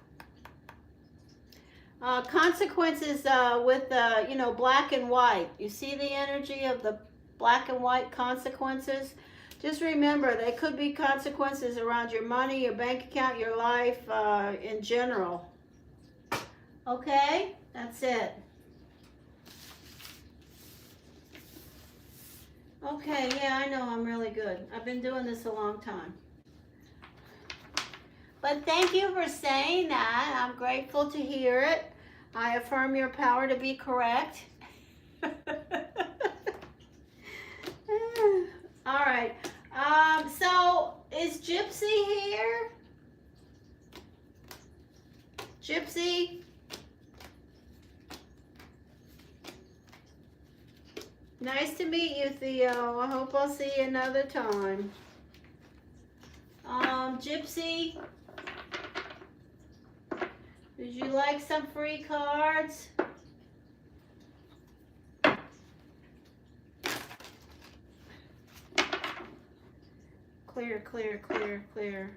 Consequences with you know, black and white. You see the energy of the black and white consequences? Just remember, there could be consequences around your money, your bank account, your life in general. Okay? That's it. Okay, yeah, I know I'm really good. I've been doing this a long time. But thank you for saying that. I'm grateful to hear it. I affirm your power to be correct. All right. So is Gypsy here? Gypsy? Nice to meet you, Theo. I hope I'll see you another time. Gypsy? Would you like some free cards? Clear, clear, clear, clear.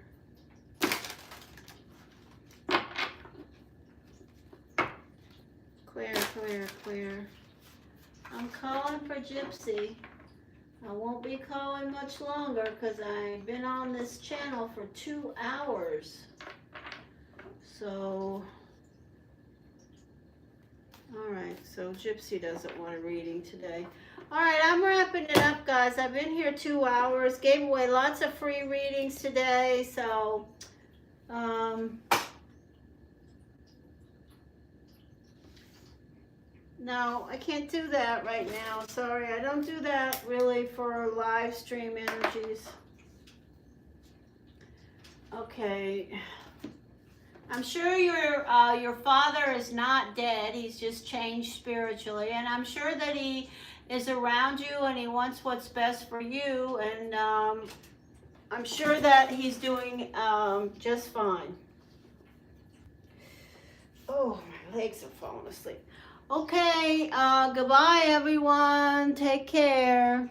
Clear, clear, clear. I'm calling for Gypsy. I won't be calling much longer because I've been on this channel for 2 hours. So, all right, so Gypsy doesn't want a reading today. All right, I'm wrapping it up, guys. I've been here 2 hours, gave away lots of free readings today, so, no, I can't do that right now. Sorry, I don't do that really for live stream energies. Okay. I'm sure your father is not dead. He's just changed spiritually, and I'm sure that he is around you and he wants what's best for you, and I'm sure that he's doing just fine. Oh, my legs are falling asleep. Okay, goodbye everyone. Take care.